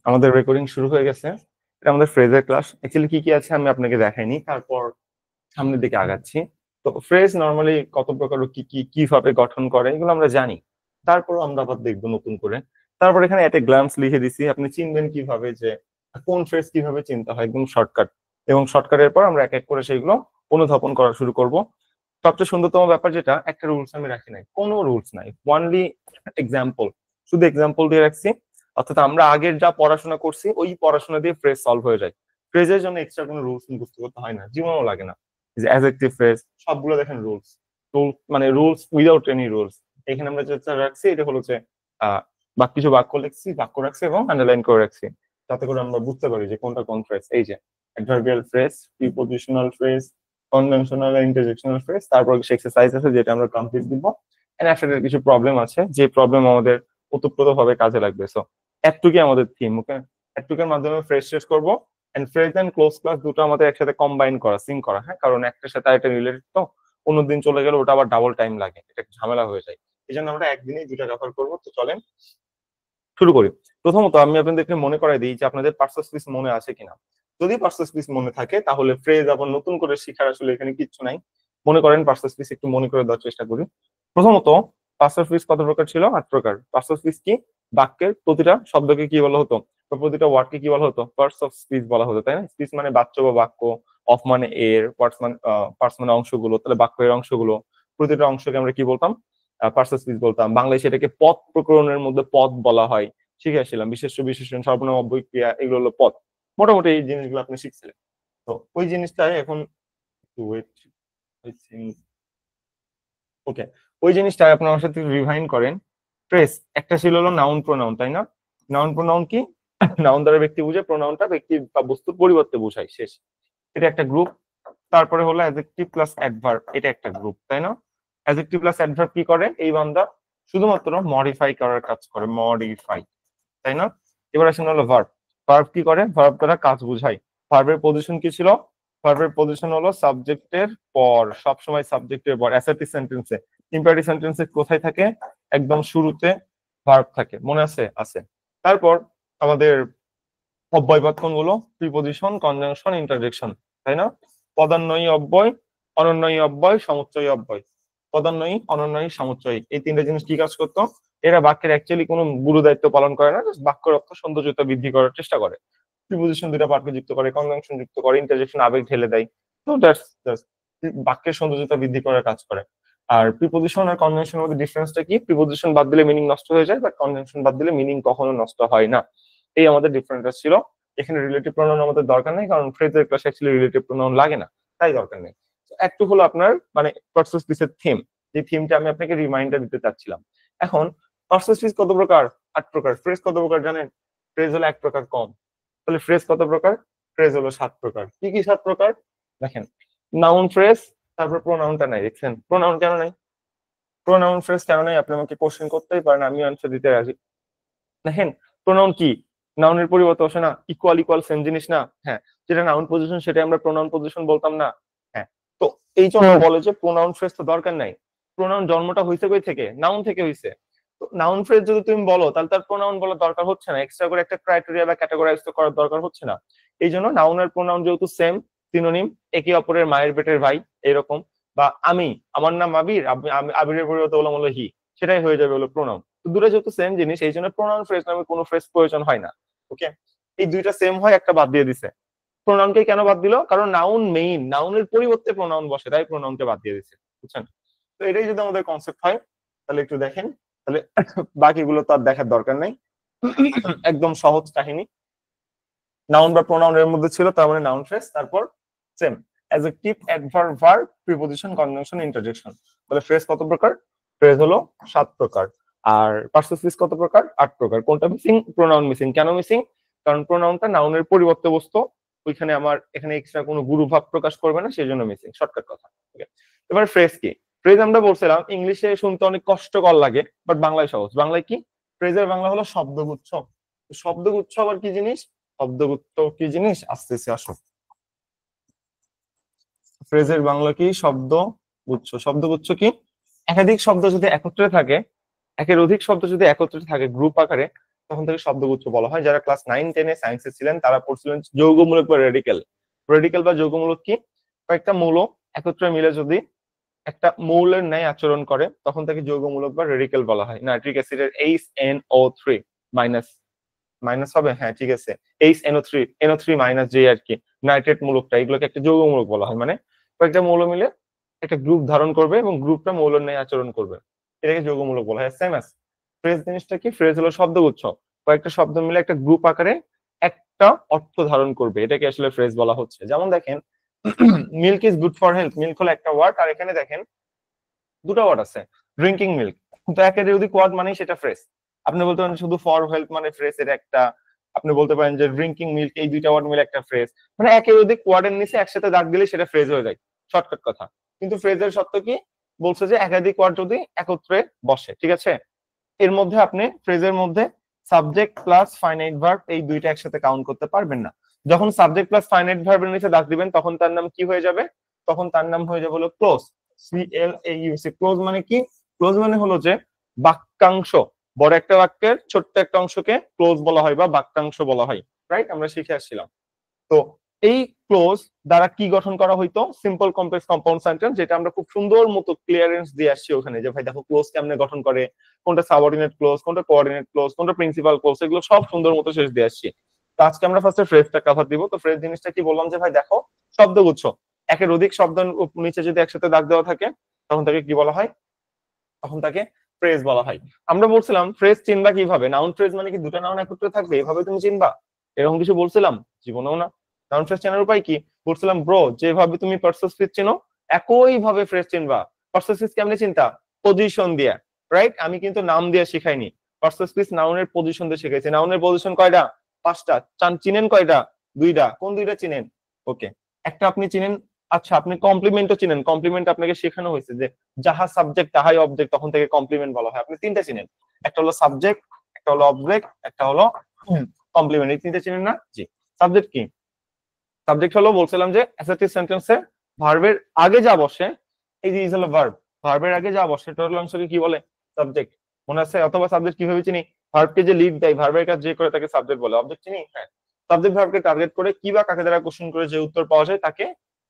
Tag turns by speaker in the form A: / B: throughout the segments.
A: আমাদের রেকর্ডিং শুরু হয়ে গেছে। এটা আমাদের ফ্রেজের ক্লাস। অ্যাকচুয়ালি কি কি আছে আমি আপনাকে দেখাইনি, তারপর সামনের দিকে আগাচ্ছি। তো ফ্রেজ নর্মালি কত প্রকার ও কি কি কিভাবে গঠন করে এগুলো আমরা জানি, তারপর আমরা আবার দেখবো নতুন করে। তারপর এখানে একটা গ্ল্যান্স লিখে দিছি, আপনি চিনবেন কিভাবে যে কোন ফ্রেজ কিভাবে চিনতে হয়, একদম শর্টকাট। এবং শর্টকাটের পর আমরা এক এক করে সেইগুলো অনুধাবন করা শুরু করব। সবচেয়ে সুন্দরতম ব্যাপার যেটা, একটা রুলস আমি রাখি নাই, কোনো রুলস নাই, ওয়ানলি এক্সাম্পল, শুধু এক্সাম্পল দিয়ে রাখছি। অর্থাৎ আমরা আগের যা পড়াশোনা করছি ওই পড়াশোনা দিয়ে ফ্রেজ সলভ হয়ে যায়। ফ্রেজের জন্য এক্সট্রা কোনো রুলস মুখস্থ করতে হয় না, জীবনও লাগে না। যে অ্যাডজেক্টিভ ফ্রেজ সবগুলো দেখেন রুলস, রুলস মানে রুলস উইদাউট এনি রুলস। এখানে আমরা যেটা রাখছি এটা হলো যে আহ কিছু বাক্য লিখছি, বাক্য রাখছি এবং আন্ডারলাইন করে রাখছি, যাতে করে আমরা বুঝতে পারি যে কোনটা কোন ফ্রেজ। এই যে adverbial phrase, prepositional phrase, conventional, interjectional phrase. তারপর কিছু এক্সারসাইজ আছে যেটা আমরা কমপ্লিট দিব। এন্ড আফটার কিছু প্রবলেম আছে, যে প্রবলেম আমাদের ওতপ্রোত ভাবে কাজে লাগবে। সো এতটুকুই আমাদের থিম। ওকে, এতটুকুর মাধ্যমে ফ্রেজ শেষ করবো। And phrase and clause class দুটো আমাদের একসাথে কম্বাইন করা, সিং করা। হ্যাঁ, কারণ একটার সাথে আরেকটা রিলেটেড, তো অন্যদিন চলে গেলে ওটা আবার ডাবল টাইম লাগে, এটা ঝামেলা হয়ে যায়। এই জন্য আমরা একদিনেই দুটা কভার করবো। তো চলেন শুরু করি। প্রথমত আমি আপনাদেরকে মনে করাই দিই যে আপনাদের পার্সেস পিস মনে আছে কিনা। যদি পার্সেস পিস মনে থাকে তাহলে ফ্রেজ আবার নতুন করে শেখার আসলে এখানে কিচ্ছু নাই। মনে করেন পার্সেস পিস, একটু মনে করে দেওয়ার চেষ্টা করি। প্রথমত, পার্সেস পিস কত প্রকার ছিল? 8 প্রকার। পার্সেস পিস কি? বাক্যের প্রতিটা শব্দকে কি বলা হতো, বা প্রতিটা ওয়ার্ডকে কি বলা হতো? পার্টস অফ স্পিচ বলা হতো, তাই না? স্পিচ মানে বাচ্চ বা বাক্য, অফ মানে এর, পার্টস মানে অংশগুলো, তাহলে বাক্যের অংশগুলো, প্রতিটা অংশকে আমরা কি বলতাম? পার্সেস পিস বলতাম। বাংলায় সেটাকে পদ প্রকরণের মধ্যে পদ বলা হয়। শিখে আসছিলাম বিশেষ্য, বিশেষণ, সর্বনাম, অব্যয়, ক্রিয়া, এগুলো হলো পদ। মোটামুটি এই জিনিসগুলো আপনি শিখছিলেন। তো ওই জিনিসটাই এখন একটু ওয়েট, ওকে, ওই জিনিসটা আপনার আমার সাথে রিভাইন্ড করেন। ট্রেস একটা ছিল হলো নাউন প্রোনাউন, তাই না? নাউন প্রোনাউন কি? নাউন দ্বারা ব্যক্তি বুঝে, প্রোনাউনটা ব্যক্তি বা বস্তুর পরিবর্তে বোঝায়, শেষ। এটা একটা গ্রুপ। তারপরে হলো অ্যাডজেক্টিভ প্লাস অ্যাডভার্ব, এটা একটা গ্রুপ, তাই না? অ্যাডজেক্টিভ প্লাস অ্যাডভার্ব কি করে? এই বান্দা শুধুমাত্র মডিফাই করার কাজ করে, মডিফাই, তাই না? এবার আসেন হলো ভার্ব। ভার্ব কি করে? ভার্ব দ্বারা কাজ বোঝায়। ভার্বের পজিশন কি ছিল? ভার্বের পজিশন হলো সাবজেক্টের পর, সবসময় সাবজেক্টের পর। অ্যাসার্টিভ সেন্টেন্সে, ইম্পারেটিভ সেন্টেন্সে কোথায় থাকে? একদম শুরুতে ভার্ব থাকে, মনে আছে? আছে। তারপর আমাদের অব্যয় পদ কোনগুলো? প্রিপজিশন, কনজাংশন, ইন্টারজেকশন, তাই না? পদান্বয়ী অব্যয়, অনন্বয়ী অব্যয়, সমুচ্চয়ী অব্যয়। পদান্বয়ী, অনন্বয়ী, সমুচ্চয়ী, এই তিনটা জিনিস কি কাজ করতো? এরা বাক্যের অ্যাকচুয়ালি কোনো গুরু দায়িত্ব পালন করে না, জাস্ট বাক্যের অর্থ সৌন্দর্যতা বৃদ্ধি করার চেষ্টা করে। প্রিপজিশন দুইটা পার্টকে যুক্ত করে, কনজাংশন যুক্ত করে, ইন্টারজেকশন আবেগ ঢেলে দেয়। তো দ্যাটস বাক্যের সৌন্দর্যতা বৃদ্ধি করার কাজ করে। আর প্রিপজিশন আর কনজাংশনের মধ্যে ডিফারেন্সটা কি? প্রিপজিশন বাদ দিলে মিনিং নষ্ট হয়ে যায়, বাট কনজাংশন বাদ দিলে মিনিং কখনো নষ্ট হয় না। এই আমাদের ডিফারেন্সটা ছিল। এখানে রিলেটিভ প্রোনাউন আমাদের দরকার নেই, কারণ ফ্রেজের ক্লাসে অ্যাকচুয়ালি রিলেটিভ প্রোনাউন লাগে না, তাই দরকার নেই। একটু হলো আপনার মানে পার্সেস পিসের থিম, যে থিমটা আমি আপনাকে রিমাইন্ডার দিতে চাচ্ছিলাম। এখন পার্সেস পিস কত প্রকার? 8 প্রকার। ফ্রেজ কত প্রকার জানেন? ফ্রেজ হলো 1 প্রকার কম। তাহলে ফ্রেজ কত প্রকার? ফ্রেজ হলো 7 প্রকার। কি কি 7 প্রকার? দেখেন, নাউন ফ্রেজ, তারপর প্রোনাউনটা নাই, দেখছেন? প্রোনাউন কেন নাই? প্রোনাউন ফ্রেজ কেন নাই আপনি আমাকে কোশ্চেন করতেই পারেন, আমি আনসার দিতে রাজি। দেখেন, প্রোনাউন কি? নাউনের পরিবর্তে বসে না? ইকুয়াল ইকুয়াল সেম জিনিস না? হ্যাঁ। যেটা নাউন পজিশন সেটা আমরা প্রোনাউন পজিশন বলতাম না? হ্যাঁ। তো এই জন্য বলে যে প্রোনাউন ফ্রেজ তো দরকার নাই। প্রোনাউন জন্মটা হইছে কই থেকে? নাউন থেকে হইছে। তো নাউন ফ্রেজ যদি তুমি বলো তাহলে তার প্রোনাউন বলার দরকার হচ্ছে না, এক্সট্রা করে একটা ক্রাইটেরিয়া বা ক্যাটাগরাইজ তো করার দরকার হচ্ছে না। এই জন্য নাউন আর প্রোনাউন যেহেতু সেম, সিনোনিম, একে অপরের মায়ের পেটের ভাই, এরকম। বা আমি, আমার নাম আবির, আবিরের পরিবর্তে বললাম হলো হি, সেটাই হয়ে যাবে হলো প্রোনাউন। তো দুটো যেহেতু সেম জিনিস, এই জন্য প্রোনাউন ফ্রেজ নামে কোনো ফ্রেজ প্রয়োজন হয় না। ওকে, এই দুইটা সেম হয়, একটা বাদ দিয়ে দিছে। প্রোনাউনকে কেন বাদ দিল? কারণ নাউন মেইন, নাউনের পরিবর্তে প্রোনাউন বসে, তাই প্রোনাউনকে বাদ দিয়ে দিছে, বুঝছেন? তো এটাই যদি আমাদের কনসেপ্ট হয় তাহলে একটু দেখেন, তাহলে বাকিগুলো তো আর দেখার দরকার নাই। একদম সহজ কাহিনী। নাউন বা প্রোনাউন এর মধ্যে ছিল, তার মানে নাউন ফ্রেজ। তারপর same adjective, adverb, verb, preposition, conjunction, interjection. তাহলে ফ্রেজ কত প্রকার? ফ্রেজ হলো 7 প্রকার। আর পার্সেস পিস কত প্রকার? 8 প্রকার। কোনটা মিসিং? Pronoun missing. কেন মিসিং? কারণ প্রোনাউনটা নাউনের পরিবর্তে বসতো, ওইখানে আমার এখানে এক্সট্রা কোনো গুরু ভাব প্রকাশ করবে না, সেই জন্য মিসিং। শর্টকাট কথা। Okay? এবার ফ্রেজ কি? ফ্রেজ আমরা বলছিলাম ইংলিশে শুনতে অনেক কষ্টকর লাগে, বাট বাংলায় সহজ। বাংলায় কি? ফ্রেজের বাংলা হলো শব্দগুচ্ছ। শব্দগুচ্ছ আবার কি জিনিস? শব্দগুচ্ছ কি জিনিস আসতেছে, আসো। ফ্রেজের বাংলা কি? শব্দ গুচ্ছ। শব্দগুচ্ছ কি? একাধিক শব্দ যদি একত্রে থাকে, একের অধিক শব্দ যদি একত্রে থাকে গ্রুপ আকারে, তখন থেকে শব্দগুচ্ছ বলা হয়। যারা ক্লাস 9-10 সায়েন্সে ছিলেন তারা পড়ছিলেন যৌগমূলক বা রেডিক্যাল। রেডিক্যাল বা যৌগমূলক কি? কয়েকটা মৌল একত্রে মিলে যদি একটা মৌলের ন্যায় আচরণ করে তখন তাকে যৌগমূলক বা রেডিক্যাল বলা হয়। নাইট্রিক অ্যাসিডের HNO3 মাইনাস, মাইনাস হবে, হ্যাঁ ঠিক আছে, NO3 মাইনাস যে আর কি নাইট্রেট মূলকটা, এগুলোকে একটা যৌগমূলক বলা হয়। মানে কয়েকটা মৌল মিলে একটা গ্রুপ ধারণ করবে এবং গ্রুপটা মৌলের ন্যায় আচরণ করবে, এটাকে যৌগমূলক বলা হয়। সেম অ্যাজ ফ্রেজ জিনিসটা কি? ফ্রেজ হলো শব্দগুচ্ছ, কয়েকটা শব্দ মিলে একটা গ্রুপ আকারে একটা অর্থ ধারণ করবে, এটাকে আসলে ফ্রেজ বলা হচ্ছে। যেমন দেখেন milk is good for health, milk হলো একটা ওয়ার্ড, আর এখানে দেখেন দুটো ওয়ার্ড আছে, ড্রিঙ্কিং মিল্ক, কিন্তু একের অধিক ওয়ার্ড মানে সেটা ফ্রেজ। আপনি বলতে পারেন শুধু ফর হেলথ মানে ফ্রেজ এর একটা, আপনি বলতে পারেন যে ড্রিঙ্কিং মিল্ক, এই দুইটা ওয়ার্ড মিলে একটা ফ্রেজ, মানে একের অধিক ওয়ার্ডের নিচে একসাথে দাগ দিলে সেটা ফ্রেজ হয়ে যায়, শর্টকাট কথা। কিন্তু ফ্রেজের সত্য কি? বলছে যে একাধিক ওয়ার্ড যদি একত্রে বসে, ঠিক আছে, এর মধ্যে আপনি ফ্রেজের মধ্যে সাবজেক্ট প্লাস ফাইনাইট ভার্ব এই দুইটা একসাথে কাউন্ট করতে পারবেন না। যখন সাবজেক্ট প্লাস ফাইনাইট ভার্বের নিচে দাগ দিবেন তখন তার নাম কি হয়ে যাবে? তখন তার নাম হয়ে যাবে হলো ক্লোজ, CLAUC। ক্লোজ মানে কি? ক্লোজ মানে হলো যে বাক্যাংশ, বড় একটা বাক্যের ছোট্ট একটা অংশকে ক্লোজ বলা হয় বা বাক্যাংশ বলা হয়, রাইট? আমরা শিখে আসছিলাম। তো এই ক্লোজ দ্বারা কি গঠন করা হইতো? সিম্পল কমপ্লেক্স কম্পাউন্ড সেন্টেন্স, যেটা আমরা খুব সুন্দর মতো ক্লিয়ারেন্স দিয়ে আসছি ওখানে, যে ভাই দেখো ক্লোজ কেমনে গঠন করে, কোনটা সাবঅর্ডিনেট ক্লোজ, কোনটা কোঅর্ডিনেট ক্লোজ, কোনটা প্রিন্সিপাল ক্লোজ, এগুলো সব সুন্দর মতো শেষ দিয়ে আসছি। তো আজকে আমরা ফার্স্টে ফ্রেজটা কভার দিব। তো ফ্রেজ জিনিসটা কি বললাম যে ভাই দেখো শব্দগুচ্ছ, একের অধিক শব্দ নিচে যদি একসাথে দাগ দেওয়া থাকে তখন তাকে কি বলা হয়? তখন তাকে ফ্রেজ বলা হয়। আমরা বলছিলাম ফ্রেজ চিনবা কিভাবে? নাউন ফ্রেজ মানে কি দুটা নাউন একত্রে থাকবে এভাবে তুমি চিনবা? এরকম কিছু বলছিলাম? জীবনেও না। নাউন ফ্রেজ চেনার উপায় কি? বলছিলাম ব্রো, যেভাবে তুমি পার্সন স্পিচ চিনো একই ভাবে ফ্রেজ চিনবা। পার্সন স্পিচ কেমনে চিন্তা? পজিশন দিয়া, রাইট? আমি কিন্তু নাম দিয়ে শিখাইনি, পার্সন স্পিচ নাউনের পজিশন দিয়ে শিখাইছি। নাউনের পজিশন কয়টা? 5টা। চিনেন কয়টা? 2টা। কোন 2টা চিনেন? ওকে, একটা আপনি চিনেন। আচ্ছা, আপনি কমপ্লিমেন্টও চিনেন। কমপ্লিমেন্ট আপনাকে শেখানো হয়েছে যে যাহা সাবজেক্ট তাহাই অবজেক্ট, তখন থেকে কমপ্লিমেন্ট বলা হয়। আপনি 3টা চিনেন, একটা হলো সাবজেক্ট, একটা হলো অবজেক্ট, একটা হলো কমপ্লিমেন্ট। এই 3টা চিনেন না? জি। সাবজেক্ট কি? সাবজেক্ট হলো বলছিলাম যে অ্যাসার্টিভ সেন্টেন্সে ভার্বের আগে যা বসে, এই যে ইজ হলো ভার্ব, ভার্বের আগে যা বসে টোটাল অংশকে কি বলে? সাবজেক্ট। মনে আছে? অথবা সাবজেক্ট কিভাবে চিনি? ভার্বকে যে লিড দেয়, ভার্বের কাজ যে করে তাকে সাবজেক্ট বলে। অবজেক্ট চিনি? হ্যাঁ। সাবজেক্ট ভার্বকে টার্গেট করে কি বা কাকে দ্বারা কোশ্চেন করে যে উত্তর পাওয়া যায় তাকে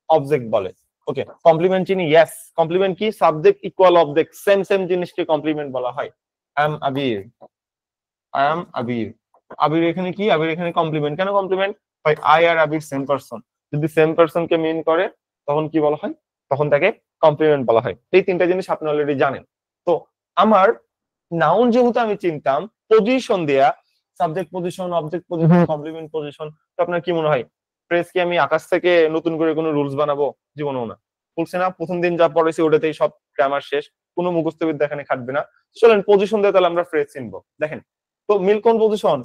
A: অবজেক্ট বলে। ওকে, কমপ্লিমেন্ট চিনি? ইয়েস। কমপ্লিমেন্ট কি? Subject equal object, same same জিনিসকে কমপ্লিমেন্ট বলা হয়। I am Abir, I am Abir. Abir এখানে কি? আবির এখানে কমপ্লিমেন্ট। কেন কমপ্লিমেন্ট? ভাই আই আর আবির সেম পারসন, যদি সেম পারসন কে মিন করে তখন কি বলা হয়? তখন তাকে কমপ্লিমেন্ট বলা হয়। এই 3টা জিনিস আপনি অলরেডি জানেন। তো আমার নাউন যেহেতু আমি চিনতাম পজিশন দেয়া, subject position, object position, complement position, তো আপনার কি মনে হয় ফ্রেজ কি আমি আকাশ থেকে নতুন করে কোনো রুলস বানাবো? জীবনেও না। বলছে না প্রথম দিন যা পড়েছি ওটাতেই সব গ্রামার শেষ, কোনো মুখস্থ বিদ্যা এখানে খাটবে না। চলেন পজিশন দিয়ে তাহলে আমরা ফ্রেজ চিনবো। দেখেন তো মিল কোন পজিশন?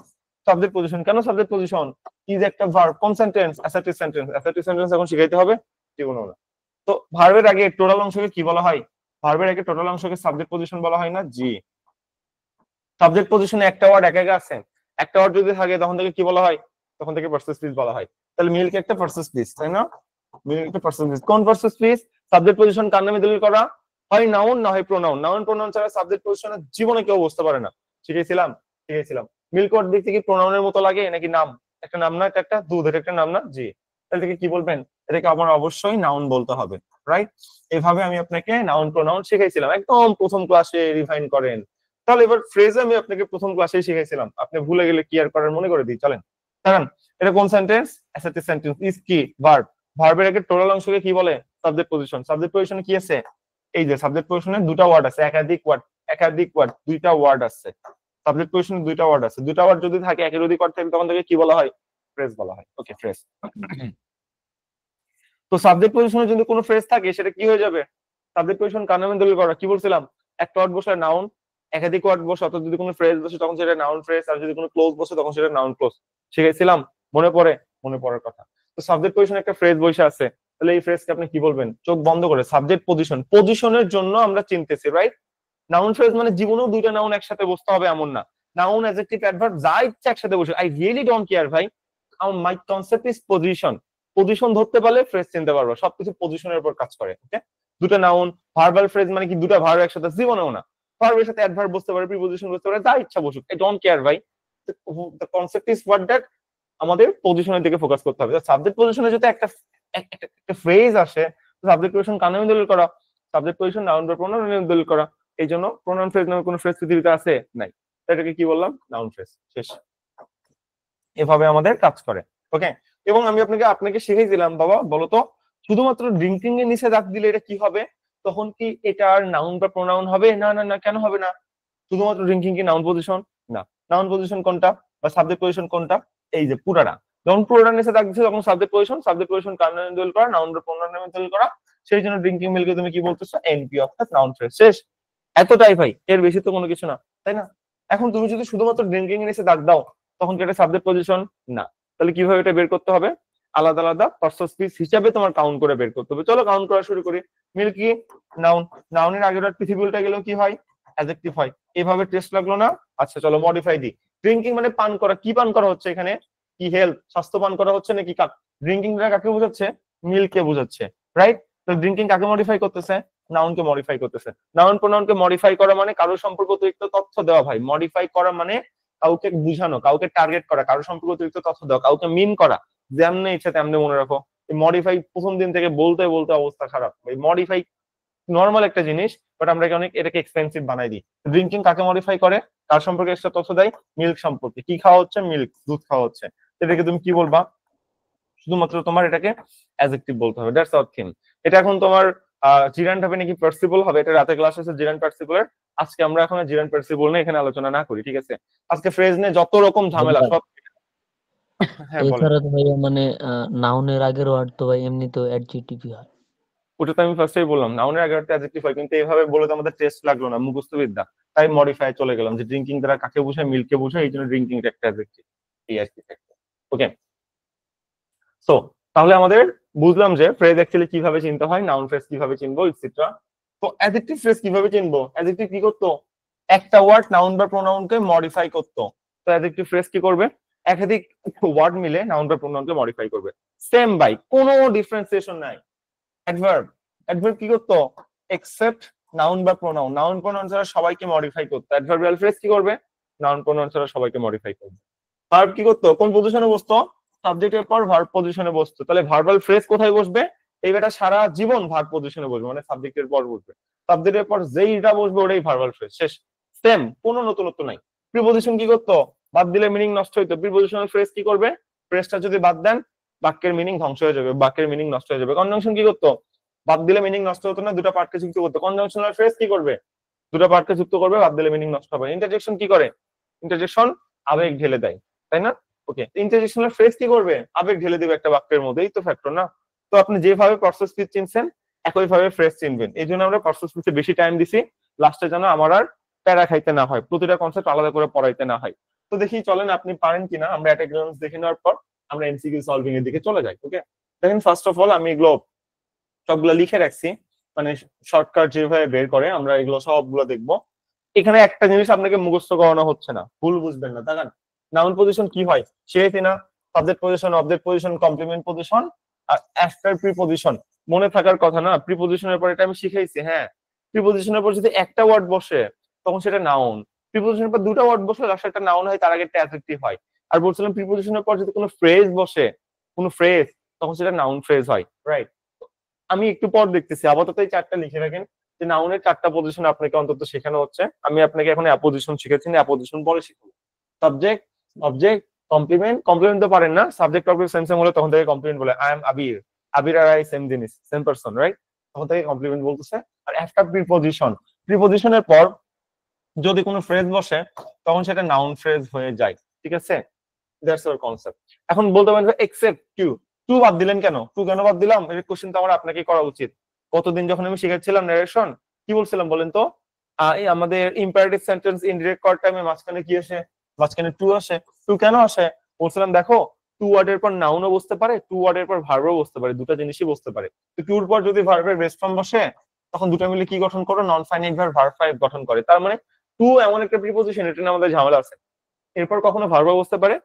A: Subject position. কেন সাবজেক্ট পজিশন? ইজ একটা ভার্ব, কোন sentence? Assertive sentence. Assertive sentence এখন শিখাইতে হবে? জীবনেও না। তো ভার্বের আগে টোটাল অংশকে কি বলা হয়? ভার্বের আগে টোটাল অংশকে সাবজেক্ট পজিশন বলা হয় না? জি। সাবজেক্ট পজিশনে একটা ওয়ার্ড একা একা আছে, একটা ওয়ার্ড যদি থাকে তখন থেকে কি বলা হয়? তখন থেকে পার্সন স্পিচ বলা হয়। তাহলে মিল্ক একটা পার্সন স্পিচ, তাই না? মিল্ক একটা পার্সন স্পিচ। কোন পার্সন স্পিচ? সাবজেক্ট পজিশন কার নামে দলিল করা হয়? নাউন না হয় প্রোনাউন। নাউন প্রোনাউন ছাড়া সাবজেক্ট পজিশনে জীবনে কেউ বুঝতে পারে না। শিখেছিলাম? শিখেছিলাম। মিল্ক ওয়ার্ড দেখতে কি প্রোনাউনের মতো লাগে নাকি নাম? একটা নাম না? এটা একটা দুধ, এটা একটা নাম না? জি। তাহলে থেকে কি বলবেন? এটাকে আমার অবশ্যই নাউন বলতে হবে, রাইট? এভাবে আমি আপনাকে নাউন প্রোনাউন শিখাইছিলাম, একদম প্রথম ক্লাসে রিভাইন করেন। তাহলে এবার ফ্রেজ আমি আপনাকে প্রথম ক্লাসেই শিখাইছিলাম, আপনি ভুলে গেলে কি আর করার, মনে করে দিই চলেন। কারণ এটা কোন সেন্টেন্স? Assertive sentence. ইজ কি? ভার্ব। ভার্বের আগে টোটাল অংশকে কি বলে? Subject position. সাবজেক্ট পজিশনে কি আছে? এই যে সাবজেক্ট পজিশনে দুটা ওয়ার্ড আছে, একাধিক ওয়ার্ড, একাধিক ওয়ার্ড, দুইটা ওয়ার্ড আছে। সাবজেক্ট পজিশনে দুইটা ওয়ার্ড আছে, দুইটা ওয়ার্ড যদি থাকে একের অধিক ওয়ার্ড থাকে তখন থেকে কি বলা হয়? ফ্রেজ বলা হয়। ওকে, ফ্রেজ। তো সাবজেক্ট পজিশনে যদি কোনো ফ্রেজ থাকে সেটা কি হয়ে যাবে? সাবজেক্ট পজিশন কার নামে দলিল করা? কি বলছিলাম? একটা ওয়ার্ড বসে নাউন, একাধিক ওয়ার্ড বসে অর্থাৎ যদি কোনো ফ্রেজ বসে তখন সেটা নাউন ফ্রেজ, আর যদি কোনো ক্লোজ বসে তখন সেটা নাউন ক্লোজ। শিখেছিলাম? মনে পড়ে? মনে পড়ার কথা। তো সাবজেক্ট পজিশনে একটা ফ্রেজ বসে আছে, তাহলে এই ফ্রেজকে আপনি কি বলবেন? চোখ বন্ধ করে সাবজেক্ট পজিশন, পজিশনের জন্য আমরা চিনতেছি, রাইট? নাউন ফ্রেজ মানে জীবনেও দুইটা নাউন একসাথে বসতে হবে এমন না। নাউন, অ্যাডজেক্টিভ, অ্যাডভার্ব যা ইচ্ছা একসাথে বসে, আই রিয়েলি ডোন্ট কেয়ার ভাই। মাই কনসেপ্ট ইজ পজিশন। পজিশন ধরতে পারলে ফ্রেজ চিনতে পারবো, সবকিছু পজিশনের উপর কাজ করে। ওকে, দুটো নাউন। ভার্বাল ফ্রেজ মানে কি দুটো ভার্ব একসাথে? জীবনেও না। ভার্বের সাথে অ্যাডভার্ব বসতে পারে, প্রিপজিশন বসতে পারে, যা ইচ্ছা বসুক, আই ডোন্ট কেয়ার ভাই। The concept is what that আমাদের পজিশনের দিকে ফোকাস করতে হবে। সাবজেক্ট পজিশনে যদি একটা ফ্রেজ আসে, সাবজেক্ট পজিশন কার নামে দলিল করা? সাবজেক্ট পজিশন নাউন বা প্রোনাউন নামে দলিল করা। এই জন্য প্রোনাউন ফ্রেজ নামে কোনো ফ্রেজ পৃথিবীতে আছে? নাই। এটাকে কি বললাম? Noun phrase. শেষ। এভাবে আমাদের কাজ করে। ওকে, এবং আমি আপনাকে শিখিয়েছিলাম, বাবা বলতো শুধুমাত্র ড্রিঙ্কিং এর নিচে দাগ দিলে এটা কি হবে? তখন কি এটা আর নাউন বা প্রোনাউন হবে? না না না, কেন হবে না? শুধুমাত্র ড্রিঙ্কিং কি নাউন পজিশন? না। নাউন পজিশন কোনটা বা সাবজেক্ট পজিশন কোনটা? এই যে পুরাটা। যখন পুরোটা নিচে দাগ দিচ্ছে তখন সাবজেক্ট পজিশন কার নামে দলিল করা? নাউন বা প্রোনাউন নামে দলিল করা। সেই জন্য ড্রিঙ্কিং মিলকে তুমি কি বলতেছো? এনপি অর্থাৎ নাউন ফ্রেজ। শেষ। এতটাই ভাই, এর বেশি তো কোনো কিছু না, তাই না? এখন তুমি যদি শুধুমাত্র ড্রিঙ্কিং এর নিচে দাগ দাও তখন কি এটা সাবজেক্ট পজিশন? না। তাহলে কিভাবে এটা বের করতে হবে? আলাদা আলাদা পার্সন স্পিচ হিসাবে তোমার কাউন্ট করে বের করতে হবে। চলো কাউন্ট করা শুরু করি। মিল্ক কি? নাউন। নাউনের আগের পৃথিবী উল্টা গেলেও কি হয়? অ্যাডজেক্টিভ হয়। এভাবে টেস্ট লাগলো না? আচ্ছা চলো মডিফাই দিই। ড্রিঙ্কিং মানে পান করা। কি পান করা হচ্ছে এখানে? কি হেলথ, স্বাস্থ্য পান করা হচ্ছে নাকি কাক? ড্রিঙ্কিং কাকে বোঝাচ্ছে? মিল্ককে বোঝাচ্ছে, রাইট? তো ড্রিঙ্কিং কাকে মডিফাই করতেছে? নাউনকে মডিফাই করতেছে। নাউন প্রোনাউনকে মডিফাই করা মানে কারো সম্পর্কে অতিরিক্ত তথ্য দেওয়া ভাই। মডিফাই করা মানে কাউকে বুঝানো, কাউকে টার্গেট করা, কারো সম্পর্কে অতিরিক্ত তথ্য দেওয়া, কাউকে মিন করা। যেমনি ইচ্ছা তেমনি মনে রাখো। মডিফাই প্রথম দিন থেকে বলতে বলতে অবস্থা খারাপ। এই মডিফাই নর্মাল একটা জিনিস, বাট আমরা অনেক এটাকে এক্সপেন্সিভ বানাই দিই। ড্রিঙ্কিং কাকে মডিফাই করে? কার সম্পর্কে এক্সট্রা তথ্য দেয়? মিল্ক সম্পর্কে। কি খাওয়া হচ্ছে? মিল্ক, দুধ খাওয়া হচ্ছে। এটাকে তুমি কি বলবা? শুধুমাত্র তোমার এটাকে অ্যাডজেক্টিভ বলতে হবে। That's our theme. এটা এখন তোমার জিরান্ট হবে নাকি পার্সিবল হবে? এটা রাতে ক্লাস আছে জিরান্ট পার্সিবলের। আজকে আমরা এখন জিরান্ট পার্সিবল নিয়ে এখানে আলোচনা না করি, ঠিক আছে? আজকে ফ্রেজ নিয়ে যত রকম ঝামেলা সব। হ্যাঁ বলেন।
B: এছাড়া তো ভাইয়া মানে নাউনের আগের ওয়ার্ড তো ভাই এমনি তো অ্যাডজেক্টিভ হয়।
A: ওটা তো আমি ফার্স্টেই বললাম, নাউনের আগে একটা অ্যাডজেক্টিভ হয়, কিন্তু এইভাবে বলে তো আমাদের টেস্ট লাগলো না, মুখস্থ বিদ্যা। তাই মডিফাই চলে গেলাম যে ড্রিঙ্কিং দ্বারা কাকে বোঝায়? মিল্ককে বোঝায়, এই জন্য ড্রিঙ্কিং একটা অ্যাডজেক্টিভ। এই আর কি। ওকে, সো তাহলে আমাদের বুঝলাম যে ফ্রেজ অ্যাকচুয়ালি কিভাবে চিনতে হয়, নাউন ফ্রেজ কিভাবে চিনবো, ইটসেট্রা। তো অ্যাডজেক্টিভ ফ্রেজ কিভাবে চিনবো? অ্যাডজেক্টিভ কি করতো? একটা ওয়ার্ড নাউন বা প্রোনাউনকে মডিফাই করতো। তো অ্যাডজেক্টিভ ফ্রেজ কি করবে? একাধিক ওয়ার্ড মিলে নাউন বা প্রোনাউনকে মডিফাই করবে। সেম বাই, কোনো ডিফারেন্সিয়েশন নাই। অ্যাডভার্ব, অ্যাডভার্ব কি করতো? এক্সেপ্ট নাউন বা প্রোনাউন, নাউন প্রোনাউন ছাড়া সবাইকে মডিফাই করতো। অ্যাডভার্বিয়াল ফ্রেজ কি করবে? নাউন প্রোনাউন ছাড়া সবাইকে মডিফাই করবে। ভার্ব কি করতো? কোন পজিশনে বসতো? সাবজেক্টের পর ভার্ব পজিশনে বসতো। তাহলে ভার্বাল ফ্রেজ কোথায় বসবে? এই বেটা সারা জীবন ভার্ব পজিশনে বসবে, মানে সাবজেক্টের পর বসবে। সাবজেক্টের পর যেইটা বসবে ওটাই ভার্বাল ফ্রেজ। শেষ। সেম, কোনো নতুনত্ব নাই। প্রিপজিশন কি করতো? বাদ দিলে মিনিং নষ্ট হইতো। প্রিপজিশনাল ফ্রেজ কি করবে? ফ্রেজটা যদি বাদ দেন বাক্যের মিনিং ধ্বংস হয়ে যাবে, বাক্যের মিনিং নষ্ট হয়ে যাবে। কনজাংশন কি করতো? বাদ দিলে মিনিং নষ্ট হতো না, দুটো পার্টকে যুক্ত করতো। কনজাংশনাল ফ্রেজ কি করবে? দুটো পার্টকে যুক্ত করবে, বাদ দিলে মিনিং নষ্ট হবে। ইন্টারজেকশন কি করে? ইন্টারজেকশন আবেগ ঢেলে দেয়, তাই না? ওকে, ইন্টারজেকশনাল ফ্রেজ কি করবে? আবেগ ঢেলে দিবে একটা বাক্যের মধ্যে, এই তো ফ্যাক্টর না? তো আপনি যেভাবে পার্সোনাল স্পিচ চিনছেন একইভাবে ফ্রেজ চিনবেন। এই জন্য আমরা পার্সোনাল স্পিচে বেশি টাইম দিছি, লাস্টে যেন আমার আর প্যারা খাইতে না হয়, প্রতিটা কনসেপ্ট আলাদা করে পড়াইতে না হয়। তো দেখি চলেন আপনি পারেন কিনা, আমরা একটা এক্সাম্পল দেখে নেওয়ার পর আমরা এমসিকিউ সলভিং এর দিকে চলে যাই। ওকে, দেখেন ফার্স্ট অফ অল আমি এগুলো সবগুলো লিখে রাখছি, মানে শর্টকাট যেভাবে বের করে আমরা এগুলো সবগুলো দেখবো। এখানে একটা জিনিস আপনাকে মুখস্থ করানো হচ্ছে না, ভুল বুঝবেন না। দেখেন নাউন পজিশন কি হয় সেটাই না, subject position, object position, complement position আর আফটার প্রিপজিশন। মনে থাকার কথা না, প্রিপজিশনের পর এটা আমি শিখাইছি। হ্যাঁ, প্রিপজিশনের পর যদি একটা ওয়ার্ড বসে তখন সেটা নাউন। প্রিপজিশনের পর দুটো ওয়ার্ড বসে লাস্টে একটা নাউন হয়, তার আগে একটা অ্যাডজেক্টিভ হয়। আর বলছিলাম প্রিপজিশনের পর যদি কোনো ফ্রেজ বসে, কোনো ফ্রেজ, তখন সেটা নাউন ফ্রেজ হয়, রাইট? আমি একটু পর দেখতেছি, আপাতত এই চারটা লিখে রাখেন যে নাউনের চারটা পজিশন আপনাকে অন্তত শেখানো হচ্ছে। আমি আপনাকে এখন অ্যাপোজিশন শিখেছি না, অ্যাপোজিশন পরে শিখবো। Subject, object, complement. কমপ্লিমেন্ট তো পারেন না, সাবজেক্ট অবজেক্ট সেম সেম হলে তখন থেকে কমপ্লিমেন্ট বলে। আই এম আবির, আবির আর আই সেম জিনিস, সেম পারসন, রাইট? তখন থেকে কমপ্লিমেন্ট বলতেছে। আর একটা প্রিপজিশন, প্রিপজিশনের পর যদি কোনো ফ্রেজ বসে তখন সেটা নাউন ফ্রেজ হয়ে যায়, ঠিক আছে? That's our concept. এখন বলতে পারেন এক্সেপ্ট টু, টু বাদ দিলেন কেন? টু কেন বাদ দিলাম এই কোশ্চেন তো আমার আপনাকে করা উচিত। কতদিন যখন আমি শিখাচ্ছিলাম ন্যারেশন, কি বলছিলাম বলেন তো? এই আমাদের ইম্পারেটিভ সেন্টেন্স ইনডিরেক্ট করার টাইমে মাঝখানে কি আসে? মাঝখানে টু আসে। টু কেন আসে? বলছিলাম দেখো, টু ওয়ার্ডের পর নাউনও বসতে পারে, টু ওয়ার্ডের পর ভার্বও বসতে পারে, দুটো জিনিসই বসতে পারে। তো টুর পর যদি ভার্বের বেস ফর্ম বসে তখন দুটো মিলে কি গঠন করো? Non finite verb, verb five গঠন করে। তার মানে টু এমন একটা প্রিপজিশন, এটা নিয়ে আমাদের ঝামেলা আছে। এরপর কখনো ভার্বও বসতে পারে,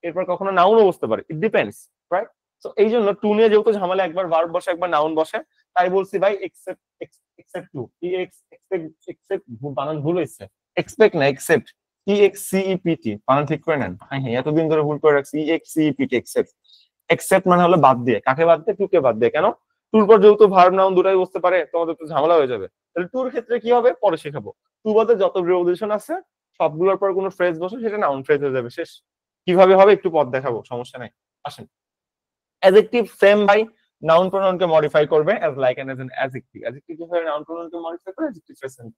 A: এরপর কখনো নাউনও বসতে পারে, ইট ডিপেন্ডস, রাইট? তো এই জন্য টু নিয়ে যেহেতু ঝামেলা, একবার ভার্ব বসে একবার নাউন বসে, তাই বলছি ভাই এক্সেপ্ট টু। এক্সেপ্ট বানান ভুল হয়েছে, এক্সপেক্ট না এক্সেপ্ট। EXCEPT বানান ঠিক করে নেন। হ্যাঁ এতদিন ধরে ভুল করে রাখছি। EXCEPT except. এক্সেপ্ট মানে হলো বাদ দিয়ে। কাকে বাদ দিয়ে? টুকে বাদ দিয়ে। কেন? টুর পর যেহেতু ভার্ব নাউন দুটাই বসতে পারে, তোমাদের তো ঝামেলা হয়ে যাবে। তাহলে টুর ক্ষেত্রে কি হবে পরে শেখাবো। টু বাদে যত প্রিপোজিশন আছে সবগুলোর পর কোনো ফ্রেজ বসে সেটা নাউন ফ্রেজ হয়ে যাবে, শেষ। কিভাবে হবে একটু পর দেখাবো, সমস্যা নাই। আসেন, অ্যাডজেক্টিভ সেম ভাই, নাউন প্রোনাউনকে মডিফাই করবে as like and as an adjective. Adjective কিভাবে নাউন প্রোনাউনকে মডিফাই করে? Adjective present.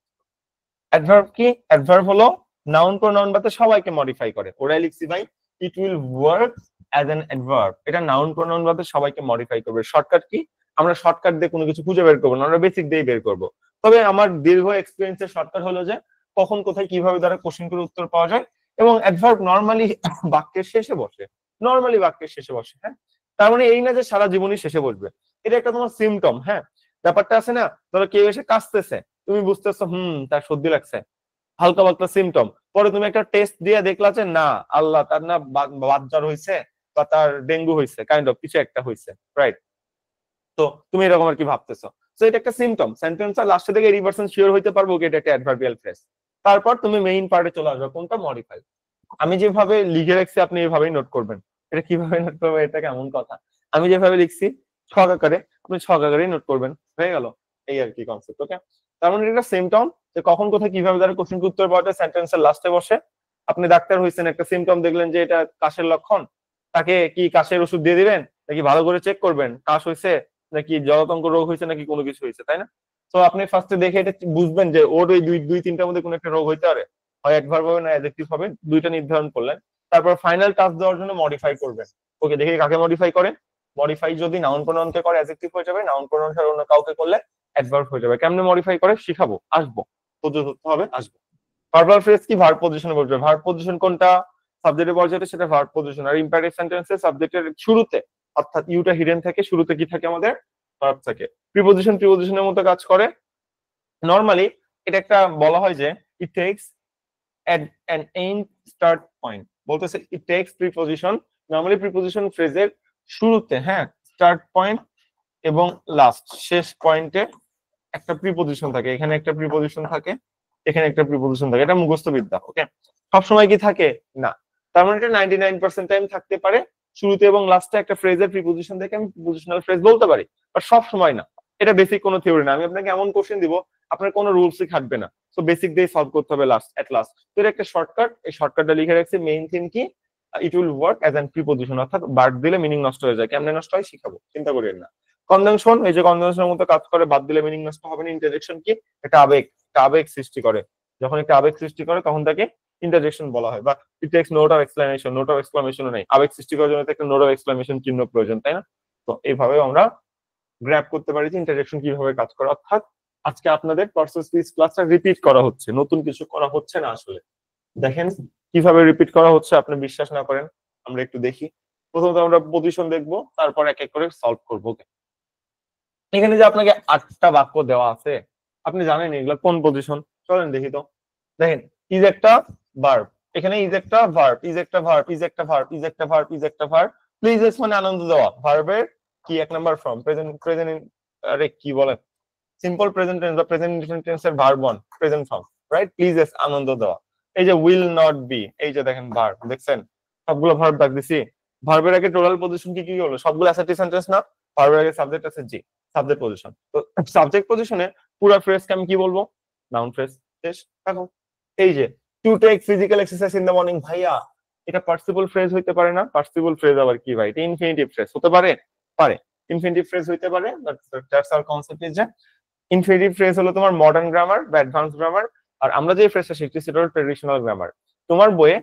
A: অ্যাডভার্ব কি? অ্যাডভার্ব হলো নাউন প্রোনাউন বাদে সবাইকে মডিফাই করে। ওরাই লিখছি ভাই, it will work as an adverb. এটা নাউন প্রোনাউন বাদে সবাইকে মডিফাই করবে। Shortcut key? আমরা শর্টকাট দিয়ে কোনো কিছু খুঁজে বের করবো না, আমরা বেসিক দিয়ে বের করবো। তবে আমার দীর্ঘ এক্সপিরিয়েন্সের শর্টকাট হলো যে কখন কোথায় কিভাবে দ্বারা কোশ্চেন করে উত্তর পাওয়া যায়। এবং অ্যাডভার্ব নর্মালি বাক্যের শেষে বসে, নর্মালি বাক্যের শেষে বসে। হ্যাঁ, তার মানে এই না যে সারা জীবনই শেষে বসবে। এটা একটা তোমার সিমটম। হ্যাঁ, ব্যাপারটা আছে না, ধরো কেউ এসে কাশতেছে, তুমি বুঝতেছো তার সর্দি লাগছে, হালকা পাতলা সিমটম। পরে তুমি একটা টেস্ট দিয়ে দেখলা যে না, আল্লাহ তার না বাতজ্বর হয়েছে বা তার ডেঙ্গু হয়েছে, কাইন্ড অফ কিছু একটা হয়েছে, রাইট? তো তুমি এরকম আর কি ভাবতেছো। তো এটা একটা সিমটম। সেন্টেন্সের লাস্টে থেকে 80% শিওর হইতে পারবো এটা একটা অ্যাডভার্বিয়াল ফ্রেজ। তারপর তুমি মেইন পার্টে চলে আসবে, কোনটা? মডিফাই। আমি যেভাবে লিখে রাখছি আপনি এভাবেই নোট করবেন। এটা কিভাবে নোট করবেন? এটা কেমন কথা? আমি যেভাবে লিখছি ছক আকারে, আপনি ছক আকারেই নোট করবেন, হয়ে গেল। এই আর কি কনসেপ্ট। ওকে, তার মানে এটা সিমটম যে কখন কোথায় কিভাবে দ্বারা কোশ্চেন উত্তর পাওয়া যায় সেন্টেন্সের লাস্টে বসে। আপনি ডাক্তার হয়েছেন, একটা সিমটম দেখলেন যে এটা কাশের লক্ষণ, তাকে কি কাশের ওষুধ দিয়ে দিবেন নাকি ভালো করে চেক করবেন কাশ হয়েছে নাকি জলাতঙ্ক রোগ হয়েছে নাকি কোনো কিছু হয়েছে, তাই না? তো আপনি ফার্স্টে দেখে এটা বুঝবেন যে ওর ওই দুই তিনটার মধ্যে কোনো একটা রোগ হইতে পারে, হয় অ্যাডভার্ব হবে না অ্যাডজেক্টিভ হবে, দুইটা নির্ধারণ করলেন। তারপর ফাইনাল টাচ দেওয়ার জন্য মডিফাই করবেন। ওকে, দেখি কাকে মডিফাই করে। মডিফাই যদি নাউন প্রোনাউনকে করে অ্যাডজেক্টিভ হয়ে যাবে, নাউন প্রোনাউন ছাড়া অন্য কাউকে করলে অ্যাডভার্ব হয়ে যাবে। কেমনে মডিফাই করে শিখাবো, আসবো, ধৈর্য ধরতে হবে, আসবো। ভার্বাল ফ্রেজ কি? ভার্ব পজিশনে বসবে। ভার্ব পজিশন কোনটা? সাবজেক্টের পর্যায়ে সেটা ভার্ব পজিশন। আর ইম্পারেটিভ সেন্টেন্সে সাবজেক্টের শুরুতে, অর্থাৎ ইউটা হিডেন থাকে, শুরুতে কি থাকে আমাদের? ভার্ব থাকে। প্রিপোজিশনের মতো কাজ করে। নরমালি এটা একটা বলা হয় যে it takes an end start point, বলতেছে it takes preposition. Normally preposition ফ্রেজের শুরুতে, হ্যাঁ, স্টার্ট পয়েন্ট এবং লাস্ট শেষ পয়েন্টে একটা প্রিপোজিশন থাকে। এখানে একটা প্রিপোজিশন থাকে, এখানে একটা প্রিপোজিশন থাকে। এটা মুখস্থ বিদ্যা। ওকে, সবসময় কি থাকে? না। তার মানে এটা 99% টাইম থাকতে পারে শুরুতে এবং লাস্টে একটা ফ্রেজের প্রিপোজিশন থেকে আমি প্রিপোজিশনাল ফ্রেজ বলতে পারি, বাট সব সময় না। এটা বেসিক কোনো থিওরি না। আমি আপনাকে এমন কোশ্চেন দিব আপনার কোনো রুলসই থাকবে না, তো বেসিক দিয়ে সলভ করতে হবে লাস্ট। তো এটা একটা শর্টকাট। এই শর্টকাটটা লিখে রাখছি। মেইন থিং কি? ইট will work as an preposition, অর্থাৎ বাদ দিলে মিনিং নষ্ট হয়ে যায়। কেমনে নষ্ট হয় শিখাবো, চিন্তা করিয়েন না। কনজাংশন, এই যে কনজাংশনের মতো কাজ করে, বাদ দিলে মিনিং নষ্ট হবে না। ইন্টারজেকশন কি? একটা আবেগ সৃষ্টি করে। যখন একটা আবেগ সৃষ্টি করে তখন তাকে ইন্টারজেকশন বলা হয়। বা it takes note of exclamation, note of এক্সক্লামেশনও নেই, আবেগ সৃষ্টি করার জন্য একটা নোট অফ এক্সক্লামেশন চিহ্ন প্রয়োজন, তাই না? তো এইভাবে আমরা গ্র্যাব করতে পারি যে ইন্টারজেকশন কিভাবে কাজ করে। অর্থাৎ আজকে আপনাদের পার্সোনাল স্পিচ ক্লাসটা রিপিট করা হচ্ছে, নতুন কিছু করা হচ্ছে না। আসলে দেখেন কিভাবে রিপিট করা হচ্ছে। আপনি বিশ্বাস না করেন, আমরা একটু দেখি। প্রথমত আমরা পজিশন দেখবো, তারপর এক এক করে সলভ করবো। এখানে যে আপনাকে 8টা বাক্য দেওয়া আছে, আপনি জানেন এগুলো কোন পজিশন? চলেন দেখি তো। দেখেন, ইজ একটা ভার্ব, এখানে ইজ একটা ভার্ব, ইজ একটা ভার্ব, ইজ একটা ভার্ব, ইজ একটা ভার্ব, ইজ একটা ভার্ব। প্লিজ এস মানে আনন্দ দেওয়া। ভার্বের কি? 1 নাম্বার ফর্ম প্রেজেন্ট। আরে কি বলেন, সিম্পল প্রেজেন্ট টেন্স বা প্রেজেন্ট টেন্স এর verb 1 present form, right? Please S আনন্দ দেওয়া। এই যে উইল নট বি, এই যে দেখেন ভার্ব, দেখছেন সবগুলো ভার্ব দাগ দিছি। ভার্বের আগে টোটাল পজিশন কি কি হলো? সবগুলো অ্যাসার্টিভ সেন্টেন্স না? ভার্বের আগে সাবজেক্ট আছে, জি, সাবজেক্ট পজিশন। তো সাবজেক্ট পজিশনে পুরো ফ্রেজকে আমি কি বলবো? Noun phrase. শেষ। দেখো এই যে to take physical exercise in the morning, ভাইয়া এটা পার্টিসিপল ফ্রেজ হইতে পারে না? পার্টিসিপল ফ্রেজ আবার কি ভাই? এটা ইনফিনিটিভ ফ্রেজ হতে পারে? পারে, ইনফিনিটিভ ফ্রেজ হইতে পারে। দ্যাটস আওয়ার কনসেপ্ট ইজ যে ইনফিনিটিভ ফ্রেজ হলো তোমার মডার্ন গ্রামার বা অ্যাডভান্স গ্রামার, আর আমরা যে ফ্রেজটা শিখছি সেটা হলো ট্রেডিশনাল গ্রামার। তোমার বইয়ে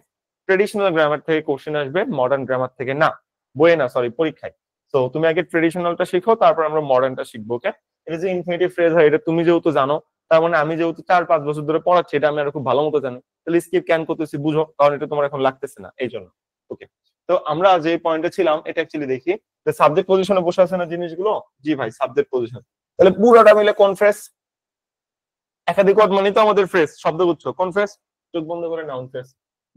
A: ট্রেডিশনাল গ্রামার থেকে কোশ্চেন আসবে, মডার্ন গ্রামার থেকে না। বইয়ে না, সরি, পরীক্ষায়। তো তুমি আগে ট্রেডিশনালটা শিখো, তারপর আমরা মডার্নটা শিখবো। ওকে, এটা যে ইনফিনিটিভ ফ্রেজ হয় এটা তুমি যেহেতু জানো, তার মানে আমি যেহেতু 4-5 বছর ধরে পড়াচ্ছি এটা আমি আরো খুব ভালো মতো জানি। তাহলে স্কিপ ক্যান করতেছি বুঝো, কারণ এটা তোমার এখন লাগতেছে না এই জন্য। ওকে, তো আমরা যে পয়েন্টে ছিলাম এটা অ্যাকচুয়ালি দেখি। সাবজেক্ট পজিশনে বসে আছে না জিনিসগুলো? জি ভাই, সাবজেক্ট পজিশন। তাহলে পুরোটা মিলে কোন ফ্রেজ? একাধিক ওয়ার্ড মানে তো আমাদের ফ্রেজ, শব্দগুচ্ছ। কোন ফ্রেজ? চোখ বন্ধ করে noun phrase.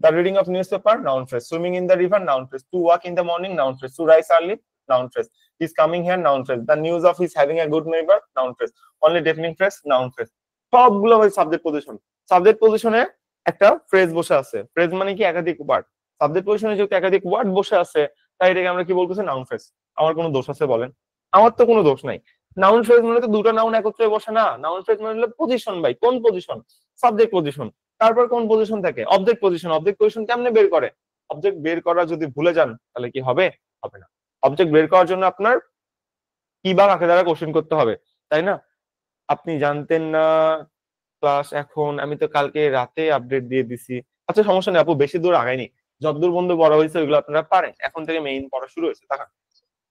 A: The reading of newspaper, noun phrase. Swimming in the river, noun phrase. To walk in the morning, noun phrase. To rise early, noun phrase. Is coming here, noun phrase. The news of is having a good neighbour, noun phrase. Only defining phrase, noun phrase. সবগুলো হয় subject position. Subject পজিশনে একটা phrase বসে আছে, phrase মানে কি একাধিক word, subject পজিশনে যেহেতু একাধিক ওয়ার্ড বসে আছে তাই এটাকে আমরা কি বলতেছি, নাউন ফ্রেজ। আমার কোনো দোষ আছে বলেন? আমার তো কোনো দোষ নাই। নাউন ফ্রেজ মানে তো দুটো নাউন একত্রে বসে না, নাউন ফ্রেজ মানে হলো পজিশন ভাই। কোন পজিশন? Subject position. তারপর কোন পজিশন থাকে? Object position. অবজেক্ট পজিশন কেমনে বের করে? অবজেক্ট বের করা যদি ভুলে যান তাহলে কি হবে? হবে না। অবজেক্ট বের করার জন্য আপনার কি বা কাকে দ্বারা কোশ্চেন করতে হবে, তাই না? আপনি জানতেন না ক্লাস এখন, আমি তো কালকে রাতে আপডেট দিয়ে দিছি। আচ্ছা সমস্যা নেই আপু, বেশি দূর আগাইনি, যতদূর বন্ধু বড় হয়েছে ওইগুলো আপনারা পারেন, এখন থেকে মেইন পড়া শুরু হয়েছে। তাহলে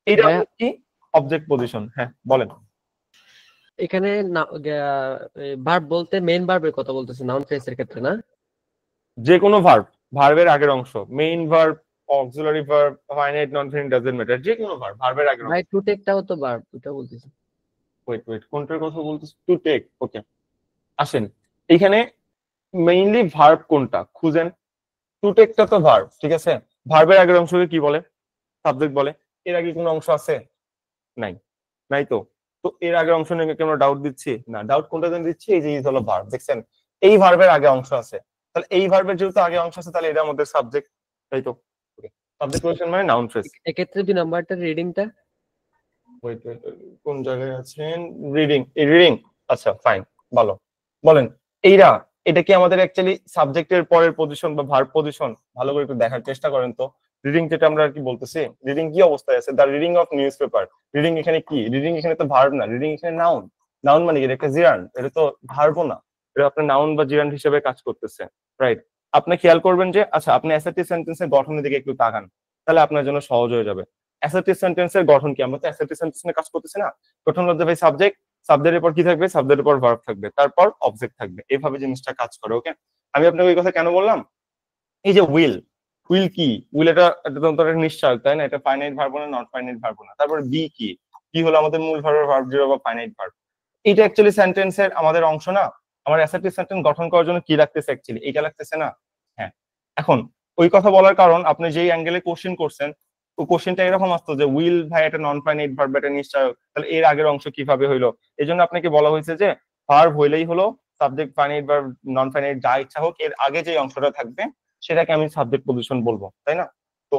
A: এইটা
C: ভাইয়া
A: হলো কি অবজেক্ট পজিশন। হ্যাঁ বলেন।
C: এখানে ভার্ব বলতে মেইন ভার্বের কথা বলতেছে নাউন ফ্রেজের ক্ষেত্রে না?
A: যে কোনো ভার্ব, ভার্বের আগের অংশ, main verb, auxiliary verb, finite, non finite, doesn't matter, যে কোনো ভার্ব ভার্বের আগের অংশ।
C: ভাই টু টেকটাও তো ভার্ব, ওটা বলতেছি।
A: ওয়েট কোনটার কথা বলতেছি? টু টেক, ওকে। আসেন এখানে মেইনলি ভার্ব কোনটা খুঁজেন। টু টেকটা তো ভার্ব, ঠিক আছে। ভার্বের আগের অংশকে কি বলে? সাবজেক্ট বলে। এর আগে কোনো অংশ আছে? নাই। নাই তো। তো এর আগের অংশ নিয়ে কি আমরা ডাউট দিচ্ছি? না, ডাউট কোনটা জন্য দিচ্ছি? এই যে ইজ হলো ভার্ব, দেখছেন এই ভার্বের আগে অংশ আছে, তাহলে এই ভার্বের যেহেতু আগে অংশ আছে তাহলে এটার মধ্যে সাবজেক্ট, তাই তো। সাবজেক্ট পজিশন মানে নাউন ফ্রেজ।
C: এক্ষেত্রে 2 নাম্বারটা রিডিংটা
A: ওয়েট কোন জায়গায় আছেন? রিডিং, এই রিডিং। আচ্ছা ফাইন, ভালো। বলেন এইরা, এটা কি আমাদের অ্যাকচুয়ালি সাবজেক্টের পরের পজিশন বা ভার্ব পজিশন? ভালো করে একটু দেখার চেষ্টা করেন তো। রিডিং যেটা আমরা আর কি বলতেছি, রিডিং কি অবস্থায় আছে? The reading of news paper. Reading এখানে কি? রিডিং এখানে তো ভার্ব না, রিডিং এখানে নাউন। নাউন মানে কি? এটা একটা জিরান্ড, এটা তো ভার্বও না, এটা আপনার নাউন বা জিরান্ড হিসেবে কাজ করতেছে, রাইট? আপনি খেয়াল করবেন যে, আচ্ছা আপনি অ্যাসার্টিভ সেন্টেন্সের গঠনের দিকে একটু তাকান, তাহলে আপনার জন্য সহজ হয়ে যাবে। অ্যাসার্টিভ সেন্টেন্সের গঠন কি? আমরা তো অ্যাসার্টিভ সেন্টেন্স নিয়ে কাজ করতেছি না? গঠন বলতে ভাই সাবজেক্ট, সাবজেক্টের পর কি থাকবে? সাবজেক্টের পর ভার্ব থাকবে, তারপর অবজেক্ট থাকবে, এইভাবে জিনিসটা কাজ করে। ওকে, আমি আপনাকে ওই কথা কেন বললাম? এই যে উইল, উইল কি? উইল এটা তো একটা নিশ্চয়, তাই না? এটা ফাইনাইট ভার্ব না, নট ফাইনাইট ভার্ব না। তারপর বি কি? কি হলো আমাদের মূল ভার্বের ভার্ব জিরো বা ফাইনাইট ভার্ব। এটা অ্যাকচুয়ালি সেন্টেন্সের আমাদের অংশ না? আমার অ্যাসার্টিভ সেন্টেন্স গঠন করার জন্য কি লাগতেছে অ্যাকচুয়ালি? এইটা লাগতেছে না? হ্যাঁ। এখন ওই কথা বলার কারণ, আপনি যেই অ্যাঙ্গেলে কোশ্চেন করছেন, ও কোশ্চেনটা এরকম আসতো যে উইল ভাই এটা নন ফাইনাইট ভার্ব, এটা নিশ্চয়ক, তাহলে এর আগের অংশ কিভাবে হইলো? এই জন্য আপনাকে বলা হয়েছে যে ভার্ব হইলেই হলো, subject finite verb non finite যা ইচ্ছা হোক, এর আগে যে অংশটা থাকবে সেটাকে আমি সাবজেক্ট পজিশন বলবো, তাই না? তো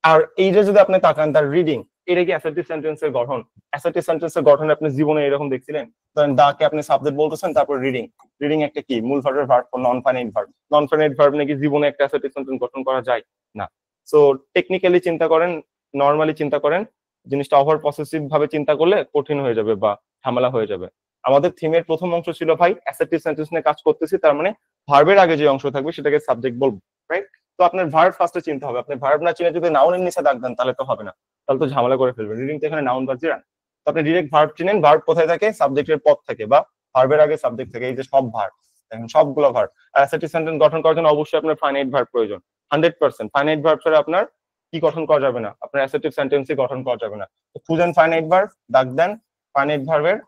A: আর এই যে যদি আপনি তাকান তার রিডিং, এটা কি অ্যাসার্টিভ সেন্টেন্সের গঠন? অ্যাসার্টিভ সেন্টেন্সের গঠন আপনি জীবনে এরকম দেখছিলেন? ধরেন দাকে আপনি সাবজেক্ট বলতেছেন, তারপর রিডিং। রিডিং একটা কি? মূল ভার্বের verb, non finite verb. Non finite verb নাকি জীবনে একটা অ্যাসার্টিভ সেন্টেন্স গঠন করা যায় না। সো টেকনিক্যালি চিন্তা করেন, নর্মালি চিন্তা করেন, জিনিসটা ওভার পসেসিভ ভাবে চিন্তা করলে কঠিন হয়ে যাবে বা ঝামেলা হয়ে যাবে। আমাদের থিমের প্রথম অংশ ছিল ভাই অ্যাসার্টিভ সেন্টেন্স নিয়ে কাজ করতেছি, তার মানে ভার্বের আগে যে অংশ থাকবে সেটাকে সাবজেক্ট বলবো, রাইট? তো আপনার ভার্ব ফার্স্টে চিনতে হবে। আপনি ভার্ব না চিনে যদি নাউনের নিচে দাগ দেন তাহলে তো হবে না, তাহলে তো ঝামেলা করে ফেলবেন। রিডিং তো এখানে নাউন বা জিরান। তো আপনি ডিরেক্ট ভার্ব চিনেন, ভার্ব কোথায় থাকে? সাবজেক্টের পদ থাকে বা ভার্বের আগে সাবজেক্ট থাকে। এই যে সব ভার্ব, দেখেন সবগুলো ভার্ব। অ্যাসার্টিভ সেন্টেন্স গঠন করার জন্য অবশ্যই আপনার ফাইনাইট ভার্ব প্রয়োজন, 100%। ফাইনাইট ভার্ব ছাড়া আপনার কি গঠন করা যাবে না? আপনার অ্যাসার্টিভ সেন্টেন্সই গঠন করা যাবে না। তো খুঁজেন ফাইনাইট ভার্ব, দাগ দেন, ফাইনাইট ভার্বের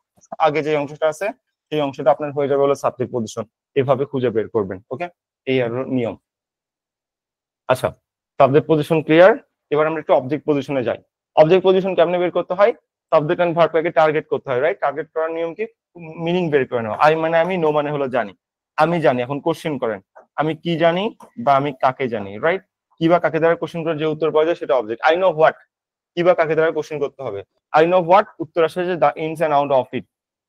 A: আগে যে অংশটা আছে সেই অংশটা আপনার হয়ে যাবে হলো সাবজেক্ট পজিশন। এভাবে খুঁজে বের করবেন, ওকে? এই আর নিয়ম। আচ্ছা, সাবজেক্ট পজিশন ক্লিয়ার। এবার আমরা একটু অবজেক্ট পজিশনে যাই। অবজেক্ট পজিশন কেমনে বের করতে হয়? সাবজেক্ট এন্ড ভার্বকে টার্গেট করতে হয়, রাইট? টার্গেট করার নিয়ম কি? মিনিং বের করে নেওয়া। আই মানে আমি, নো মানে হলো জানি। আমি জানি, এখন কোশ্চেন করেন আমি কি জানি বা আমি কাকে জানি, রাইট? কি বা কাকে দ্বারা কোশ্চেন করে যে উত্তর পাওয়া যায় সেটা অবজেক্ট। আই নো হোয়াট, কি বা কাকে দ্বারা কোশ্চেন করতে হবে। আই নো হোয়াট, উত্তর আসে যে দা ইনস এন্ড আউট অফ ইট।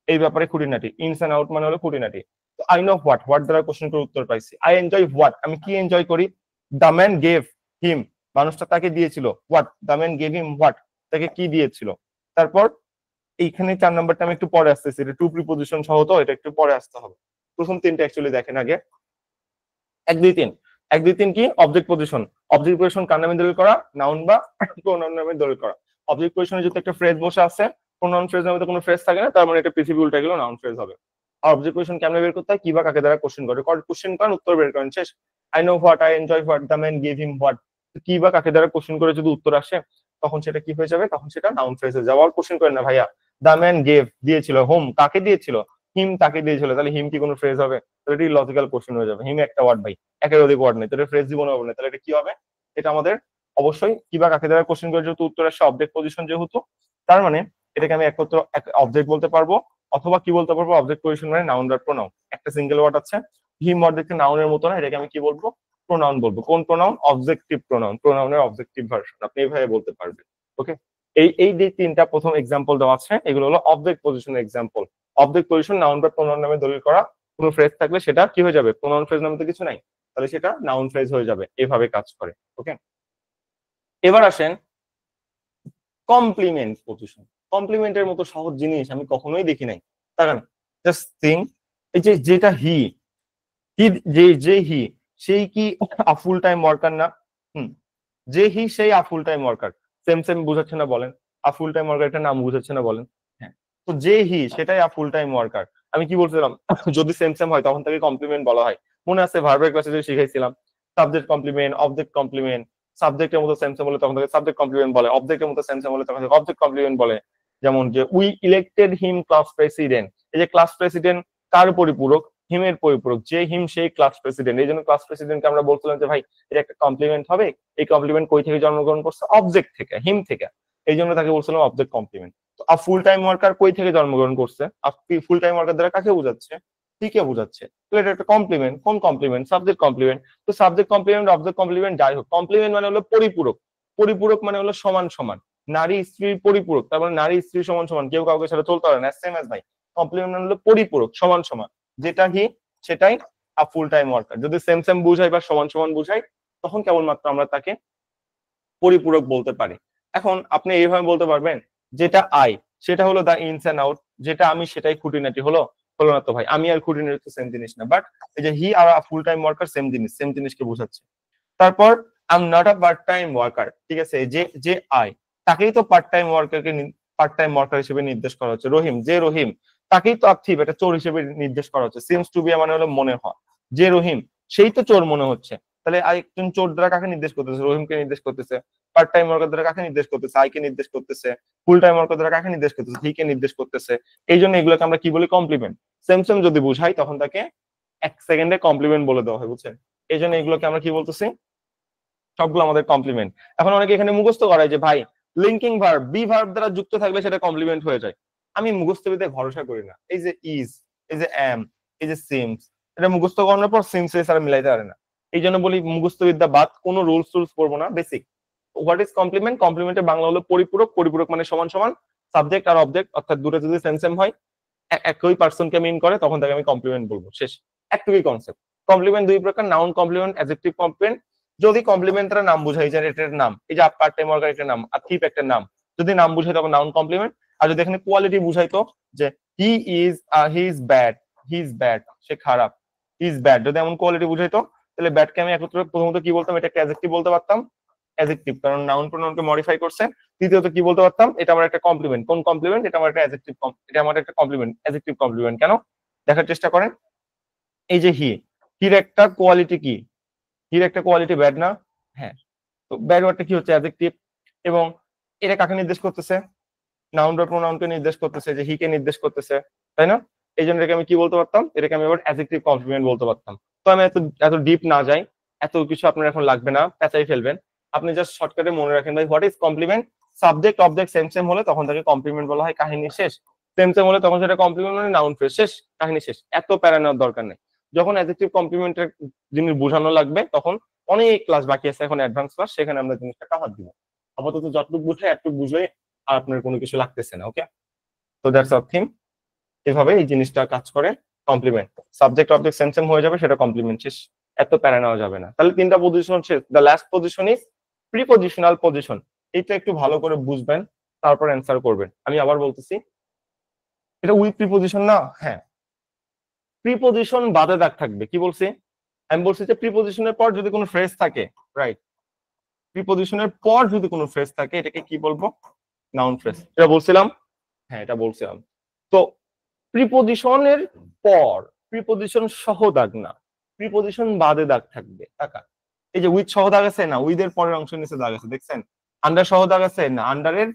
A: এই ব্যাপারে খুঁটিনাটি, ইনস এন্ড আউট মানে হলো খুঁটিনাটি। তো আই নো হোয়াট, হোয়াট দ্বারা কোশ্চেন করে উত্তর পাইছি। আই এনজয় হোয়াট, আমি কি এনজয় করি? দ্য ম্যান গেভ হিম, মানুষটা তাকে দিয়েছিল। What, the man gave him what, তাকে কি দিয়েছিল। তারপর এইখানে 4 নাম্বারটা আমি একটু পরে আসতেছি, এটা টু প্রিপোজিশন সহ, তো এটা একটু পরে আসতে হবে। প্রথম তিনটা অ্যাকচুয়ালি দেখেন আগে। 1 2 3, 1 2 3 কি? Object position. অবজেক্ট পজিশন কার নামে দলিল করা? নাউন বা প্রোনাউন নামে দলিল করা। অবজেক্ট পজিশনে যদি একটা ফ্রেজ বসে আছে, প্রোনাউন ফ্রেজ নামে তো কোনো ফ্রেজ থাকে না, তার মানে এটা পৃথিবী উল্টা গেল নাউন ফ্রেজ হবে। আর অবজেক্ট পজিশন কেমনে বের করতে হয়? কি বা কাকে দ্বারা কোশ্চেন করে, কোশ্চেন করেন উত্তর বের করেন, শেষ। I know what, I enjoy what, the man gave him what. কি বা কাকে দ্বারা কোশ্চেন করে যদি উত্তর আসে তখন সেটা কি হয়ে যাবে? তখন সেটা নাউন ফ্রেজ হয়ে যাবে। আর কোশ্চেন করেন না ভাইয়া, দ্য ম্যান গেভ দিয়েছিল, হোম কাকে দিয়েছিল? হিম তাকে দিয়েছিল, তাহলে হিম কি কোনো ফ্রেজ হবে? তাহলে এটি লজিক্যাল কোশ্চেন হয়ে যাবে। হিম একটা ওয়ার্ড ভাই, একের অধিক ওয়ার্ড নেই, তাহলে ফ্রেজ জীবনে হবে না। তাহলে এটা কি হবে? এটা আমাদের অবশ্যই কি বা কাকে দ্বারা কোশ্চেন করে যেহেতু উত্তর আসে অবজেক্ট পজিশন যেহেতু, তার মানে এটাকে আমি একমাত্র অবজেক্ট বলতে পারবো, অথবা কি বলতে পারবো? অবজেক্ট পজিশন মানে নাউন বা প্রোনাউন। একটা সিঙ্গেল ওয়ার্ড আছে, হিম ওয়ার্ড দেখতে নাউনের মতো না, এটাকে আমি কি বলবো? প্রোনাউন বলবো। কোন প্রোনাউন? অবজেক্টিভ প্রোনাউন, প্রোনাউনের অবজেক্টিভ ভার্সন আপনি এইভাবে বলতে পারবেন। ওকে, এই যে তিনটা প্রথম এক্সাম্পল দেওয়া আছে এগুলো হলো object position example. Object position noun বা প্রোনাউন নামে দলিল করা কোনো ফ্রেজ থাকলে সেটা কি হয়ে যাবে? প্রোনাউন ফ্রেজ নামে তো কিছু নাই, তাহলে সেটা নাউন ফ্রেজ হয়ে যাবে। এভাবে কাজ করে। ওকে, এবার আসেন কমপ্লিমেন্ট পজিশন। কমপ্লিমেন্টের মতো সহজ জিনিস আমি কখনোই দেখি নাই। তাই না? জাস্ট থিঙ্ক, এই যে যেটা হি, যে হি সেই কি ফুল টাইম ওয়ার্কার না? যে হি সেই full time worker. Same same বুঝাচ্ছে না বলেন? ফুল টাইম ওয়ার্কার একটা নাম বুঝাচ্ছে না বলেন? হ্যাঁ, তো যে হি সেটাই ফুল টাইম ওয়ার্কার। আমি কি বলছিলাম? যদি সেম সেম হয় তখন তাকে কমপ্লিমেন্ট বলা হয়। মনে আছে ভার্বের ক্লাসে যে শিখাইছিলাম সাবজেক্ট কমপ্লিমেন্ট, অবজেক্ট কমপ্লিমেন্ট। সাবজেক্টের মতো সেম সেম হলে তখন তাকে সাবজেক্ট কমপ্লিমেন্ট বলে, অবজেক্টের মতো সেম সেম হলে তখন তাকে অবজেক্ট কমপ্লিমেন্ট বলে। যেমন যে we elected him class president, এই যে ক্লাস প্রেসিডেন্ট কার পরিপূরক? হিমের পরিপূরক। যে হিম সেই ক্লাস প্রেসিডেন্ট। এই জন্য ক্লাস প্রেসিডেন্টকে আমরা বলছিলাম যে ভাই এটা একটা কমপ্লিমেন্ট হবে। এই কমপ্লিমেন্ট কই থেকে জন্মগ্রহণ করছে? অবজেক্ট থেকে, হিম থেকে। এই জন্য তাকে বলছিলাম অবজেক্ট কমপ্লিমেন্ট। তো ফুল টাইম ওয়ার্কার কই থেকে জন্মগ্রহণ করছে? ফুল টাইম ওয়ার্কার দ্বারা কাকে বোঝাচ্ছে? কে বোঝাচ্ছে। তো এটা একটা কমপ্লিমেন্ট। কোন কমপ্লিমেন্ট? Subject complement. তো সাবজেক্ট কমপ্লিমেন্ট, অবজেক্ট কমপ্লিমেন্ট যাই হোক, কমপ্লিমেন্ট মানে হলো পরিপূরক। পরিপূরক মানে হলো সমান সমান। নারী স্ত্রীর পরিপূরক, তার মানে নারী স্ত্রী সমান সমান, কেউ কাউকে সাথে চলতে পারে না। সেম এজ ভাই, কমপ্লিমেন্ট মানে হলো পরিপূরক, সমান সমান। যেটা হি সেটাই ফুল টাইম ওয়ার্কার। যদি সেম সেম বুঝাই বা সমান সমান বুঝাই তখন কেবলমাত্র আমরা তাকে পরিপূরক বলতে পারি। এখন আপনি এইভাবে বলতে পারবেন যেটা আই সেটা হলো দা ইনস এন্ড আউট, যেটা আমি সেটাই খুঁটিনাটি হলো না তো ভাই। আমি আর খুঁটিনাটি তো সেম জিনিস না, বাট এই যে হি আর ফুল টাইম ওয়ার্কার সেম জিনিস, সেম জিনিসকে বোঝাচ্ছে। তারপর I am not a part time worker, ঠিক আছে? যে আই তাকেই তো পার্ট টাইম ওয়ার্কার হিসেবে নির্দেশ করা হচ্ছে। রহিম, যে রহিম তাকেই তো আর্থিক একটা চোর হিসেবে নির্দেশ করা হচ্ছে। সিমস টু বি মানে হলো মনে হয়, যে রহিম সেই তো চোর মনে হচ্ছে। তাহলে আরেকজন চোর দ্বারা কাকে নির্দেশ করতেছে? রহিমকে নির্দেশ করতেছে। পার্ট টাইম ওয়ার্কার দ্বারা কাকে নির্দেশ করতেছে? আইকে নির্দেশ করতেছে। ফুল টাইম ওয়ার্কার দ্বারা কাকে নির্দেশ করতেছে? হিকে নির্দেশ করতেছে। এই জন্য এগুলোকে আমরা কি বলি? কমপ্লিমেন্ট। সেম সেম যদি বুঝাই তখন তাকে এক সেকেন্ডে কমপ্লিমেন্ট বলে দেওয়া হয়, বুঝছেন? এই জন্য এগুলোকে আমরা কি বলতেছি? সবগুলো আমাদের কমপ্লিমেন্ট। এখন অনেকে এখানে মুখস্থ করায় যে ভাই লিঙ্কিং ভার্ব বি ভার্ব দ্বারা যুক্ত থাকলে সেটা কমপ্লিমেন্ট হয়ে যায়। আমি মুখস্থবিদ্যায় ভরসা করি না। এই যে ইজ, এই যে এম, এই যে সিমস, এটা মুখস্থ করানোর পর সিমস এর সাথে মিলাইতে পারে না। এই জন্য বলি মুখস্থবিদ্যা বাদ, কোনো রুলস পড়বো না, বেসিক। What is complement? কমপ্লিমেন্টের বাংলা হলো পরিপূরক। পরিপূরক মানে সমান সমান। সাবজেক্ট আর অবজেক্ট অর্থাৎ দুটো যদি সেম সেম হয়, একই পার্সনকে মিন করে, তখন তাকে আমি কমপ্লিমেন্ট বলবো। শেষ, একটুকুই কনসেপ্ট। কমপ্লিমেন্ট দুই প্রকার, নাউন কমপ্লিমেন্ট, অ্যাডজেক্টিভ কমপ্লিমেন্ট। যদি কমপ্লিমেন্টের নাম বুঝাই যে এটার নাম, এই যে পার্ট টাইম ওয়ার্কার একটা নাম, আথিপ একটা নাম, যদি নাম বুঝাই তখন নাউন কমপ্লিমেন্ট। আর যদি এখানে কোয়ালিটি বুঝাইতো যে হি ইজ ব্যাড, সে খারাপ, হি ইজ ব্যাড, যদি এমন কোয়ালিটি বুঝাইতো তাহলে ব্যাডকে আমি একত্রে প্রথমত কি বলতাম? এটা একটা অ্যাডজেক্টিভ বলতে পারতাম, অ্যাডজেক্টিভ, কারণ নাউন প্রোনাউনকে মডিফাই করছে। দ্বিতীয়ত কি বলতে পারতাম? এটা আমার একটা কমপ্লিমেন্ট। কোন কমপ্লিমেন্ট? এটা আমার একটা অ্যাডজেক্টিভ, এটা আমার একটা কমপ্লিমেন্ট, অ্যাডজেক্টিভ কমপ্লিমেন্ট। কেন? দেখার চেষ্টা করেন। এই যে হির একটা কোয়ালিটি কি? হির একটা কোয়ালিটি ব্যাড না? হ্যাঁ, তো ব্যাড ওয়ার্ডটা কি হচ্ছে? অ্যাডজেক্টিভ। এবং এটা কাকে নির্দেশ করতেছে? নাউন বা প্রোনাউনকে নির্দেশ করতেছে, যে হিকে নির্দেশ করতেছে, তাই না? এই জন্য এটাকে আমি কি বলতে পারতাম? এটাকে আমি আবার অ্যাডজেক্টিভ কমপ্লিমেন্ট বলতে পারতাম। তো আমি এত ডিপ না যাই, এত কিছু আপনার এখন লাগবে না, পেঁচাই ফেলবেন। আপনি জাস্ট শর্টকাটে মনে রাখেন ভাই, what is complement? Subject object same same হলে তখন তাকে কমপ্লিমেন্ট বলা হয়, কাহিনী শেষ। সেম সেম হলে তখন সেটা কমপ্লিমেন্ট মানে নাউন ফ্রেজ, শেষ, কাহিনী শেষ। এত প্যারা নেওয়ার দরকার নেই। যখন অ্যাডজেক্টিভ কমপ্লিমেন্টের জিনিস বোঝানো লাগবে তখন অনেক ক্লাস বাকি আছে, এখন অ্যাডভান্স ক্লাস, সেখানে আমরা জিনিসটা কাভার দিব। আপাতত যতটুকু বুঝাই এতটুকু বুঝে আর আপনার কোনো কিছু লাগতেছে না। ওকে, তো দ্যাটস আওয়ার থিম। এভাবে এই জিনিসটা কাজ করে। Complement, subject object same same হয়ে যাবে, সেটা কমপ্লিমেন্ট, শেষ। এত প্যারা নেওয়া যাবে না। তাহলে তিনটা পজিশন শেষ। The last position is prepositional position. এটা একটু ভালো করে বুঝবেন, তারপর অ্যান্সার করবেন। আমি আবার বলতেছি, এটা উইথ প্রিপজিশন না? হ্যাঁ, প্রিপজিশন বাদে দাগ থাকবে। কি বলছি? আমি বলছি যে প্রিপজিশনের পর যদি কোনো ফ্রেজ থাকে, রাইট, প্রিপজিশনের পর যদি কোনো ফ্রেজ থাকে এটাকে কি বলবো? Noun phrase. এটা বলছিলাম? হ্যাঁ, এটা বলছিলাম। তো প্রিপজিশনের পর, প্রিপজিশন সহ দাগ না, প্রিপজিশন বাদে দাগ থাকবে। টাকা, এই যে উইথ সহ দাগ আছে না? উইথের পরের অংশ নিচে দাগ আছে, দেখছেন? আন্ডার সহ দাগ আছে না? আন্ডারের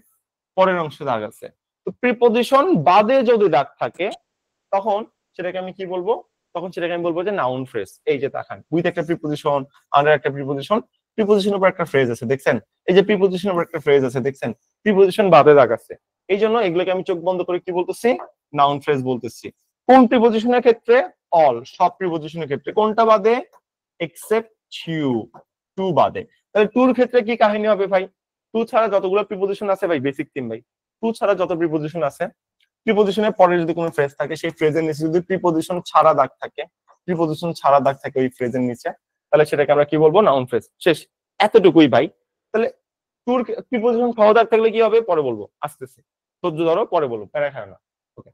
A: পরের অংশে দাগ আছে। তো প্রিপজিশন বাদে যদি দাগ থাকে তখন সেটাকে আমি কি বলবো? তখন সেটাকে আমি বলবো যে নাউন ফ্রেজ। এই যে তাকান, উইথ একটা প্রিপজিশন, আন্ডার একটা প্রিপজিশন, প্রিপজিশনের উপর একটা ফ্রেজ আছে, দেখছেন? এই যে প্রিপজিশনের উপর একটা ফ্রেজ আছে, দেখছেন? প্রিপজিশন বাদে দাগ আছে। এই জন্য এগুলোকে আমি চোখ বন্ধ করে কি বলতেছি? নাউন ফ্রেজ বলতেছি। কোন প্রিপজিশনের ক্ষেত্রে? অল, সব প্রিপজিশনের ক্ষেত্রে, কোনটা বাদে? এক্সেপ্ট ইউ, টু বাদে। তাহলে টুর ক্ষেত্রে কি কাহিনী হবে ভাই? টু ছাড়া যতগুলো প্রিপজিশন আছে ভাই, বেসিক থিম ভাই, টু ছাড়া যত প্রিপজিশন আছে, প্রিপজিশনের পরে যদি কোনো ফ্রেজ থাকে, সেই ফ্রেজের নিচে যদি প্রিপজিশন ছাড়া দাগ থাকে, প্রিপজিশন ছাড়া দাগ থাকে ওই ফ্রেজের নিচে, তাহলে সেটাকে আমরা কি বলবো? Noun phrase. শেষ, এতটুকুই ভাই। তাহলে টুর প্রিপজিশন সহ দাগ থাকলে কি হবে পরে বলবো, আসতেছে, ধৈর্য ধরো, পরে বলবো, প্যারা খায় না। ওকে।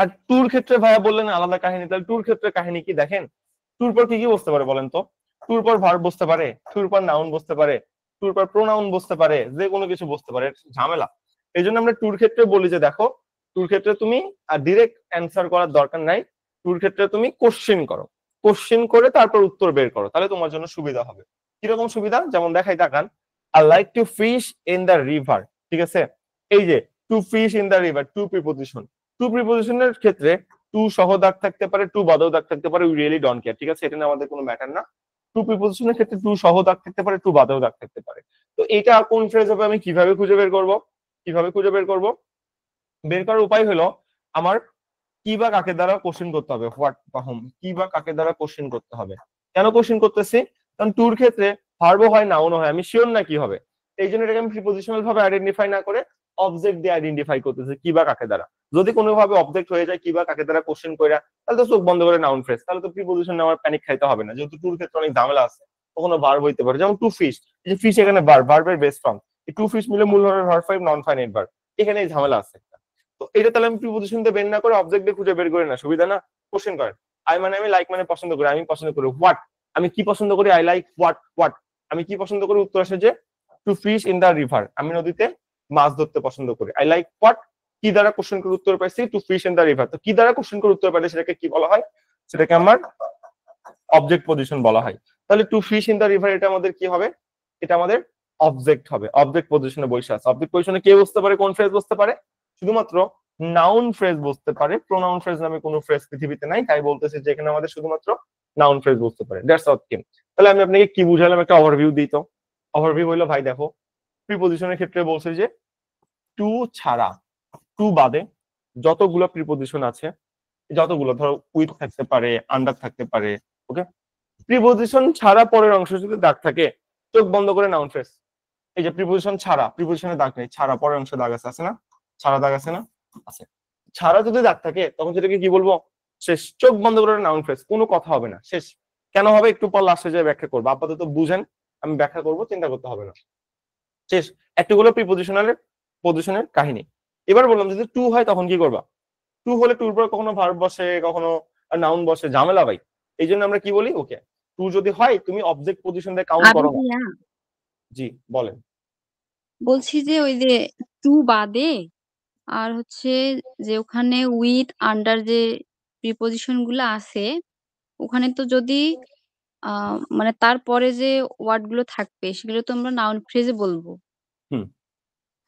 A: আর টুর ক্ষেত্রে ভাইয়া বললেন আলাদা কাহিনী, তাহলে টুর ক্ষেত্রে কাহিনী কি দেখেন? টুর পর কি কি বসতে পারে বলেন তো? টুর পর ভার্ব বসতে পারে, টুর পর নাউন বসতে পারে, টুর পর প্রোনাউন বসতে পারে, যে কোনো কিছু বসতে পারে, ঝামেলা। এই জন্য আমরা টুর ক্ষেত্রে বলি যে দেখো, টুর ক্ষেত্রে তুমি ডিরেক্ট অ্যান্সার করার দরকার নাই, টুর ক্ষেত্রে তুমি কোশ্চেন করো, কোশ্চেন করে তারপর উত্তর বের করো, তাহলে তোমার জন্য সুবিধা হবে। কিরকম সুবিধা? যেমন দেখাই, তাকান। I like to fish in the river, ঠিক আছে? এই যে to fish in the river, to preposition. To প্রিপজিশনের ক্ষেত্রে টু সহ দাগ থাকতে পারে, টু বাদেও দাগ থাকতে পারে, উই রিয়েলি ডোন্ট কেয়ার, ঠিক আছে? এটা নিয়ে আমাদের কোনো ম্যাটার না। টু প্রিপজিশনের ক্ষেত্রে টু সহ দাগ থাকতে পারে, টু বাদেও দাগ থাকতে পারে। তো এটা কোন ফ্রেজ হবে আমি কিভাবে খুঁজে বের করব? কিভাবে খুঁজে বের করব? বের করার উপায় হলো, আমার কি বা কাকে দ্বারা কোশ্চেন করতে হবে, হোয়াট বা হোম, কি বা কাকে দ্বারা কোশ্চেন করতে হবে। কেন কোশ্চেন করতেছি? কারণ টুর ক্ষেত্রে ভার্বও হয়, নাউনও হয়, আমি শিওর না কি হবে, এই জন্য এটাকে আমি প্রিপজিশনাল ভাবে আইডেন্টিফাই না করে অবজেক্ট দিয়ে আইডেন্টিফাই করতেছি, কি বা কাকে দ্বারা। যদি কোনোভাবে অবজেক্ট হয়ে যায় কি বা কাকে দ্বারা কোশ্চেন কইরা, তাহলে তো চোখ বন্ধ করে নাউন ফ্রেজ, তাহলে তো প্রিপজিশন নেওয়ার প্যানিক খাইতে হবে না, যেহেতু টুর ক্ষেত্রে অনেক ঝামেলা আছে। কখনো ভার্ব হইতে পারে, যেমন টু ফিশ, এই যে ফিশ এখানে ভার্ব, ভার্বের বেস ফর্ম, এই টু ফিশ মিলে মূল ভার্বের verb five non finite verb, এখানে এই ঝামেলা আছে। তো এটা তাহলে আমি প্রিপজিশন দিয়ে বের না করে অবজেক্ট দিয়ে খুঁজে বের করে না, সুবিধা না? কোশ্চেন করেন। আই মানে আমি, লাইক মানে পছন্দ করি, আমি পছন্দ করি। হোয়াট, আমি কি পছন্দ করি? আই লাইক হোয়াট, হোয়াট আমি কি পছন্দ করি? উত্তর আসে যে to fish in the river, আমি নদীতে মাছ ধরতে পছন্দ করি। আই লাইক হোয়াট, কি দ্বারা কোশ্চেন করে উত্তর পাইছি? To fish in the river. তো কি দ্বারা কোশ্চেন করে উত্তর পাইলে সেটাকে কি বলা হয়? সেটাকে আমার অবজেক্ট পজিশন বলা হয়। তাহলে to fish in the river, এটা আমাদের কি হবে? এটা আমাদের অবজেক্ট হবে, অবজেক্ট পজিশনে বসে আছে। অবজেক্ট পজিশনে কে বসতে পারে? কোন ফ্রেজ বসতে পারে? শুধুমাত্র নাউন ফ্রেজ বসতে পারে, প্রোনাউন ফ্রেজ নামে কোনো ফ্রেজ পৃথিবীতে নাই, তাই বলতেছি যে এখানে আমাদের শুধুমাত্র নাউন ফ্রেজ বসতে পারে। That's all thing. তাহলে আমি আপনাকে কি বুঝালাম, একটা ওভারভিউ দিই তো। ওভারভিউ হইলো ভাই দেখো, প্রিপজিশনের ক্ষেত্রে বলছে যে টু ছাড়া, টু বাদে যতগুলো প্রিপজিশন আছে, যতগুলো ধরো উইথ থাকতে পারে, আন্ডার থাকতে পারে, ওকে, প্রিপজিশন ছাড়া পরের অংশ যদি দাগ থাকে, চোখ বন্ধ করে নাউন ফ্রেজ। এই যে প্রিপজিশন ছাড়া, প্রিপজিশনে দাগ নেই, ছাড়া পরের অংশে দাগ আছে না? ছাড়া দাগ আছে না? আছে। ছাড়া যদি দাগ থাকে তখন সেটাকে কি বলবো? শেষ, চোখ বন্ধ করে নাউন ফ্রেজ, কোনো কথা হবে না, শেষ। কেন হবে একটু পর লাস্টে যায় ব্যাখ্যা করবো, আপাতত বুঝেন, আমি ব্যাখ্যা করবো, চিন্তা করতে হবে না, শেষ। একটুগুলো পজিশনের কাহিনী। এবার বললাম যদি টু হয় তখন কি করবা? টু হলে টুর পর কখনো ভার্ব বসে, কখনো নাউন বসে, ঝামেলা ভাই। এই জন্য আমরা কি বলি, ওকে, টু যদি হয় তুমি অবজেক্ট পজিশন দিয়ে কাউন্ট
D: আমি
A: করো না।
D: ভাইয়া
A: জি বলেন।
D: বলছি যে ওই যে টু বাদে আর হচ্ছে যে ওখানে উইথ আন্ডার যে প্রিপজিশন গুলো আছে ওখানে তো যদি মানে তারপরে যে ওয়ার্ড গুলো থাকবে সেগুলো তো আমরা নাউন ফ্রেজে বলবো।
A: হুম।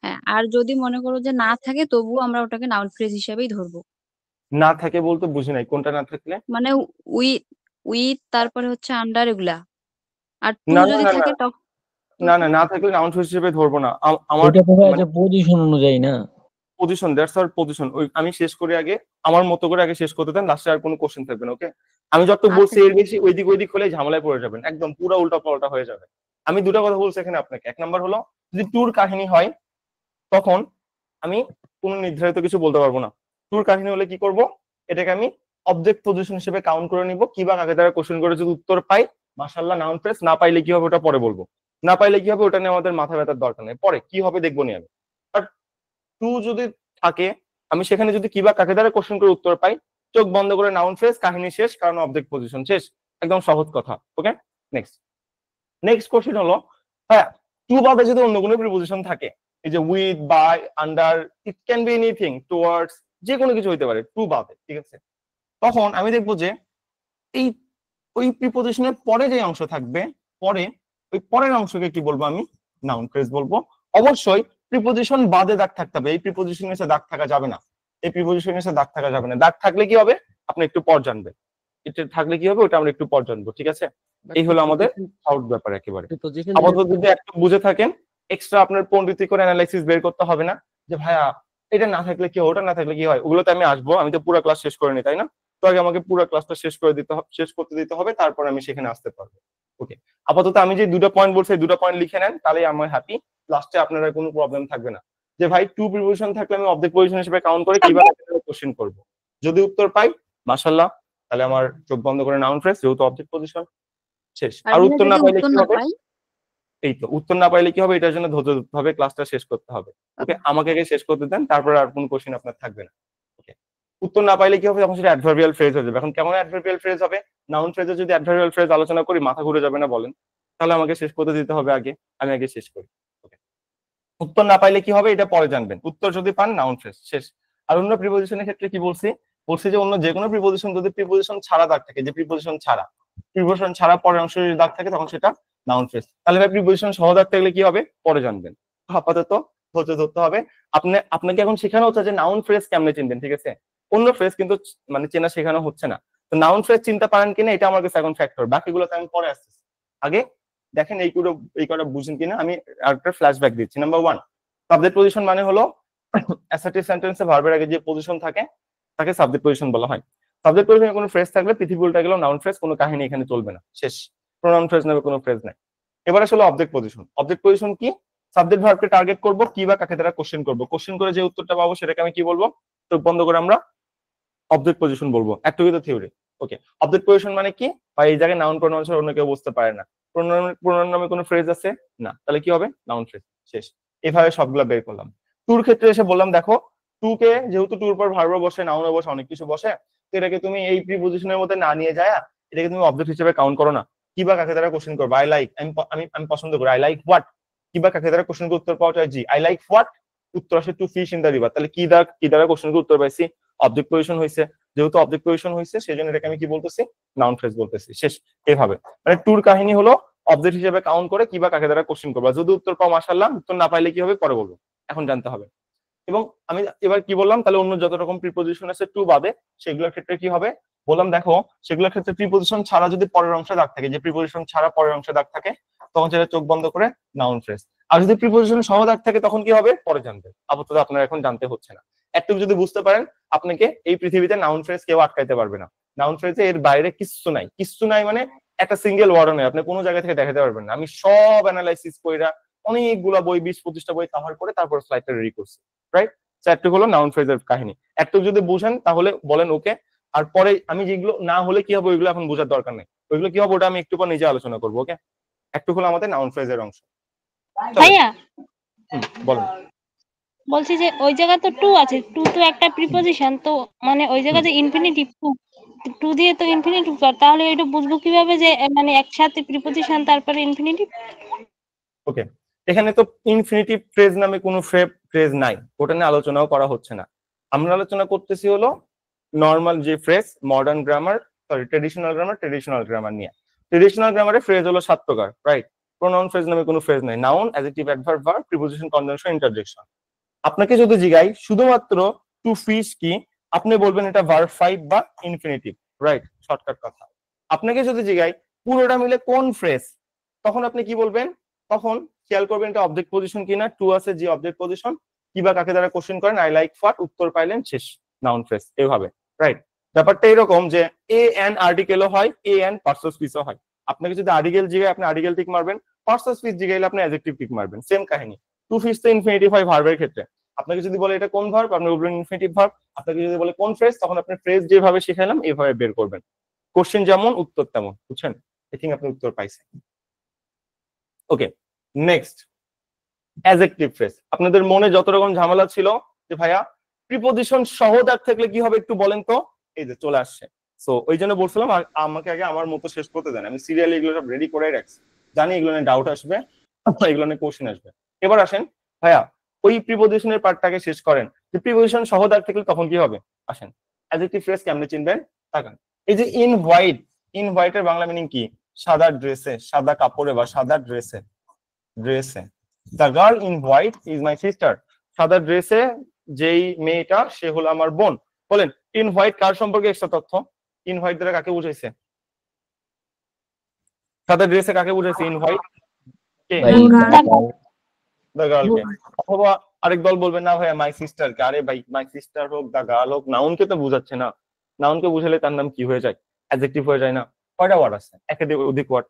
D: হ্যাঁ, আর যদি মনে করো যে না থাকে তবুও আমরা ওটাকে নাউন ফ্রেজ হিসেবেই ধরবো।
A: না থাকে বলতে বুঝি নাই, কোনটা না থাকলে?
D: মানে উইথ উইথ তারপরে হচ্ছে আন্ডার এগুলা, আর টু
A: না না
D: যদি
A: না না
D: থাকে তখন
A: না না না থাকলে নাউন ফ্রেজ হিসেবে ধরবো না। আমার
B: ওইটা তো ভাই
A: মানে
B: একটা পজিশন অনুযায়ী না।
A: Position, that's our position. ওই আমি শেষ করি আগে, আমার মতো করে আগে শেষ করতে দেন, লাস্টে আর কোনো কোশ্চেন থাকবে না, ওকে? আমি যত
D: আচ্ছা
A: বলছি এর বেশি ওইদিক হলে ঝামেলায় পড়ে যাবেন, একদম পুরো উল্টা পাল্টা হয়ে যাবে। আমি দুটো কথা বলছি এখানে আপনাকে। এক নাম্বার হলো, যদি ট্যুর কাহিনী হয় তখন আমি কোনো নির্ধারিত কিছু বলতে পারবো না। ট্যুর কাহিনী হলে কি করব, এটাকে আমি অবজেক্ট পজিশন হিসেবে কাউন্ট করে নিব, কিবা কাকে দ্বারা কোশ্চেন করে যদি উত্তর পাই মাশাআল্লাহ নাউন ফ্রেজ, না পাইলে কি হবে ওটা পরে বলবো, না পাইলে কি হবে ওটা নিয়ে আমাদের মাথা ব্যথার দরকার নেই, পরে কি হবে দেখবো নি আমি। আর টু যদি থাকে, আমি সেখানে যদি কিবা কাকে দ্বারা কোশ্চেন করে উত্তর পাই, চোখ বন্ধ করে নাউন ফ্রেজ, কাহিনী শেষ, কারণ অবজেক্ট পজিশন শেষ, একদম সহজ কথা, ওকে? নেক্সট নেক্সট কোশ্চেন হলো, হ্যাঁ, টু বাদে যদি অন্য কোনো প্রিপজিশন থাকে, এই যে with, by, under, it can be anything, towards, যে কোনো কিছু হইতে পারে টু বাদে, ঠিক আছে? তখন আমি দেখবো যে এই ওই প্রিপজিশনের পরে যে অংশ থাকবে, পরে ওই পরের অংশকে কি বলবো আমি? নাউন ফ্রেজ বলবো। অবশ্যই প্রিপজিশন বাদে দাগ থাকতে হবে, এই প্রিপজিশনের এসে দাগ থাকা যাবে না, এই প্রিপজিশনের এসে দাগ থাকা যাবে না। দাগ থাকলে কি হবে আপনি একটু পর জানবেন, এটা থাকলে কি হবে ওটা আমরা একটু পর জানবো, ঠিক আছে? এই হলো আমাদের আউট ব্যাপার একেবারে।
C: প্রিপজিশন
A: আপাতত যদি একটু বুঝে থাকেন, এক্সট্রা আপনার পণ্ডিতি করে অ্যানালাইসিস বের করতে হবে না যে ভাইয়া এটা না থাকলে কি হয়, ওটা না থাকলে কি হয়, ওগুলোতে আমি আসবো, আমি তো পুরো ক্লাস শেষ করিনি তাই না? তো আগে আমাকে পুরো ক্লাসটা শেষ করতে দিতে হবে, তারপর আমি সেখানে আসতে পারবো। ওকে, আপাতত আমি যে দুটো পয়েন্ট বলছি এই দুটো পয়েন্ট লিখে নেন, তাহলে আমার হ্যাপি। লাস্টে আপনারা কোনো প্রবলেম থাকবে না যে ভাই টু প্রিপোজিশন থাকলে আমি অবজেক্ট পজিশন হিসেবে কাউন্ট করে কিভাবে কোশ্চেন করব। যদি উত্তর পাই মাশাআল্লাহ, তাহলে আমার চোখ বন্ধ করে নাউন ফ্রেজ, যেহেতু অবজেক্ট পজিশন শেষ। আর উত্তর না পাইলে কি হবে? এই তো, উত্তর না পাইলে কি হবে? এটার জন্য ধৈর্য ধরতে হবে, ক্লাসটা শেষ করতে হবে। ওকে, আমাকে আগে শেষ করতে দেন, তারপর আর কোনো কোশ্চেন আপনার থাকবে না। ওকে, উত্তর না পাইলে কি হবে? তখন সেটা অ্যাডভার্বিয়াল ফ্রেজ হয়ে যাবে। এখন কেমন অ্যাডভার্বিয়াল ফ্রেজ হবে? নাউন ফ্রেজে যদি অ্যাডভার্বিয়াল ফ্রেজ আলোচনা করি মাথা ঘুরে যাবে না বলেন? তাহলে আমাকে শেষ করতে দিতে হবে আগে, আমি আগে শেষ করি। ওকে, উত্তর না পাইলে কি হবে এটা পরে জানবেন, উত্তর যদি পান নাউন ফ্রেজ শেষ। আর অন্য প্রিপোজিশনের ক্ষেত্রে কি বলছি যে অন্য যে কোনো প্রিপোজিশন যদি প্রিপোজিশন ছাড়া দাগ থাকে, যে প্রিপোজিশন ছাড়া পরের অংশে যদি দাগ থাকে তখন সেটা নাউন ফ্রেজ। তাহলে ভাই প্রিপোজিশন সহ দাগ থাকলে কি হবে পরে জানবেন, আপাতত ধৈর্য ধরতে হবে। আপনাকে এখন শেখানো হচ্ছে যে নাউন ফ্রেজ কেমনে চিনবেন, ঠিক আছে? অন্য ফ্রেজ কিন্তু মানে চেনা শেখানো হচ্ছে না। তো নাউন ফ্রেজ চিনতে পারেন কিনা এটা আমার কাছে এখন ফ্যাক্টর, বাকিগুলোতে আমি পরে আসতেছি। আগে দেখেন এই কটা বুঝেন কিনা, আমি একটা ফ্ল্যাশব্যাক দিচ্ছি। নাম্বার 1, সাবজেক্ট পজিশন মানে হলো অ্যাসার্টিভ সেন্টেন্সে ভার্বের আগে যে পজিশন থাকে তাকে সাবজেক্ট পজিশন বলা হয়। সাবজেক্ট পজিশনে কোনো ফ্রেজ থাকলে পৃথিবী উল্টা গেলেও নাউন ফ্রেজ, কোনো কাহিনী এখানে চলবে না, শেষ। প্রোনাউন ফ্রেজ নেবে, কোনো ফ্রেজ নাই। এবার আসলে অবজেক্ট পজিশন। অবজেক্ট পজিশন কি? সাবজেক্ট ভার্বকে টার্গেট করব, কি বা কাকে দ্বারা কোশ্চেন করব, কোশ্চেন করে যে উত্তরটা পাবো সেটাকে আমি কি বলবো? চোখ বন্ধ করে আমরা অবজেক্ট পজিশন বলবো। একটু কিন্তু থিওরি। ওকে, অবজেক্ট পজিশন মানে কি? বা এই জায়গায় নাউন প্রোনাউন ছাড়া অন্য কেউ বুঝতে পারে না। প্রোনাউন নামে কোনো ফ্রেজ আছে না, তাহলে কি হবে? নাউন ফ্রেজ, শেষ। এভাবে সবগুলা বের করলাম। টুর ক্ষেত্রে এসে বললাম দেখো, টুকে যেহেতু টুর পর ভার্বও বসে, নাউনও বসে, অনেক কিছু বসে, তো এটাকে তুমি এই প্রিপোজিশনের মধ্যে না নিয়ে যায় এটাকে তুমি অবজেক্ট হিসেবে কাউন্ট করো না। কি বা কাকে দ্বারা কোশ্চেন করবো? আই লাইক, আমি পছন্দ করি, আই লাইক হোয়াট। কি বা কাকে দ্বারা কোশ্চেন উত্তর পাওয়া যায়? জি। আই লাইক হোয়াট, উত্তর আসে two fish in the river. তাহলে কি দ্বারা কোশ্চেন উত্তর পাইছি? অবজেক্ট পজিশন হয়েছে। যেহেতু অবজেক্ট পজিশন হয়েছে সেজন্য এটাকে আমি কি বলতেছি? নাউন ফ্রেজ বলতেছি, শেষ। এভাবে মানে টুর কাহিনী হলো অবজেক্ট হিসেবে কাউন্ট করে কি বা কাকে দ্বারা কোশ্চেন করবা। যদি উত্তর পাও মাশাআল্লাহ, উত্তর না পাইলে কি হবে পরে বলবো, এখন জানতে হবে। এবং আমি এবার কি বললাম, তাহলে অন্য যত রকম প্রিপোজিশন আছে টু বাদে সেগুলোর ক্ষেত্রে কি হবে বললাম দেখো, সেগুলোর ক্ষেত্রে প্রিপোজিশন ছাড়া যদি পরের অংশে দাগ থাকে, যে প্রিপোজিশন ছাড়া পরের অংশে দাগ থাকে তখন সেটা চোখ বন্ধ করে নাউন ফ্রেজ। আর যদি প্রিপোজিশন সহ দাগ থাকে তখন কি হবে পরে জানবেন, আপাতত আপনারা এখন জানতে হচ্ছে না। একটু যদি বুঝতে পারেন আপনাকে এই পৃথিবীতে নাউন ফ্রেজ কেউ আটকাইতে পারবে না। নাউন ফ্রেজে এর বাইরে কিচ্ছু নাই মানে একটা সিঙ্গেল ওয়ার্ডও নেই, আপনি কোনো জায়গা থেকে দেখাতে পারবেন না। আমি সব অ্যানালাইসিস কইরা অনেকগুলা বই 20-25টা বই কাভার করে তারপর স্লাইডটা রেডি করছি, রাইট? একটু হলো নাউন ফ্রেজের কাহিনী, একটু যদি বুঝেন তাহলে বলেন ওকে। আর পরে আমি যেগুলো না হলে কি হবে ওইগুলো এখন বোঝার দরকার নেই, ওইগুলো কি হবে ওটা আমি একটু পর নিজে আলোচনা করবো। ওকে, একটু হলো আমাদের নাউন ফ্রেজের অংশ।
E: ভাইয়া
A: বলেন।
E: বলছি যে ওই জায়গায় তো টু আছে, টু তো একটা প্রিপোজিশন, তো মানে ওই জায়গাতে ইনফিনিটিভ টু দিয়ে তো ইনফিনিটিভ, তাহলে এটা বুঝবো কিভাবে যে মানে একসাথে প্রিপোজিশন তারপরে ইনফিনিটিভ?
A: ওকে, এখানে তো ইনফিনিটিভ ফ্রেজ নামে কোনো ফ্রেজ নাই, ওটা নিয়ে আলোচনাও করা হচ্ছে না। আমরা আলোচনা করতেছি হলো নর্মাল যে phrase, modern grammar, traditional grammar নিয়ে। ট্রেডিশনাল গ্রামারে ফ্রেজ হলো 7 প্রকার, রাইট? প্রোনাউন ফ্রেজ নামে কোনো ফ্রেজ নাই। Noun, adjective, adverb, verb, preposition, conjunction, interjection. আপনাকে যদি জিগাই শুধুমাত্র টু ফিশ কি, আপনি বলবেন এটা ভার্ব 5 বা ইনফিনিটিভ, রাইট? শর্টকাট কথা। আপনাকে যদি জিগাই পুরোটা মিলে কোন ফ্রেজ, তখন আপনি কি বলবেন? তখন খেয়াল করবেন এটা অবজেক্ট পজিশন কিনা, টু আছে যে অবজেক্ট পজিশন, কি বা কাকে দ্বারা কোশ্চেন করেন, আই লাইক হোয়াট, উত্তর পাইলেন, শেষ, নাউন ফ্রেজ। এইভাবে, রাইট? ব্যাপারটা এরকম যে এ এন আর্টিকেলও হয়, এ এন পার্সন স্পিচও হয়। আপনাকে যদি আর্টিকেল জিগায় আপনি আর্টিকেল টিক মারবেন, পার্সন স্পিচ জিগাইলে আপনি অ্যাডজেক্টিভ টিক মারবেন, সেম কাহিনী। টু ফিশ তো ইনফিনিটিভ হয় ভার্বের ক্ষেত্রে। আপনাকে যদি বলে এটা কোন ভার্ব, আপনি বলবেন ইনফিনিটিভ ভার্ব। আপনাকে যদি বলে কোন ফ্রেজ, তখন আপনি ফ্রেজ যেভাবে শিখাইলাম এইভাবে বের করবেন। কোশ্চেন যেমন উত্তর তেমন, বুঝছেন? আই থিংক আপনি উত্তর পাইছেন। ওকে, নেক্সট অ্যাডজেক্টিভ ফ্রেজ। আপনাদের মনে যত রকম ঝামেলা ছিল যে ভাইয়া প্রিপোজিশন সহ দাগ থাকলে কি হবে একটু বলেন তো, এই যে চলে আসছে। সো ওই জন্য বলছিলাম আমাকে আগে আমার মতো শেষ করতে দেন, আমি সিরিয়ালি এগুলো সব রেডি করে রাখছি, জানি এগুলো নিয়ে ডাউট আসবে, এগুলো নিয়ে কোশ্চেন আসবে। এবার আসেন ভাইয়া ওই প্রিপোজিশনের পার্টটাকে শেষ করেন, যে প্রিপোজিশন সহ দাগ থাকলে তখন কি হবে। আসেন অ্যাডজেক্টিভ ফ্রেজ কেমনে চিনবেন তাকান। এই যে ইন হোয়াইট এর বাংলা মিনিং কি? সাদা ড্রেসে, সাদা কাপড়ে বা সাদা ড্রেসে। The girl in white is my sister. সাদা ড্রেসে যেই মেয়েটা সে হলো আমার বোন। বলেন ইন হোয়াইট কার সম্পর্কে এক্সট্রা তথ্য? ইন হোয়াইট দ্বারা কাকে বুঝাইছে? সাদা ড্রেসে কাকে বুঝাইছে ইন হোয়াইট? কে? দ্য গার্ল কে। অথবা আরেক দল বলবেন না ভাইয়া মাই সিস্টার কে। আরে ভাই মাই সিস্টার হোক, দ্য গার্ল হোক, নাউনকে তো বুঝাচ্ছে না, নাউনকে বুঝালে তার নাম কি হয়ে যায়? অ্যাডজেক্টিভ হয়ে যায় না? কয়টা ওয়ার্ড আছে? একাধিক অধিক ওয়ার্ড।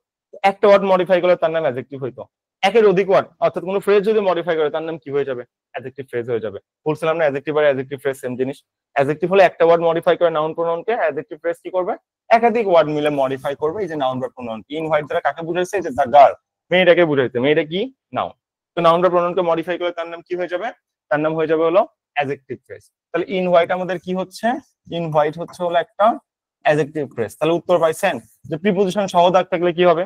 A: একটা ওয়ার্ড মডিফাই করলে তার নাম অ্যাডজেক্টিভ হইতো। একের অধিক ওয়ার্ড অর্থাৎ কোনো ফ্রেজ যদি মডিফাই করে তার নাম কি হয়ে যাবে? অ্যাডজেক্টিভ ফ্রেজ হয়ে যাবে। বলছিলাম না অ্যাডজেক্টিভ আর অ্যাডজেক্টিভ ফ্রেজ সেম জিনিস। অ্যাডজেক্টিভ হলে একটা ওয়ার্ড মডিফাই করে নাউন প্রোনাউনকে, অ্যাডজেক্টিভ ফ্রেজ কি করবে? একাধিক ওয়ার্ড মিলে মডিফাই করবে। এই যে নাউন বা প্রোনাউন, ইন হোয়াইট দ্বারা কাকে বুঝাইছে? যে দ্য গার্ল, মেয়েটাকে বুঝাইছে। মেয়েটা কি? নাউন। তো নাউন বা প্রোনাউনকে মডিফাই করে তার নাম কি হয়ে যাবে? তার নাম হয়ে যাবে হলো অ্যাডজেক্টিভ ফ্রেজ। তাহলে ইন হোয়াইট আমাদের কি হচ্ছে? ইন হোয়াইট হচ্ছে হলো একটা অ্যাডজেক্টিভ ফ্রেজ। তাহলে উত্তর পাইছেন যে প্রিপোজিশন সহ দাগ থাকলে কি হবে?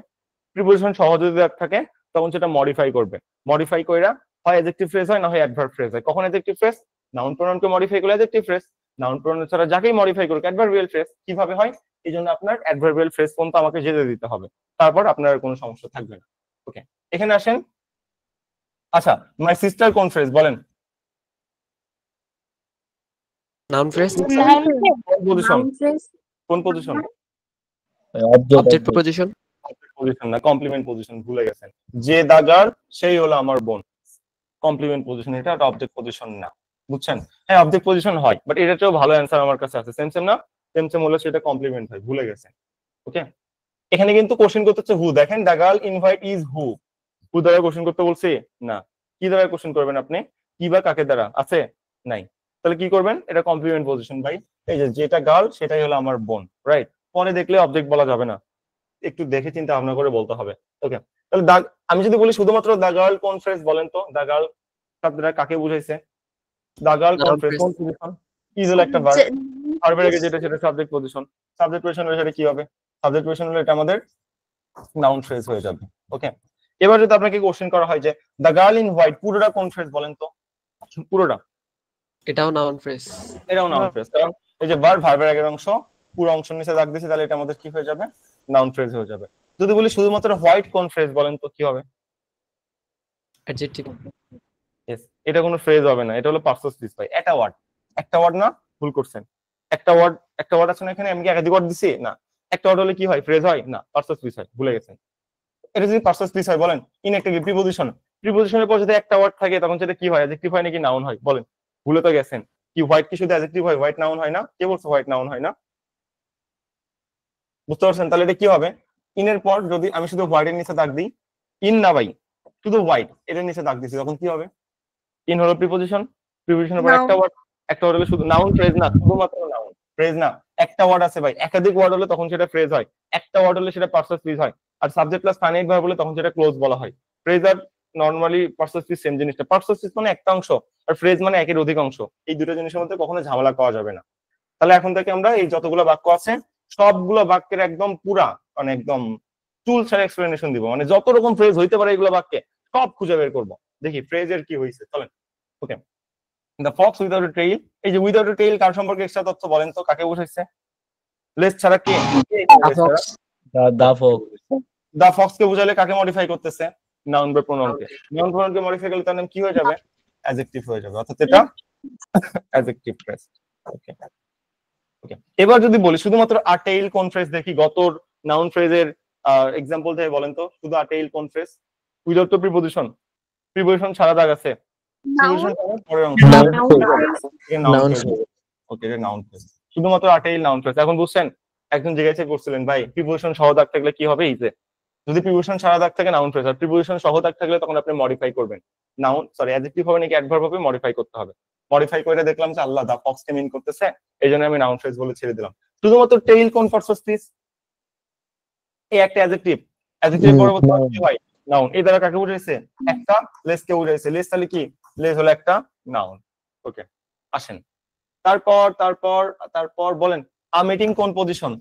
A: প্রিপোজিশন সহ যদি দাগ থাকে তখন সেটা মডিফাই করবে। মডিফাই কইরা হয় অ্যাডজেক্টিভ ফ্রেজ হয়, না হয় অ্যাডভার্ব ফ্রেজ হয়। কখন অ্যাডজেক্টিভ ফ্রেজ? নাউন প্রোনাউনকে মডিফাই করলে অ্যাডজেক্টিভ ফ্রেজ। নাউন প্রোনাউন ছাড়া যাকেই মডিফাই করুক অ্যাডভার্বিয়াল ফ্রেজ। কিভাবে হয়? এই জন্য আপনার অ্যাডভার্বিয়াল ফ্রেজ পর্যন্ত আমাকে যেতে দিতে হবে, তারপর আপনার কোনো সমস্যা থাকবে না। ওকে, এখানে আসেন। আচ্ছা, মাই সিস্টার কোন ফ্রেজ বলেন?
C: নাউন ফ্রেজ,
A: কোন পজিশন? কোন পজিশন?
C: অবজেক্ট প্রপোজিশন,
A: পজিশন না, কমপ্লিমেন্ট পজিশন, ভুলে গেছেন। যে দা গার্ল সেই হলো আমার বোন। কমপ্লিমেন্ট পজিশন, এটা অবজেক্ট পজিশন না, বুঝছেন? হ্যাঁ অবজেক্ট পজিশন হয়, বাট এটাতেও ভালো অ্যান্সার আমার কাছে আছে। সেম সেম না? সেম সেম হলো সেটা কমপ্লিমেন্ট হয়, ভুলে গেছেন। ওকে, এখানে কিন্তু কোশ্চেন করতে হচ্ছে হু। দেখেন the girl invite is who. Who দ্বারা কোশ্চেন করতে বলছি না। কি দ্বারা কোশ্চেন করবেন আপনি? কি বা কাকে দ্বারা আছে? নাই। তাহলে কি করবেন? এটা কমপ্লিমেন্ট পজিশন ভাই। এই যে যেটা গার্ল সেটাই হলো আমার বোন, রাইট? পরে দেখলে অবজেক্ট বলা যাবে না, একটু দেখে চিন্তা ভাবনা করে বলতে হবে। ওকে, তাহলে আমি যদি বলি শুধুমাত্র দা গার্ল কোন ফ্রেজ বলেন তো? দা গার্ল শব্দটা কাকে বুঝাইছে? দা গার্ল কোন ফ্রেজ, কোন পজিশন? ইজ হলো একটা ভার্ব, ভার্বের আগে যেটা সেটা সাবজেক্ট পজিশন। সাবজেক্ট পজিশন হলে সেটা কি হবে? সাবজেক্ট পজিশন হলে এটা আমাদের নাউন ফ্রেজ হয়ে যাবে। ওকে, এবার যদি আপনাকে কোশ্চেন করা হয় যে দা গার্ল ইন হোয়াইট পুরোটা কোন ফ্রেজ বলেন তো? পুরোটা,
C: এটাও নাউন ফ্রেজ।
A: এটাও নাউন ফ্রেজ, কারণ এই যে ভার্ব, ভার্বের আগের অংশ, পুরো অংশ নিচে দাগ দিয়েছে, তাহলে এটা আমাদের কি হয়ে যাবে? নাউন ফ্রেজ হয়ে যাবে। যদি বলি শুধুমাত্র হোয়াইট কোন ফ্রেজ বলেন তো কি হবে?
C: অ্যাডজেক্টিভ।
A: ইয়েস, এটা কোনো ফ্রেজ হবে না, এটা হলো পার্সোনাল স্পিচ ভাই। একটা ওয়ার্ড, একটা ওয়ার্ড না, ভুল করছেন। একটা ওয়ার্ড, একটা ওয়ার্ড আছে না এখানে? আমি কি একাধিক ওয়ার্ড দিছি? না। একটা ওয়ার্ড হলে কি হয়? ফ্রেজ হয় না, পার্সোনাল স্পিচ হয়, ভুলে গেছেন। এটা যদি পার্সোনাল স্পিচ হয় বলেন, ইন একটা কি প্রিপোজিশন, প্রিপোজিশনের পর যদি একটা ওয়ার্ড থাকে তখন সেটা কি হয়? অ্যাডজেক্টিভ হয় নাকি নাউন হয়? বলেন, ভুলে তো গেছেন। কি হোয়াইট কি শুধু অ্যাডজেক্টিভ হয়? হোয়াইট নাউন হয় না? কে বলছে হোয়াইট নাউন হয় না? বুঝতে পারছেন? তাহলে এটা কি হবে? ইনের পর যদি আমি শুধু হোয়াইটের নিচে দাগ দিই, ইন না ভাই, শুধু হোয়াইট এটার নিচে দাগ দিছি, তখন কি হবে? ইন হলো প্রিপোজিশন, প্রিপোজিশনের পর একটা ওয়ার্ড, একটা ওয়ার্ড হলে শুধু নাউন, ফ্রেজ না, শুধুমাত্র নাউন, ফ্রেজ না। একটা ওয়ার্ড আছে ভাই, একাধিক ওয়ার্ড হলে তখন সেটা ফ্রেজ হয়। একটা ওয়ার্ড হলে সেটা পার্সোনাল স্পিচ হয়। আর সাবজেক্ট প্লাস ফাইনাইট ভার্ব হলে তখন সেটা ক্লোজ বলা হয়। ফ্রেজ আর নরমালি পার্সোনাল স্পিচ সেম জিনিসটা। পার্সোনাল স্পিচ মানে একটা অংশ, আর ফ্রেজ মানে একের অধিক অংশ। এই দুটো জিনিসের মধ্যে কখনো ঝামেলা করা যাবে না। তাহলে এখন থেকে আমরা এই যতগুলো বাক্য আছে সবগুলো বাক্যের একদম পুরা, মানে একদম চুল ছাড়া এক্সপ্লেনেশন দিব। মানে যত রকম ফ্রেজ হইতে পারে এগুলো বাক্যে সব খুঁজে বের করবো। দেখি ফ্রেজের কি হয়েছে, চলেন। Okay, the fox without a tail. এই যে উইদাউট এ টেইল কার সম্পর্কে এক্সট্রা তথ্য বলেন তো? কাকে বুঝাইছে? লেস ছাড়া কে? দা ফক্স কে বুঝাইলে কাকে মডিফাই করতেছে? নাউন বা প্রোনাউনকে। নাউন প্রোনাউনকে মডিফাই করলে তার নাম কি হয়ে যাবে? অ্যাডজেক্টিভ হয়ে যাবে, অর্থাৎ এটা অ্যাডজেক্টিভ ফ্রেজ। ওকে ওকে, এবার যদি বলি শুধুমাত্র আ টেইল কোন ফ্রেজ দেখি গত নাউন ফ্রেজের এক্সাম্পল থেকে বলেন তো? শুধু আ টেইল কোন ফ্রেজ? উইদাউট তো প্রিপোজিশন, প্রিপোজিশন ছাড়া দাগ আছে, প্রিপোজিশন ছাড়া পরের অংশ নাউন ফ্রেজ। ওকে, এটা নাউন ফ্রেজ, শুধুমাত্র আ টেইল নাউন ফ্রেজ। এখন বুঝছেন? একজন জিজ্ঞাসা করছিলেন ভাই প্রিপোজিশন সহ দাগ থাকলে কি হবে? ইজে, যদি প্রিপোজিশন ছাড়া দাগ থাকে নাউন ফ্রেজ, আর প্রিপোজিশন সহ দাগ থাকলে তখন আপনি মডিফাই করবেন। নাউন সরি অ্যাডজেক্টিভ হবে নাকি অ্যাডভার্ব হবে? মডিফাই করতে হবে। মডিফাই করে দেখলাম যে আল্লাহ দা ফক্স কে মিন করতেছে, এই জন্য আমি নাউন ফ্রেজ বলে ছেড়ে দিলাম। শুধুমাত্র টেইল কোন পার্সোনাল স্পিচ? এই একটা অ্যাডজেক্টিভ, অ্যাডজেক্টিভ পরবর্তী কি হয়? নাউন। এই দ্বারা কাকে বুঝাইছে? একটা লেস কে বুঝাইছে। লেস তাহলে কি? লেস হলো একটা নাউন। ওকে, আসেন তারপর তারপর তারপর বলেন আ মিটিং কোন পজিশন?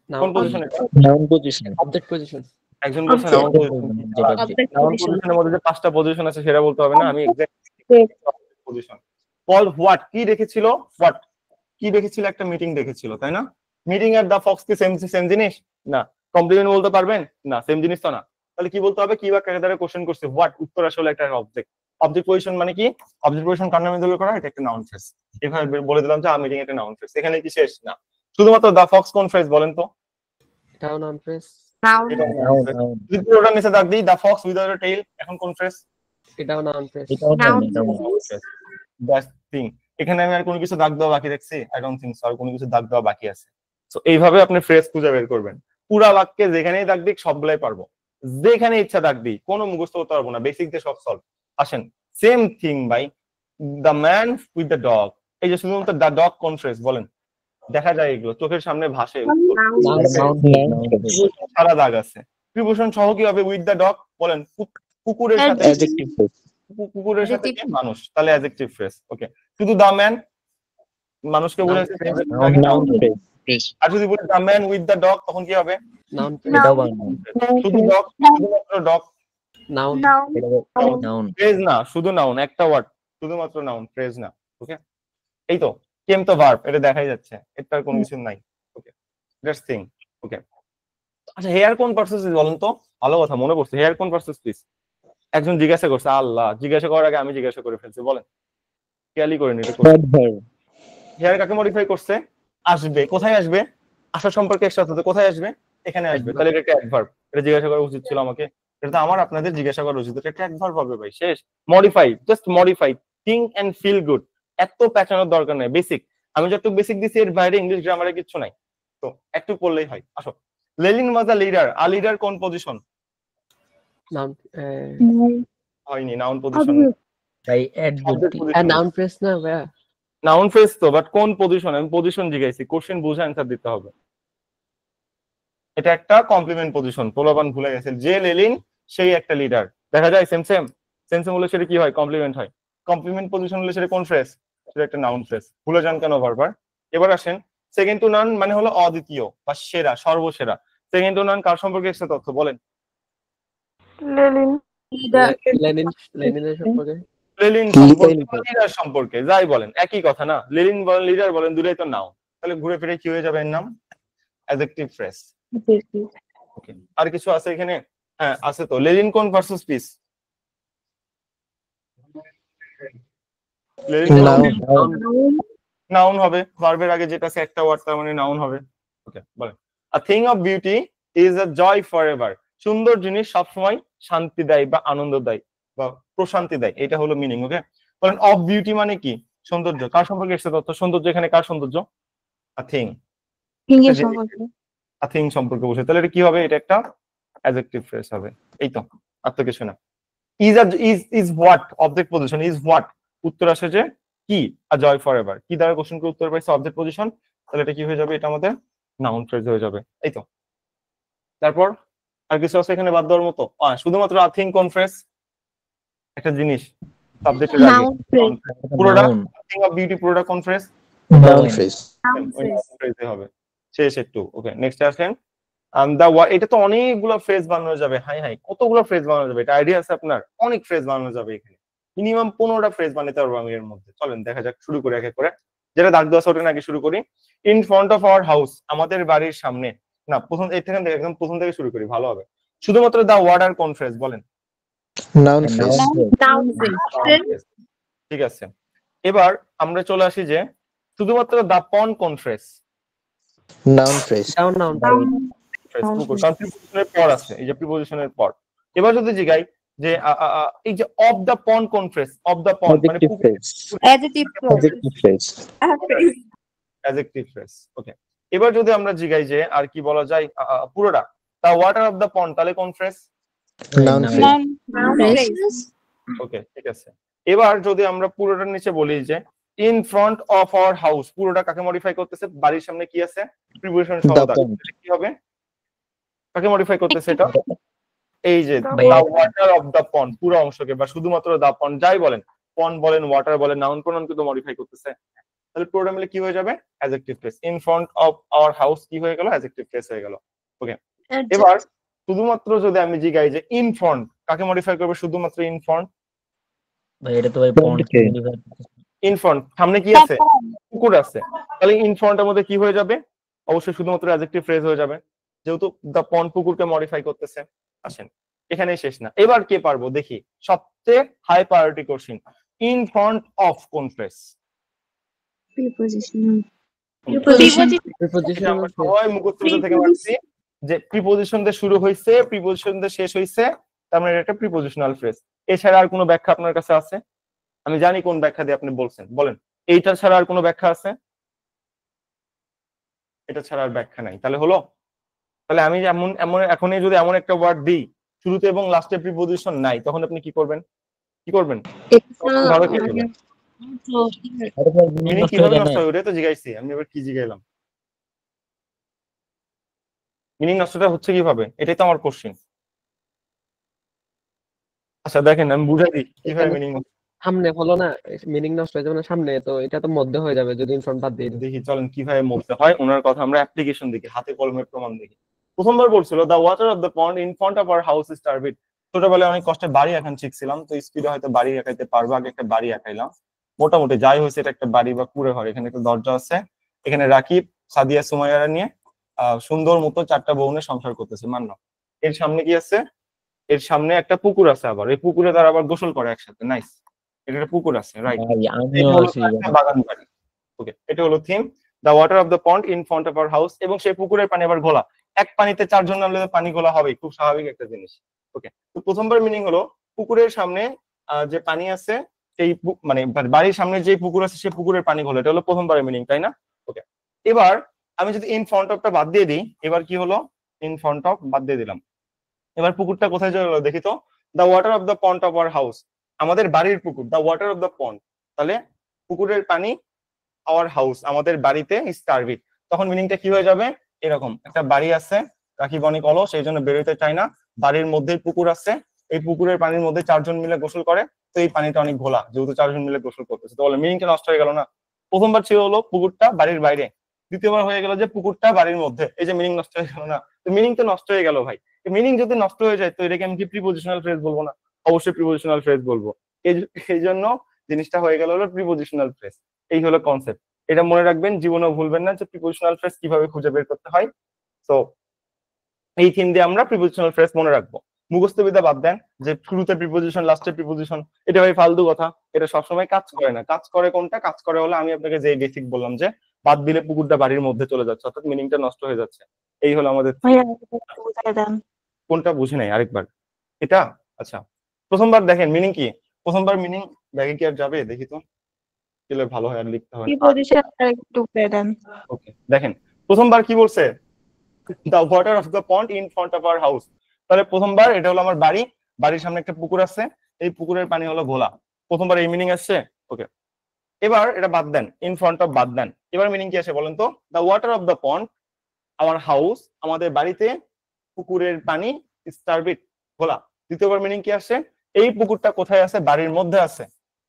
A: কোন পজিশন এটা?
B: Noun position.
C: Object position.
A: একজন বলছে নাউন পজিশন। নাউন পজিশনের মধ্যে যে পাঁচটা পজিশন আছে সেটা বলতে হবে না, আমি এক্সাক্ট পজিশন। পল হোয়াট কি দেখেছিল? হোয়াট কি দেখেছিল? একটা মিটিং দেখেছিল, তাই না? মিটিং আর দা ফক্স কি সেম সেম জিনিস? না। কমপ্লিমেন্ট বলতে পারবেন? না, সেম জিনিস তো না। তাহলে কি বলতে হবে? কি বা কাকে দ্বারা কোশ্চেন করছে? হোয়াট উত্তর আসলে একটা অবজেক্ট। অবজেক্ট পজিশন মানে কি? অবজেক্ট পজিশন কার নামে দখল করা? এটা একটা নাউন ফ্রেজ। এভাবে বলে দিলাম যে আ মিটিং একটা নাউন ফ্রেজ। এখানে কি শেষ? না। শুধুমাত্র দা ফক্স কোন ফ্রেজ বলেন তো?
C: এটাও নাউন ফ্রেজ।
A: যদি পুরোটার নিচে দাগ দিই দা ফক্স উইদাউট এ টেইল, এখন কোন ফ্রেজ?
C: এটাও নাউন ফ্রেজ।
A: That's thing. এখানে আমি আর কোনো কিছু দাগ দেওয়া বাকি দেখছি? আই ডোন্ট থিংক সো, আর কোনো কিছু দাগ দেওয়া বাকি আছে? তো এইভাবে আপনি ফ্রেজ খুঁজে বের করবেন। পুরা বাক্যে যেখানেই দাগ দিক সবগুলাই পারবো, যেখানে ইচ্ছা দাগ দিই, কোনো মুখস্থ করতে পারবো না, বেসিক দিয়ে সব সলভ। আসেন, সেম থিং ভাই, the man with the dog, এই যে শুধুমাত্র দ্য ডগ কোন ফ্রেজ বলেন? দেখা যায় এগুলো চোখের সামনে ভাসে, সারা দাগ আছে, প্রিপোজিশন সহ কি হবে? উইথ দ্য ডগ বলেন, কুকুরের সাথে, কুকুরের সাথে কি মানুষ, তাহলে অ্যাডজেক্টিভ ফ্রেজ। ওকে, শুধু দ্য ম্যান মানুষকে বোঝাচ্ছে, আর যদি বলি the man with the dog তখন কি হবে?
C: নাউন
A: শুধু ডগ, শুধুমাত্র ডগ,
C: নাউন
B: নাউন।
A: ফ্রেজ না, শুধু নাউন, একটা ওয়ার্ড, শুধুমাত্র নাউন, ফ্রেজ না। ওকে, এই তো কেম তো ভার্ব, এটা দেখাই যাচ্ছে, এটা কোনো কিছু নাই। ওকে, দ্যাটস থিং। ওকে, আচ্ছা হেয়ার কোন পারসেস বলেন তো? ভালো কথা, মনে পড়ছে, হেয়ার কোন পারসেস প্লিজ। একজন জিজ্ঞাসা করছে, আল্লাহ, জিজ্ঞাসা করার আগে আমি জিজ্ঞাসা করে ফেলছি, বলেন, খেয়ালই করেন এটা। হেয়ার কাকে মডিফাই করছে? আসবে, কোথায় আসবে? আসা সম্পর্কে এক্সট্রা হতে, কোথায় আসবে? এখানে আসবে, তাহলে এটা একটা অ্যাডভার্ব। এটা জিজ্ঞাসা করা উচিত ছিল আমাকে, এটা তো আমার আপনাদের জিজ্ঞাসা করা উচিত। এটা একটা অ্যাডভার্ব হবে ভাই, শেষ। Modify, just modify, think and feel good, এত প্যাচানোর দরকার নেই, বেসিক। আমি যতটুকু বেসিক দিছি এর বাইরে ইংলিশ গ্রামারে কিছু নাই, তো একটু পড়লেই হয়। আসো, লেনিন ওয়াজ আ লিডার, আ লিডার কোন পজিশন?
C: নাউন
A: হয়নি, নাউন পজিশন,
B: ভাই অ্যাডজেক্টিভ।
C: নাউন ফ্রেজ না ভাইয়া?
A: নাউন ফ্রেজ তো, বাট কোন পজিশন? আমি পজিশন জিজ্ঞাসি, কোশ্চেন বুঝে অ্যান্সার দিতে হবে। এটা একটা কমপ্লিমেন্ট পজিশন, পোলাপান ভুলে গেছে, যে লেলিন সেই একটা লিডার, দেখা যায় সেম সেম সেম সেম হলে সেটা কি হয়? কমপ্লিমেন্ট হয়। কমপ্লিমেন্ট পজিশন হলে সেটা কোন ফ্রেজ? সেটা একটা নাউন ফ্রেজ, ভুলে যান কেন বারবার। এবার আসেন, সেকেন্ড টু নান মানে হলো অদ্বিতীয় বা সেরা, সর্বসেরা। সেকেন্ড টু নান কার সম্পর্কে একটা তথ্য বলেন?
C: লেনিনের সম্পর্কে,
A: লেলিন সম্পর্কে, লিডার সম্পর্কে, যাই বলেন একই কথা না? লেলিন বলেন, লিডার বলেন, দুটোই তো নাউন, তাহলে ঘুরে ফিরে কি হয়ে যাবে এর নাম? Adjective phrase. ওকে, আর কিছু আছে এখানে? হ্যাঁ আছে তো, লেলিন কোন ভার্সেস পিস? নাউন হবে, ভার্বের আগে যেটা আছে একটা ওয়ার্ড, তার মানে নাউন হবে। ওকে, বলেন, a thing of beauty is a joy forever, সুন্দর জিনিস সবসময় শান্তি দেয় বা আনন্দ দেয় বা প্রশান্তি দেয়, এটা হলো মিনিং। ওকে, বলেন, অফ বিউটি মানে কি? সৌন্দর্য। কার সম্পর্কে এসেছে তথ্য? সৌন্দর্য, এখানে কার সৌন্দর্য? আ থিং, আ থিং সম্পর্কে বসে, তাহলে এটা কি হবে? এটা একটা অ্যাডজেক্টিভ ফ্রেজ হবে। এই তো, আর তো কিছু না। Is what, object position, is what, উত্তর আসে যে কি, আ জয় ফরএভার, কি দ্বারা কোশ্চেনকে উত্তর পাইছে? অবজেক্ট পজিশন, তাহলে এটা কি হয়ে যাবে? এটা আমাদের নাউন ফ্রেজ হয়ে যাবে। এই তো, তারপর আর কিছু আছে এখানে বাদ দেওয়ার মতো? শুধুমাত্র আ থিং কোন ফ্রেজ? একটা জিনিস, সাবজেক্টের আগে পুরোটা, থিং অফ বিউটি পুরোটা কোন ফ্রেজ?
F: Noun phrase.
A: ফ্রেজে হবে, শেষ একটু। ওকে, নেক্সট আসেন, এটা তো অনেকগুলো ফ্রেজ বানানো যাবে, হাই হাই কতগুলো ফ্রেজ বানানো যাবে, এটা আইডিয়া আছে আপনার? অনেক ফ্রেজ বানানো যাবে এখানে, মিনিমাম 15টা ফ্রেজ বানাতে পারবো আমি এর মধ্যে। চলেন দেখা যাক, শুরু করি এক এক করে। যেটা দাগ দেওয়া ওটা আগে শুরু করি। In front of our house, আমাদের বাড়ির সামনে, না প্রথম এখান থেকে একদম প্রথম থেকে শুরু করি, ভালো হবে। শুধুমাত্র দা ওয়ার্ড আর কোন ফ্রেজ বলেন?
F: Noun phrase.
A: ঠিক আছে, এবার আমরা চলে আসি যে শুধুমাত্র দা পন কোন ফ্রেজ?
F: Noun phrase.
C: নাউন
A: প্রিপোজিশনের পর আছে, এই যে প্রিপোজিশনের পর। এবার যদি জিগাই যে এই যে অফ দা পন কোন ফ্রেজ? অফ দা পন মানে
F: adjective phrase.
A: Adjective phrase. Okay, এবার যদি আমরা জিগাই যে আর কি বলা যায়, পুরোটা দা ওয়াটার অফ দা পন, তাহলে কোন ফ্রেজ?
F: Noun phrase.
A: ওকে, ঠিক আছে। এবার যদি আমরা পুরোটার নিচে বলি যে in front of our house, পুরোটা কাকে মডিফাই করতেছে? বাড়ির সামনে কি আছে? প্রিপোজিশন সহ দাগ, কি হবে? কাকে মডিফাই করতেছে এটা? এই যে দা ওয়াটার অফ দা পন, পুরো অংশকে, বা শুধুমাত্র দা পন, যাই বলেন, পন বলেন, ওয়াটার বলেন, নাউন প্রোনাউন কিন্তু মডিফাই করতেছে। তাহলে পুরোটা মিলে কি হয়ে যাবে? Adjective phrase. In front of our house কি হয়ে গেল? অ্যাডজেক্টিভ ফ্রেজ হয়ে গেল। ওকে, এবার শুধুমাত্র যদি আমি জিগাই যে ইন ফ্রন্ট কাকে মডিফাই করবে? শুধুমাত্র ইন ফ্রন্ট।
B: ভাই এটা তো ভাই পয়েন্ট।
A: ইন ফ্রন্ট সামনে কি আছে? কুকুর আছে, তাহলে ইন ফ্রন্টের মধ্যে কি হয়ে যাবে? অবশ্যই শুধুমাত্র অ্যাডজেক্টিভ ফ্রেজ হয়ে যাবে, যেহেতু দা পন কুকুরকে মডিফাই করতেছে। আসেন, এখানেই শেষ না, এবার কে পারবো দেখি, সবচেয়ে high priority question, in front of কোন ফ্রেজ? সবাই মুখস্থ থেকে পাচ্ছি যে প্রিপোজিশন দিয়ে শুরু হয়েছে, প্রিপোজিশন দিয়ে শেষ হয়েছে, তার মানে এটা একটা প্রিপোজিশনাল ফ্রেজ। এছাড়া আর কোনো ব্যাখ্যা আপনার কাছে আছে? আমি জানি কোন ব্যাখ্যা দিয়ে আপনি বলছেন, বলেন। এইটা ছাড়া আর কোনো ব্যাখ্যা আছে? এটা ছাড়া আর ব্যাখ্যা নাই, তাহলে হলো। তাহলে আমি যেমন এমন এখনই যদি এমন একটা ওয়ার্ড দিই শুরুতে এবং লাস্টে প্রিপোজিশন নাই, তখন আপনি কি করবেন? ভাবে খেয়ে ফেলবেন। মিনিং কিভাবে নষ্ট হবে এটা তো জিজ্ঞাইছি, আমি এবার কি জিজ্ঞাইলাম? মিনিং নষ্টটা হচ্ছে কিভাবে, এটাই তো আমার কোশ্চেন। আচ্ছা দেখেন আমি বুঝাই দিই কিভাবে মিনিং।
C: সামনে হলো না, মিনিং নষ্ট হয়ে যাবে না সামনে, তো এটা তো মধ্যে হয়ে যাবে যদি ইন ফ্রন্ট বাদ দিয়ে দিই।
A: দেখি চলেন কিভাবে মরতে হয়, ওনার কথা আমরা অ্যাপ্লিকেশন দেখি, হাতে কলমের প্রমাণ দেখি। প্রথমবার বলছিল the water of the pond in front of our house is turbid. ছোটবেলায় অনেক কষ্টে বাড়ি এখন শিখছিলাম, তো স্পিডে হয়তো বাড়ি আঁকাইতে পারবো। আগে একটা বাড়ি আঁকাইলাম, মোটামুটি যাই হয়েছে এটা একটা বাড়ি বা কুড়ে ঘর। এখানে একটা দরজা আছে, এখানে রাকিব সাদিয়া সুমাইয়ারা নিয়ে সুন্দর মতো 4টা বউনে সংসার করতেছে মান্য। এর সামনে কি আছে? এর সামনে একটা পুকুর আছে, আবার এই পুকুরে তারা আবার গোসল করে একসাথে। নাইস, এটা একটা পুকুর আছে, রাইট? বাগান বাড়ি। ওকে, এটা হলো theme, the water of the pond in front of our house. এবং সেই পুকুরের পানি আবার ঘোলা। এক পানিতে 4 জন নামলে পানি ঘোলা হবে, খুব স্বাভাবিক একটা জিনিস। ওকে, তো প্রথমবার মিনিং হলো পুকুরের সামনে যে পানি আছে সেই মানে বাড়ির সামনে যে পুকুর আছে সেই পুকুরের পানি ঘোলা, এটা হলো প্রথমবারের মিনিং, তাই না? ওকে, এবার আমি যদি ইন ফ্রন্ট অফটা বাদ দিয়ে দিই, এবার কি হলো? ইন ফ্রন্ট অফ বাদ দিয়ে দিলাম, এবার পুকুরটা কোথায় চলে গেলো দেখি তো। The water of the pond of our house, আমাদের বাড়ির পুকুর। দ্য ওয়াটার অফ দ্য পন্ড, তাহলে পুকুরের পানি আওয়ার হাউস, আমাদের বাড়িতে ইজ টার্বিড। তখন মিনিংটা কি হয়ে যাবে? এরকম, একটা বাড়ি আছে, রাকিব অনেক অলস সেই জন্য বেরোতে চায় না, বাড়ির মধ্যে পুকুর আছে, এই পুকুরের পানির মধ্যে 4 জন মিলে গোসল করে, তো এই পানিটা অনেক ঘোলা, যেহেতু 4 জন মিলে গোসল করতেছে। তো বলে মিনিংটা নষ্ট হয়ে গেল না? প্রথমবার ছিল হলো পুকুরটা বাড়ির বাইরে, দ্বিতীয়বার হয়ে গেল যে পুকুরটা বাড়ির মধ্যে, এই যে মিনিং নষ্ট হয়ে গেল না? তো মিনিং তো নষ্ট হয়ে গেল ভাই। মিনিং যদি নষ্ট হয়ে যায় তো এটাকে আমি কি প্রিপোজিশনাল ফ্রেজ বলবো না? অবশ্যই প্রিপোজিশনাল ফ্রেজ বলবো। এই জন্য জিনিসটা হয়ে গেল হলো প্রিপোজিশনাল ফ্রেজ। এই হলো কনসেপ্ট, এটা মনে রাখবেন, জীবনেও ভুলবেন না যে প্রিপোজিশনাল ফ্রেজ কিভাবে খুঁজে বের করতে হয়। তো এই থিম দিয়ে আমরা প্রিপোজিশনাল ফ্রেজ মনে রাখবো। মুখস্থবিদ্যা বাদ দেন, যে শুরুতে প্রিপোজিশন লাস্টে প্রিপোজিশন, এটা ভাই ফালতু কথা, এটা সবসময় কাজ করে না। কাজ করে কোনটা? কাজ করে হলো আমি আপনাকে যে বেসিক বললাম যে বাদ দিলে পুকুরটা বাড়ির মধ্যে চলে যাচ্ছে, অর্থাৎ মিনিংটা নষ্ট হয়ে যাচ্ছে। এই হলো আমাদের। কোনটা বুঝি নাই আরেকবার? এটা আচ্ছা, প্রথমবার দেখেন মিনিং কি, প্রথমবার মিনিং ব্যাগে কি আর যাবে দেখি তো, তাহলে ভালো হয় আর লিখতে হবে। ওকে, দেখেন প্রথমবার কি বলছে? The water of the pond in front of our house. তাহলে প্রথমবার এটা হলো আমার বাড়ি, বাড়ির সামনে একটা পুকুর আছে, এই পুকুরের পানি হলো ঘোলা। প্রথমবার এই মিনিং আসছে। ওকে, এবার এটা বাদ দেন, ইন ফ্রন্ট অফ বাদ দেন, এবার মিনিং কি আসে বলেন তো? The water of the pond our house, আমাদের বাড়িতে পুকুরের পানি ইজ টার্বিড, ঘোলা। দ্বিতীয়বার মিনিং কি আসে? এই পুকুরটা কোথায় আছে? বাড়ির মধ্যে আছে,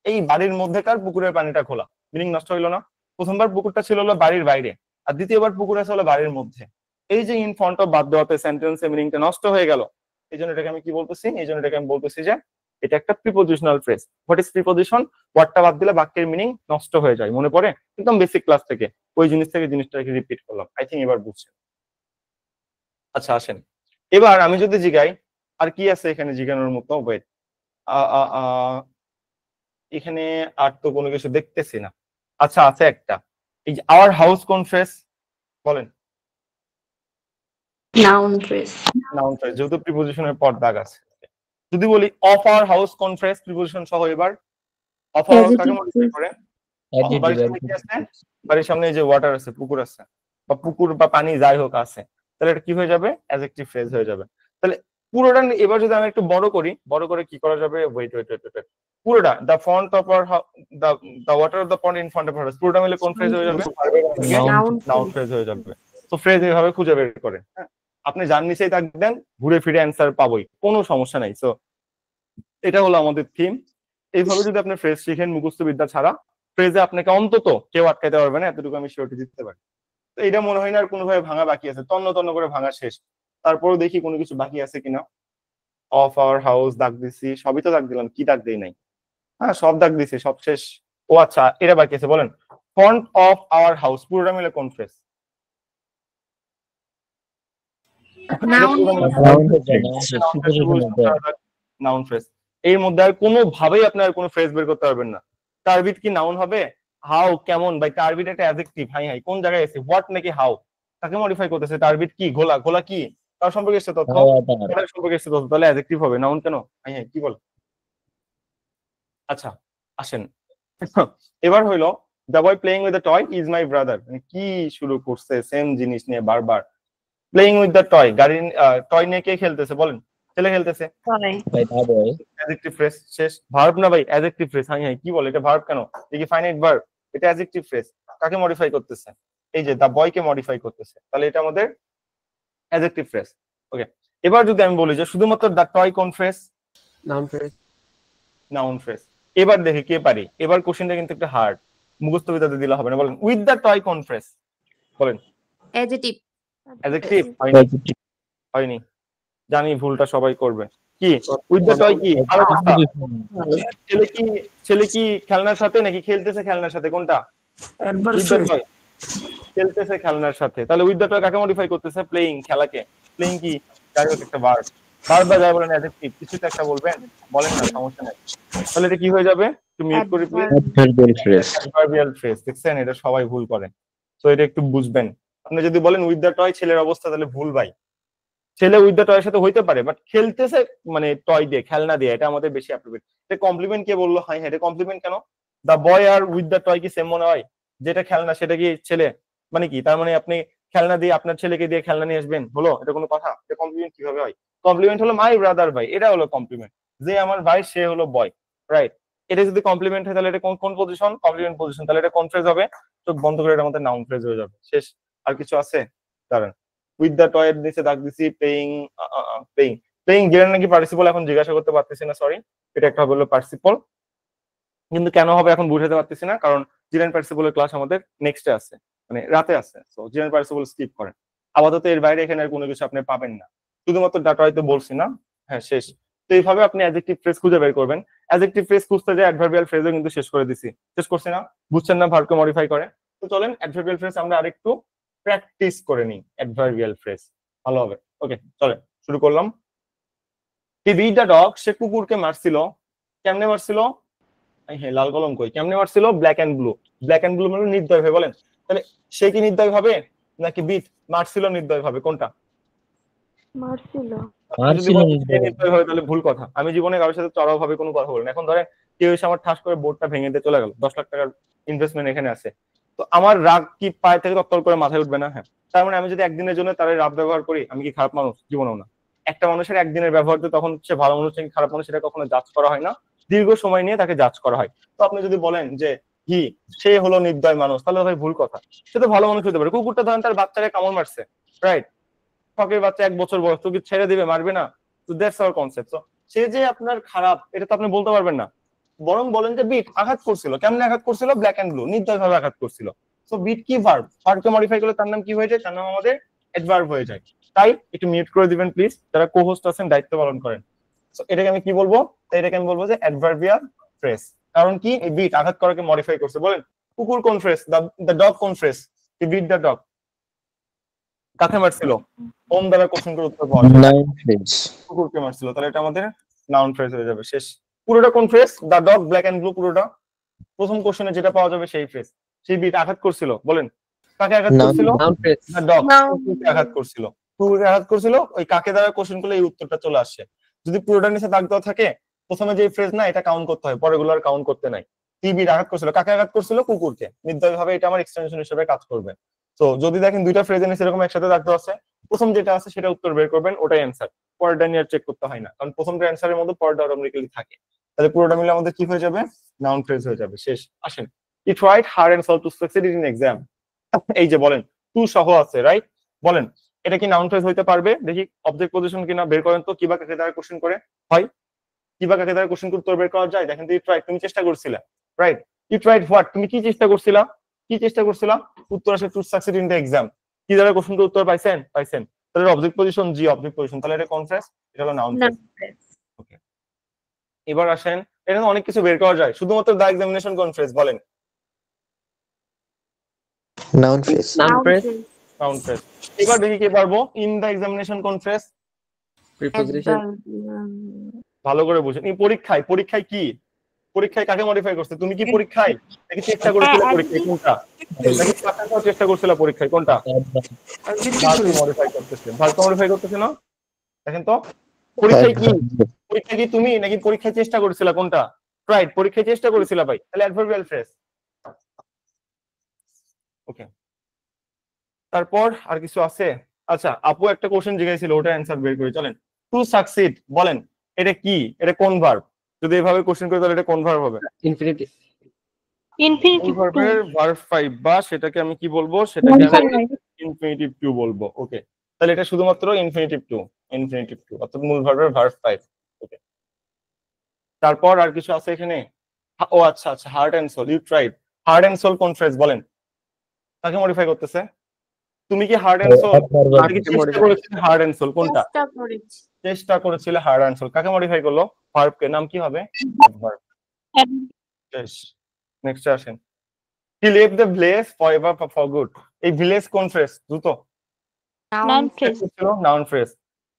A: এই বাড়ির মধ্যেকার পুকুরের পানিটা ঘোলা। মিনিং নষ্ট হইলো না? প্রথমবার পুকুরটা ছিল হলো বাড়ির বাইরে, আর দ্বিতীয়বার পুকুর আছে হলো বাড়ির মধ্যে। এই যে ইন ফ্রন্ট অফ বাদ দেওয়াতে সেন্টেন্সে মিনিংটা নষ্ট হয়ে গেল। এই জন্য এটাকে আমি কি বলতেছি? এই জন্য এটাকে আমি বলতেছি যে এটা একটা prepositional phrase. What is preposition? ওয়ার্ডটা বাদ দিলে বাক্যের মিনিং নষ্ট হয়ে যায়। মনে পড়ে একদম বেসিক ক্লাস থেকে, ওই জিনিস থেকে জিনিসটাকে রিপিট করলাম। আই থিঙ্ক এবার বুঝছেন। আচ্ছা আসেন, এবার আমি যদি জিগাই আর কি আছে এখানে জিগানোর মতো, ওয়েট, এখানে আর তো কোনো কিছু দেখতেছি না। আচ্ছা আছে একটা, এই যে আওয়ার হাউস কোন ফ্রেজ বলেন?
G: Noun phrase.
A: নাউন ফ্রেজ, যেহেতু প্রিপোজিশনের পর দাগ আছে। যদি বলি অফ আওয়ার হাউস কোন ফ্রেজ? প্রিপোজিশন সহ। এবার অফ আওয়ার হাউস কাকে মডিফাই করে? বাড়ির সামনে যে ওয়াটার আছে, পুকুর আছে, বা পুকুর বা পানি যাই হোক আছে, তাহলে এটা কি হয়ে যাবে? অ্যাডজেক্টিভ ফ্রেজ হয়ে যাবে। তাহলে পুরোটা এবার যদি আমি একটু বড় করি, বড় করে কি করা যাবে? ওয়েট ওয়েট ওয়েট, পুরোটা the front of hour the water of the pond in front of our house, পুরোটা মিলে কোন ফ্রেজ হয়ে যাবে? নাউন ফ্রেজ হয়ে যাবে। তো ফ্রেজ এইভাবে খুঁজে বের করে, হ্যাঁ আপনি যার নিচেই দাগ দেন ঘুরে ফিরে অ্যান্সার পাবোই, কোনো সমস্যা নাই। সো এটা হলো আমাদের থিম। এইভাবে যদি আপনি ফ্রেজ শিখেন মুখস্থবিদ্যা ছাড়া, ফ্রেজে আপনাকে অন্তত কেউ আটকাইতে পারবে না, এতটুকু আমি শিওরিটি দিতে পারি। তো এটা মনে হয় না আর কোনোভাবে ভাঙা বাকি আছে, তন্ন তন্ন করে ভাঙা শেষ। তারপরেও দেখি কোনো কিছু বাকি আছে কিনা। অফ আওয়ার হাউস দাগ দিছি, সবই তো দাগ দিলাম, কি দাগ দেই নাই? হ্যাঁ সব দাগ দিছি, সব শেষ। ও আচ্ছা, এটা বাকি আছে, বলেন ফ্রন্ট অফ আওয়ার হাউস পুরোটা মিলে কোন ফ্রেজ? Noun phrase. এর মধ্যে আর কোনোভাবেই আপনার কোনো ফ্রেজ বের করতে পারবেন না। টার্বিড কি নাউন হবে? হাউ কেমন ভাই? টার্বিড একটা অ্যাডজেক্টিভ। হাই হাই, কোন জায়গায় আছে? হোয়াট নাকি হাউ? তাকে মডিফাই করতেছে। টার্বিড কি? ঘোলা। ঘোলা কি? তার সম্পর্কে এসেছে তথ্য, তার সম্পর্কে এসেছে তথ্য, তাহলে অ্যাডজেক্টিভ হবে, নাউন কেন? হাই হাই কি বল? আচ্ছা আসেন, এবার হইলো the boy playing with the toy is my brother, কি শুরু করছে সেম জিনিস নিয়ে বারবার। প্লেইং উইথ দ্য টয়, গাড়ি টয় নিয়ে কে খেলতেছে বলেন? ছেলে খেলতেছে।
B: ভাই দা বয়
A: অ্যাডজেক্টিভ ফ্রেজ শেষ। ভার্ব না ভাই, অ্যাডজেক্টিভ ফ্রেজ। হ্যাঁ হ্যাঁ, কি বলে এটা ভার্ব কেন? এটা কি ফাইনাইট ভার্ব? এটা অ্যাডজেক্টিভ ফ্রেজ। কাকে মডিফাই করতেছে? এই যে দা বয়কে মডিফাই করতেছে, তাহলে এটা আমাদের অ্যাডজেক্টিভ ফ্রেজ। ওকে, এবার যদি আমি বলি যে শুধুমাত্র দা টয় কোন phrase?
C: Noun phrase.
A: Noun phrase. এবার দেখি কে পারি। এবার কোশ্চেনটা কিন্তু একটু হার্ড, মুখস্থ বিদ্যাতে দিলে হবে না। বলেন উইথ দা টয় কোন ফ্রেজ? বলেন।
F: Adjective.
A: অ্যাডজেক্টিভ হয়নি, জানি ভুলটা সবাই করবে। কি উইথ দ্য টয়? কি ভালো কথা। ছেলে কি খেলনার সাথে নাকি খেলতেছে খেলনার সাথে? কোনটা? With the toy। খেলতেছে খেলনার সাথে, তাহলে উইথ দ্য টয় কাকে মডিফাই করতেছে? প্লেইং, খেলাকে। প্লেইং কি যাই হোক একটা ভার্ব। ভার্ব বা যাই বলেন অ্যাডজেক্টিভ, কিছু তো একটা বলবেন, বলেন না, সমস্যা নাই। তাহলে এটা কি হয়ে যাবে? একটু মিউট করি please.
F: Adverbial phrase.
A: Adverbial phrase. দেখছেন, এটা সবাই ভুল করে, তো এটা একটু বুঝবেন। আপনি যদি বলেন উইথ দ্য টয় ছেলের অবস্থা, তাহলে ভুল ভাই। ছেলে উইথ দ্য টয়ের সাথে হইতে পারে, বাট খেলতেছে মানে টয় দিয়ে, খেলনা দিয়ে, এটা আমাদের বেশি অ্যাপ্রোপ্রিয়েট। এটা কমপ্লিমেন্ট কে বললো? হ্যাঁ, এটা কমপ্লিমেন্ট কেন? দা বয় আর উইথ দ্য টয় কি সেম মনে হয়? যেটা খেলনা সেটা কি ছেলে? মানে কি তার মানে আপনি খেলনা দিয়ে আপনার ছেলেকে দিয়ে খেলনা নিয়ে আসবেন, হলো? এটা কোনো কথা? এটা কমপ্লিমেন্ট কিভাবে হয়? কমপ্লিমেন্ট হলো মাই ব্রাদার ভাই, এটা হলো কমপ্লিমেন্ট। যে আমার ভাই সে হলো বয়, রাইট? এটা যদি কমপ্লিমেন্ট হয় তাহলে এটা কোন পজিশন? Complement position. তাহলে এটা কোন ফ্রেজ হবে? চোখ বন্ধ করে এটা আমাদের নাউন ফ্রেজ হয়ে যাবে। শেষ। আর কিছু আছে? দাঁড়ান, উইথ দ্য টয়ের নিচে দাগ দিছি প্লেইং। প্লেইং যেটা নাকি পার্টিসিপল, এখন জিজ্ঞাসা করতে পারতেছি না, সরি। এটা একটা হলো পার্টিসিপল, কিন্তু কেন হবে এখন বুঝাতে পারতেছি না, কারণ জিরেন পার্টিসিপলের ক্লাস আমাদের নেক্সটে আছে, মানে রাতে আছে। সো জিরেন পার্টিসিপল স্কিপ করেন আপাতত। এর বাইরে এখানে আর কোনো কিছু আপনি পাবেন না, শুধুমাত্র ডাটা হয়তো বলছি না। হ্যাঁ, শেষ। তো এইভাবে আপনি অ্যাডজেক্টিভ ফ্রেজ খুঁজে বের করবেন। অ্যাডজেক্টিভ ফ্রেজ খুঁজতে যায় অ্যাডভার্বিয়াল ফ্রেজও কিন্তু শেষ করে দিছি, শেষ করছি না? বুঝছেন না ভার্বকে মডিফাই করে? তো চলেন অ্যাডভার্বিয়াল ফ্রেজ আমরা আরেকটু প্র্যাকটিস করে নিই। অ্যাডভার্বিয়াল ফ্রেজ ভালো হবে। ওকে, চলেন শুরু করলাম। হি বিট দ্য ডগ, সে কুকুরকে মারছিল। কেমনে মারছিল? হ্যাঁ, লাল কলম কই? কেমনে মারছিল? Black and blue. Black and blue মানে নির্দয় ভাবে। বলেন তাহলে সে কি নির্দয় ভাবে নাকি বিট মারছিল নির্দয় ভাবে? কোনটা? যদি বলেন সে নির্দয় ভাবে তাহলে ভুল কথা। আমি জীবনে কারোর সাথে চড়াও ভাবে কোনো কথা বলি না। এখন ধরেন কেউ এসে আমার ঠাস করে বোর্ডটা ভেঙে দিয়ে চলে গেল, 10 লাখ টাকার ইনভেস্টমেন্ট এখানে আছে, তো আমার রাগ কি পায়ে থেকে তত্তর করে মাথায় উঠবে না? হ্যাঁ। তার মানে আমি যদি একদিনের জন্য তার রাগ ব্যবহার করি, আমি কি খারাপ মানুষ? জীবনেও না। একটা মানুষের একদিনের ব্যবহার তো তখন সে ভালো মানুষ নাকি খারাপ মানুষ সেটা কখনো জাজ করা হয় না, দীর্ঘ সময় নিয়ে তাকে জাজ করা হয়। তো আপনি যদি বলেন যে সে হলো নির্দয় মানুষ, তাহলে ভাই ভুল কথা। সে তো ভালো মানুষ হতে পারে। কুকুরটা ধরেন তার বাচ্চাকে কামড় মারছে, রাইট? শখের বাচ্চা 1 বছর বয়স, তো কি ছেড়ে দিবে? মারবে না। তো দ্যাটস আওয়ার কনসেপ্ট। সো সে যে আপনার খারাপ এটা তো আপনি বলতে পারবেন না, বরং বলেন যে বিট আঘাত করছিল। কেমনে আঘাত করছিল? ব্ল্যাক এন্ড ব্লু, নির্দয় ভাবে আঘাত করছিল। সো বিট কি ভার্ব, ভার্বকে মডিফাই করলে তার নাম কি হয়ে যায়? তার নাম আমাদের অ্যাডভার্ব হয়ে যায়। তাই একটু মিউট করে দিবেন প্লিজ, যারা কো-হোস্ট আছেন, দায়িত্ব পালন করেন। সো এটাকে আমি কি বলবো? এটাকে আমি বলবো যে অ্যাডভার্বিয়াল ফ্রেজ। কারণ কি? এই বিট আঘাত করাকে মডিফাই করছে। বলেন কুকুর কোন ফ্রেজ? দ্য ডগ কোন phrase? He beat the dog. কাকে মারছিল? হোম দ্বারা কোশ্চেন করে উত্তর পাওয়া যায়।
F: Noun phrase.
A: কুকুরকে মারছিল, তাহলে এটা আমাদের নাউন ফ্রেজ হয়ে যাবে। শেষ। পুরোটা কোন phrase? The dog black and blue, পুরোটা প্রথম কোশ্চেনে যেটা পাওয়া যাবে সেই ফ্রেজ। সেই বিট আঘাত করছিল। বলেন কাকে আঘাত
F: Noun
A: করছিল?
C: Noun phrase.
A: দ্য ডগ কুকুরকে আঘাত করছিল। কুকুরকে আঘাত করছিল, ওই কাকে দ্বারা কোশ্চেন করলে এই উত্তরটা চলে আসছে। যদি পুরোটা নিচে দাগ দেওয়া থাকে, প্রথমে যে ফ্রেজ না এটা কাউন্ট করতে হয়, পরে গুলো আর কাউন্ট করতে নাই। বিট আঘাত করছিল, কাকে আঘাত করছিল? কুকুরকে। নির্দয় ভাবে এটা আমার এক্সটেনশন হিসেবে কাজ করবে। তো যদি দেখেন দুইটা ফ্রেজের নিচে এরকম একসাথে দাগ দেওয়া আছে, প্রথম যেটা আছে সেটা উত্তর বের করবেন, ওটাই অ্যান্সার। পরেরটা নিয়ে চেক করতে হয় না, কারণ প্রথমটা অ্যান্সারের মধ্যে পরেরটা অটোমেটিক্যালি থাকে। তাহলে পুরোটা মিলে আমাদের কি হয়ে যাবে? নাউন ফ্রেজ হয়ে যাবে। শেষ। আসেন, I tried hard and soft to succeed in exam. এই যে বলেন টু সহ আছে, রাইট? বলেন এটা কি নাউন ফ্রেজ হইতে পারবে? দেখি অবজেক্ট পজিশন কিনা বের করেন তো। কিবা কাকে দ্বারা কোশ্চেন করে হয়? কিবা কাকে দ্বারা কোশ্চেন করে উত্তর বের করা যায়? দেখেন তো, ই ট্রাইড, তুমি চেষ্টা করছিলা, রাইট? E tried what? তুমি কি চেষ্টা করছিলা? কি চেষ্টা করছিলা? উত্তর আসে two succeed in the exam. কি দ্বারা কোশ্চেন করে উত্তর পাইছেন? পাইছেন। তাহলে অবজেক্ট পজিশন জি, অবজেক্ট পজিশন। তাহলে এটা কোন ফ্রেজ? এটা হলো নাউন ফ্রেজ। ওকে, এবার আসেন, এখানে অনেক কিছু বের করা যায়। শুধুমাত্র দা এক্সামিনেশন কোন ফ্রেজ? বলেন।
F: Noun phrase.
C: Noun phrase.
A: Noun phrase. এবার দেখি কে পারবো। ইন দা এক্সামিনেশন কোন ফ্রেজ?
C: প্রিপোজিশন।
A: ভালো করে বুঝেন। এই পরীক্ষায়, পরীক্ষায় কি? পরীক্ষায় কাকে মডিফাই করছে? তুমি কি পরীক্ষায় নাকি চেষ্টা করেছিলে? পরীক্ষায় কোনটা? নাকি চাকরি করার চেষ্টা করছিল? পরীক্ষায় কোনটা? ভার্বকে মডিফাই করতেছে। ভার্বকে মডিফাই করতেছে না? দেখেন তো, পরীক্ষায় কি? পরীক্ষা কি তুমি নাকি পরীক্ষায় চেষ্টা করেছিলা? কোনটা? রাইট, পরীক্ষায় চেষ্টা করেছিলা ভাই, তাহলে অ্যাডভার্বিয়াল ফ্রেজ। ওকে, তারপর আর কিছু আছে? আচ্ছা, আপু একটা কোশ্চেন জিজ্ঞাসা ছিল, ওটা অ্যান্সার বের করে চলেন। টু সাকসিড বলেন এটা কি? এটা কোন ভার্ব? যদি এভাবে কোশ্চেন করে তাহলে এটা কোন ভার্ব হবে?
C: ইনফিনিটিভ।
A: কোন
E: ইনফিনিটিভ টু
A: ভার্বের ভার্ব 5, বা সেটাকে আমি কি বলবো, সেটাকে আমি ইনফিনিটিভ টু বলবো। ওকে, তাহলে এটা শুধুমাত্র ইনফিনিটিভ টু, ইনফিনিটিভ টু অর্থাৎ মূল ভার্বের ভার্ব 5। ওকে, তারপর আর কিছু আছে এখানে? ও আচ্ছা আচ্ছা, heart and soul, you tried. Heart and soul কোন ফ্রেজ বলেন? তাকে মডিফাই করতেছে। তুমি কি হার্ট এন্ড সোল, তুমি কি চেষ্টা করেছিলে হার্ট এন্ড সোল, কোনটা চেষ্টা করেছিলে? হার্ট এন্ড সোল কাকে মডিফাই করলো? ভার্বকে। নাম কি হবে? অ্যাডভার্ব। শেষ। নেক্সট আসেন। হি left the village forever for good। এই ভিলেজ কোন ফ্রেজ? দ্রুত।
E: Noun phrase
A: noun phrase.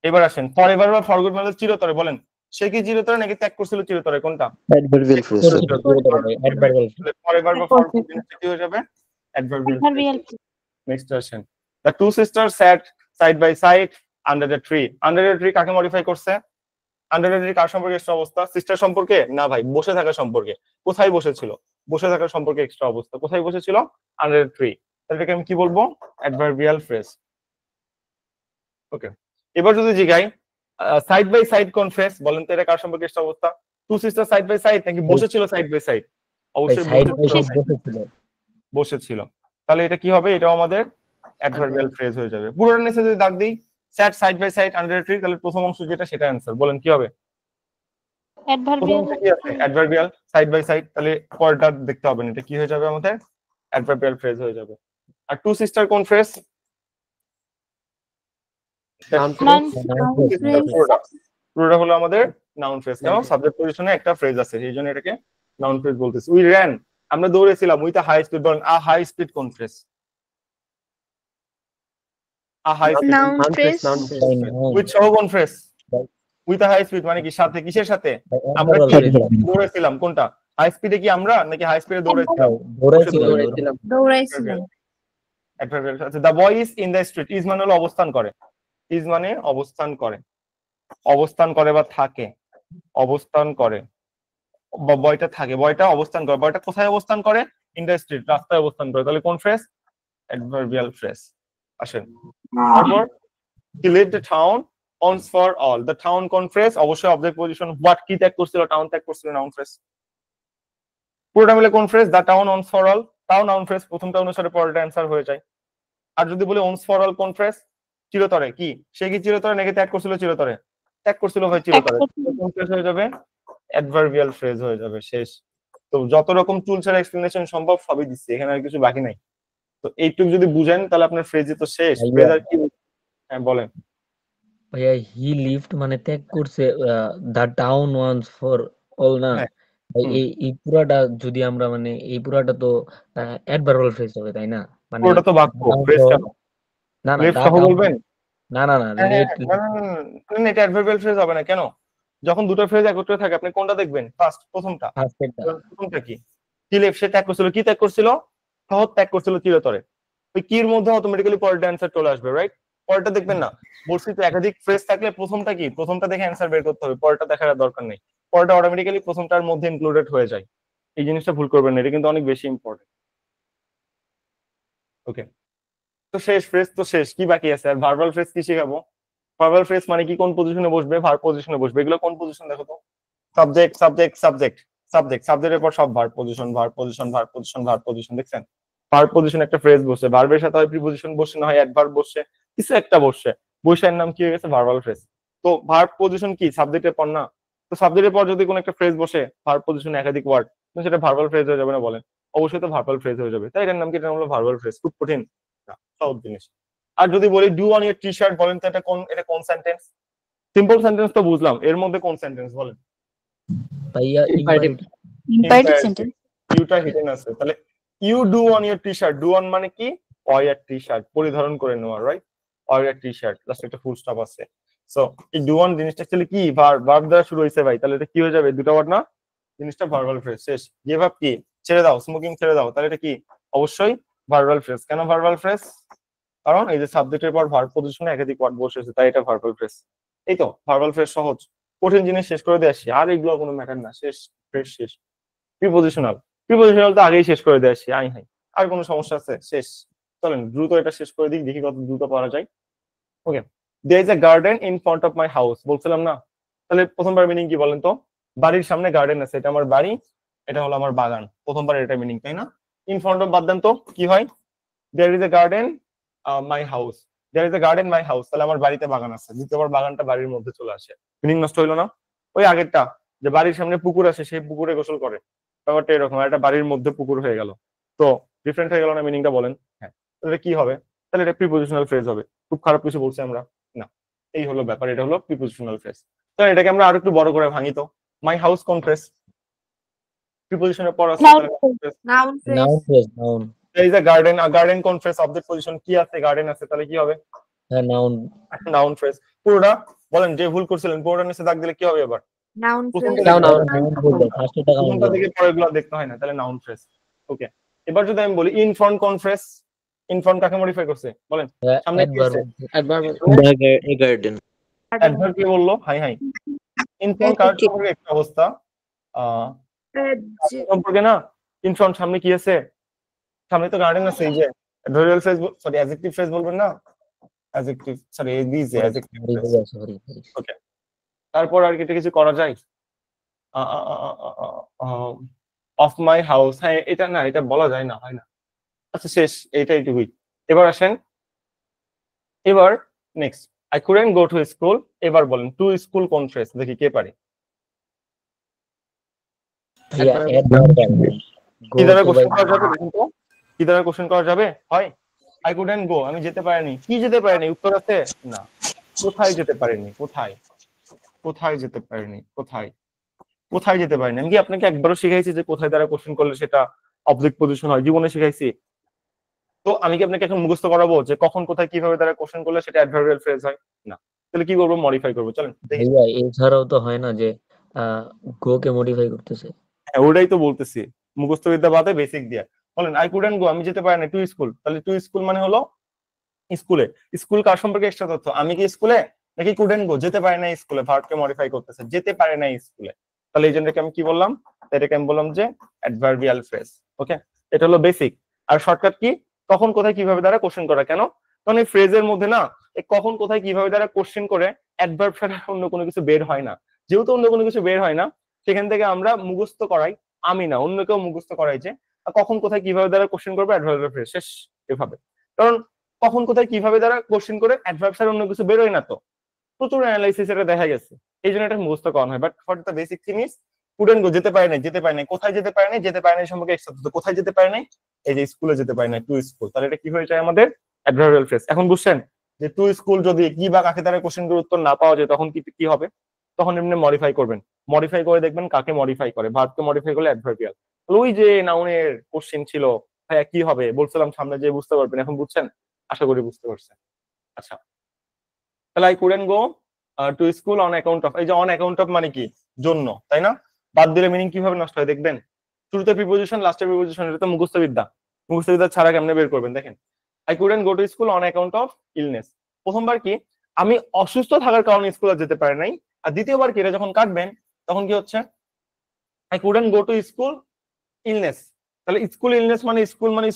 A: এবার আসেন, ফরএভার বা ফর গুড মানে চিরতরে বলেন। সে কি চিরতরে নাকি ত্যাগ করছিল চিরতরে, কোনটা?
F: Adverbial phrase, sir.
A: ফরএভার বা ফর গুড জিনিসটা কি হয়ে যাবে? অ্যাডভার্বিয়াল।
E: অ্যাডভার্বিয়াল
A: নেক্সট আসেন। The two sister sat side by side under the tree. Under the tree কাকে মডিফাই করছে? আন্ডার দ্য ট্রি কার সম্পর্কে এক্সট্রা অবস্থা? সিস্টার সম্পর্কে না ভাই, বসে থাকা সম্পর্কে। কোথায় বসেছিল? বসে থাকার সম্পর্কে এক্সট্রা অবস্থা। কোথায় বসেছিল? Under the tree. তাহলে আমি কি বলবো? Adverbial phrase. ওকে, এবার যদি জিগাই সাইড বাই সাইড কোন ফ্রেজ বলেন তো, এটা কার সম্পর্কে এক্সট্রা অবস্থা? Two sister side by side নাকি বসেছিল সাইড বাই সাইড? অবশ্যই বসেছিল। তাহলে এটা কি হবে? এটাও আমাদের অ্যাডভার্বিয়াল ফ্রেজ হয়ে যাবে। পুরোটা নিচে যদি দাগ দিই, sat side by side under the tree, তাহলে প্রথম অংশ যেটা সেটা অ্যান্সার। বলেন কি হবে?
E: Adverbial
A: adverbial side by side. তাহলে পরেরটা দেখতে হবে না, এটা কি হয়ে যাবে আমাদের? অ্যাডভার্বিয়াল ফ্রেজ হয়ে যাবে। আর টু সিস্টার কোন ফ্রেজ? পুরোটা হলো আমাদের নাউন ফ্রেজ। কেন? সাবজেক্ট পজিশনে একটা ফ্রেজ আছে, সেই জন্য এটাকে নাউন ফ্রেজ বলতেছি। উই র্যান, আমরা দৌড়েছিলাম। উইথ আ হাই স্পিড বলেন, আ হাই স্পিড কোন phrase? A high speed.
D: Noun phrase.
A: With সহ কোন phrase? With a high speed মানে কি? সাথে, কিসের সাথে? আমরা কি দৌড়েছিলাম, কোনটা? হাই স্পিডে কি আমরা নাকি হাই স্পিডে দৌড়েছিলাম?
D: দৌড়াইছিলাম।
A: আচ্ছা, the boy is in the street. Is মানে হলো অবস্থান করে। ইজ মানে অবস্থান করে, অবস্থান করে বা থাকে, অবস্থান করে। বয়টা থাকে, বয়টা অবস্থান করে। বয়টা কোথায় অবস্থান করে? ইন দ্য স্ট্রিট, রাস্তায় অবস্থান করে। তাহলে কোন ফ্রেজ? Adverbial phrase. আসেন, তারপর he left the town once for all। the town কোন ফ্রেজ? অবশ্যই অবজেক্ট পজিশন। হোয়াট কি ত্যাগ করছিল? টাউন ত্যাগ করছিল, নাউন ফ্রেজ। পুরোটা মিলে কোন phrase? The town once for all, তাও নাউন ফ্রেজ। প্রথমটা অনুসারে পরেরটা অ্যান্সার হয়ে যায়। আর যদি বলি once for all কোন ফ্রেজ? চিরতরে। কি সে কি চিরতরে নাকি ত্যাগ করছিল চিরতরে? ত্যাগ করছিল ভাই চিরতরে। কোন ফ্রেজ হয়ে যাবে? অ্যাডভার্বিয়াল ফ্রেজ হয়ে যাবে। শেষ। তো যত রকম টুল ছাড়া এক্সপ্লেনেশন সম্ভব সবই দিচ্ছি, এখানে আর কিছু বাকি নাই। তো এইটুকু যদি বুঝেন তাহলে আপনার ফ্রেজই তো শেষ। ফ্রেজ আর কি? হ্যাঁ বলেন।
B: ভাইয়া হি লিভড মানে ত্যাগ করছে, দা টাউন ওয়ান্স ফর অল না
A: হ্যাঁ।
B: ভাই। এই পুরাটা যদি আমরা মানে এই পুরাটা তো অ্যাডভার্বিয়াল ফ্রেজ হবে তাই না? মানে
A: পুরোটা তো বাক্য, ফ্রেজ কেন?
B: না না
A: লেফট
B: দা
A: সহ
B: টাউন,
A: বলবেন?
B: না না না
A: হ্যাঁ,
B: লেট
A: না, না, না, না, এটা অ্যাডভার্বিয়াল ফ্রেজ হবে না। কেন? যখন দুটো ফ্রেজ একত্রে থাকে আপনি কোনটা দেখবেন? ফার্স্ট, প্রথমটা।
B: ফার্স্টেরটা।
A: প্রথমটা কি? কি লেফট সে ত্যাগ করছিল, কি ত্যাগ করছিল? সহজ ত্যাগ করছিল চিরতরে। ওই কির মধ্যে অটোমেটিক্যালি পরেরটা অ্যান্সার চলে আসবে, রাইট? পরেরটা দেখবেন না। বলছি তো একাধিক ফ্রেজ থাকলে প্রথমটা কি? প্রথমটা দেখে অ্যান্সার বের করতে হবে, পরেরটা দেখার আর দরকার নেই। পরেরটা অটোমেটিক্যালি প্রথমটার মধ্যে ইনক্লুডেড হয়ে যায়। এই জিনিসটা ভুল করবেন না, এটা কিন্তু অনেক বেশি ইম্পর্টেন্ট। ওকে, তো শেষ, ফ্রেজ তো শেষ, কি বাকি আছে? আর ভার্বাল ফ্রেজ কি শেখাবো? ভার্বাল ফ্রেজ মানে কি? কোন পজিশনে বসবে? ভার্ব পজিশনে বসবে। এগুলো কোন পজিশন দেখো তো? সাবজেক্ট, সাবজেক্ট, সাবজেক্ট, সাবজেক্ট, সাবজেক্টের পর সব verb position, verb position, verb position, verb position. দেখছেন? ভার্ব পজিশন একটা ফ্রেজ বসে, ভার্বের সাথে হয় প্রিপজিশন বসে, না হয় অ্যাডভার্ব বসে, কিছু একটা বসে। বসের নাম কি হয়ে গেছে? Verbal phrase. তো ভার্ব পজিশন কি? সাবজেক্টের পর না? তো সাবজেক্টের পর যদি কোনো একটা ফ্রেজ বসে ভার্ব পজিশনে একাধিক ওয়ার্ড, তো সেটা ভার্বাল ফ্রেজ হয়ে যাবে না বলেন? অবশ্যই তো ভার্বাল ফ্রেজ হয়ে যাবে। তাই এটার নাম কি? এটার নাম হলো ভার্বাল ফ্রেজ। খুব কঠিন না, সহজ জিনিস। আর যদি বলি do on your T shirt বলেন তো, এটা কোন সেন্টেন্স? সিম্পল সেন্টেন্স তো বুঝলাম, এর মধ্যে কোন সেন্টেন্স বলেন?
B: ভাইয়া
C: ইম্পারেটিভ।
D: Imperative sentence.
A: ইউটা হিডেন আছে। তাহলে you do on your T shirt. Do on মানে কি? ওয়্যার টি শার্ট, পরিধারণ করে নেওয়া, right? Wear T shirt, just একটা ফুল স্টপ আছে। সো এই ডু অন জিনিসটা অ্যাকচুয়ালি কি? ভার্ব দ্বারা শুরু হইছে ভাই। তাহলে এটা কি হয়ে যাবে? দুটো ওয়ার্ড না? জিনিসটা ভার্বাল ফ্রেজ। শেষ। গিভ আপ কি? ছেড়ে দাও, স্মোকিং ছেড়ে দাও। তাহলে এটা কি? অবশ্যই ভার্বাল ফ্রেজ। কেন ভার্বাল ফ্রেজ? কারণ এই যে সাবজেক্টের পর ভার্ব পজিশনে একাধিক ওয়ার্ড বসেছে, তাই এটা ভার্বাল ফ্রেজ। এই তো ভার্বাল ফ্রেজ সহজ। কঠিন জিনিস শেষ করে দিয়ে আসি, আর এগুলো কোনো ম্যাটার না। শেষ, ফ্রেজ শেষ। প্রিপজিশনাল, প্রিপজিশনাল তো আগেই শেষ করে দিয়ে আসি। আই হাই, আর কোনো সমস্যা আছে? শেষ। চলেন দ্রুত এটা শেষ করে দিই, দেখি কত দ্রুত পারা যায়। Okay, there is a garden in front of my house, বলছিলাম না? তাহলে প্রথমবার মিনিং কি বলেন তো? বাড়ির সামনে গার্ডেন আছে, এটা আমার বাড়ি, এটা হলো আমার বাগান। প্রথমবার এটা মিনিং, তাই না? ইন ফ্রন্ট অফ বাদ দেন তো কি হয়? There is a garden my house, there is a garden my house, তাহলে আমার বাড়িতে বাগান আছে, দ্বিতীয়বার বাগানটা বাড়ির মধ্যে চলে আসে, মিনিং নষ্ট হইলো না? ওই আগেরটা যে বাড়ির সামনে পুকুর আছে, সেই পুকুরে গোসল করে, ব্যাপারটা এরকম, একটা বাড়ির মধ্যে পুকুর হয়ে গেল, তো ডিফারেন্ট হয়ে গেল না মিনিংটা? বলেন। হ্যাঁ, তাহলে কি হবে? তাহলে এটা প্রিপোজিশনাল ফ্রেজ হবে। খুব খারাপ কিছু বলছি আমরা? না, এই হলো ব্যাপার, এটা হলো প্রিপোজিশনাল ফ্রেজ। তাহলে এটাকে আমরা আরো একটু বড় করে ভাঙি তো। মাই হাউস কোন ফ্রেজ? প্রিপোজিশনের পর আছে,
E: Noun
A: তাহলে
E: phrase.
F: Noun
B: Noun
F: phrase.
B: phrase, noun.
A: there is a garden, a garden কোন ফ্রেজ? অবজেক্ট পজিশন কি আছে? গার্ডেন আছে, তাহলে কি হবে?
B: হ্যাঁ, noun.
A: Noun phrase. পুরোটা বলেন, যে ভুল করছিলেন পুরোটা নিচে দাগ দিলে কি হবে এবার?
F: Noun
A: প্রথমটা
F: phrase.
C: Noun,
A: দেখতে
C: noun.
A: হয় না?
B: Noun বলবে, first এটা count
A: প্রথমটা
B: করবে।
A: থেকে পরেরগুলো দেখতে হয় না, তাহলে নাউন ফ্রেজ। ওকে, এবার যদি আমি বলি ইন ফ্রন্ট কোন ফ্রেজ? ইন ফ্রন্ট কাকে মডিফাই করছে বলেন? সামনে কি
B: Adverb.
A: আছে?
C: Adverb.
F: A garden.
A: অ্যাডভার্ব কি বললো? High high. ইন ফ্রন্ট কার সম্পর্কে একটা অবস্থা, সম্পর্কে না। ইন ফ্রন্ট সামনে কি আছে? সামনে তো গার্ডেন আছে, এই যে adverbial phrase, sorry adjective phrase বলবেন না? Adjective, sorry this adjective phrase.
B: Sorry.
A: ওকে, তারপর আর কিছু করা যায়? অফ মাই হাউস, হ্যাঁ এটা না, এটা বলা যায় না, হয় না। আচ্ছা শেষ, এইটুকুই। এবার আসেন, এবার next, I couldn't go to school. এবার বলেন টু স্কুল কোন ফ্রেজ? দেখি কে পারে।
B: Yeah, adverb.
A: কি
B: Go
A: দ্বারা
B: to
A: কোশ্চেন
B: by
A: করা যাবে দেখুন তো? কি দ্বারা কোশ্চেন করা যাবে? হয় আই কুডন্ট গো, আমি যেতে পারিনি। কি যেতে পারিনি? উত্তর আছে না। কোথায় যেতে পারিনি? কোথায়? কোথায় যেতে পারিনি? কোথায়? কোথায় যেতে পারিনি? আমি কি আপনাকে একবারও শিখাইছি যে কোথায় দ্বারা কোশ্চেন করলে সেটা অবজেক্ট পজিশন হয়? জীবনে শিখাইছি? তো আমি কি আপনাকে এখন মুখস্থ করাবো যে কখন কোথায় কিভাবে দ্বারা কোশ্চেন করলে সেটা অ্যাডভার্বিয়াল ফ্রেজ হয়? না। তাহলে কি করবো? মডিফাই করবো। চলেন দেখি।
B: ভাইয়া এছাড়াও তো হয় না যে গো কে মডিফাই করতেছে।
A: হ্যাঁ, ওটাই তো বলতেছি, মুখস্থ বিদ্যা বাদে বেসিক দিয়া। বলেন আই কুডন্ট গো, আমি যেতে পারি না টু স্কুল। তাহলে টু স্কুল মানে হলো স্কুলে। স্কুল কার সম্পর্কে এক্সট্রা তথ্য? আমি কি স্কুলে? নাকি কুডন্ট গো, যেতে পারে না স্কুলে, ভার্বকে মডিফাই করতেছে, যেতে পারে না স্কুলে। তাহলে এই জন্যকে আমি কি বললাম? এটাকে আমি বললাম যে অ্যাডভার্বিয়াল ফ্রেজ। ওকে, এটা হলো বেসিক। আর শর্টকাট কি? কখন কোথায় কিভাবে দ্বারা কোশ্চেন করা। কেন? কারণ এই ফ্রেজের মধ্যে না কখন কোথায় কিভাবে দ্বারা কোশ্চেন করে অ্যাডভার্ব ছাড়া অন্য কোনো কিছু বের হয় না। যেহেতু অন্য কোনো কিছু বের হয় না, সেখান থেকে আমরা মুখস্থ করাই, আমি না অন্য কেউ মুখস্থ করাই যে কখন কোথায় কিভাবে দ্বারা কোশ্চেন করবে অ্যাডভার্বিয়াল ফ্রেজ, শেষ এভাবে। কারণ কখন কোথায় কিভাবে দ্বারা কোশ্চেন করে অ্যাডভার্ব ছাড়া অন্য কিছু বেরোয় না, তো প্রচুর অ্যানালাইসিস এটা দেখা গেছে, এই জন্য এটা মুখস্থ করা হয়। But for the basic thing is couldn't go, যেতে পারে নাই, যেতে পারে নাই। কোথায় যেতে পারে নাই? যেতে পারে নাই সম্পর্কে এক্সট্রা তথ্য। কোথায় যেতে পারে নাই? এই যে স্কুলে যেতে পারে নাই, টু স্কুল। তাহলে এটা কি হয়ে যায় আমাদের? Adverbial phrase. এখন বুঝছেন যে টু স্কুল যদি কি বা কাকে দ্বারা কোশ্চেন করে উত্তর না পাওয়া যায় তখন কি হবে? তখন এমনি মডিফাই করবেন, মডিফাই করে দেখবেন কাকে মডিফাই করে। ভার্বকে মডিফাই করলে অ্যাডভার্বিয়াল। ওই যে নাউনের কোশ্চেন ছিল ভাইয়া কি হবে বলছিলাম, সামনে যে বুঝতে পারবেন। এখন বুঝছেন? আশা করি বুঝতে পারছেন। আচ্ছা, তাহলে I couldn't go to school on account of, এই যে অন অ্যাকাউন্ট অফ মানে কি? জন্য, তাই না? বাদ দিলে মিনিং কিভাবে নষ্ট হয় দেখবেন। শুরুতে প্রিপোজিশন, লাস্টে প্রিপোজিশন, এটা তো মুখস্থ বিদ্যা। মুখস্থ বিদ্যা ছাড়া কেমনে বের করবেন? দেখেন, I couldn't go to school on account of illness. প্রথমবার কি? আমি অসুস্থ থাকার কারণে স্কুলে যেতে পারি নাই। আর দ্বিতীয়বার কি? এটা যখন কাটবেন তখন কি হচ্ছে? I couldn't go to school illness. তাহলে স্কুল ইলনেস মানে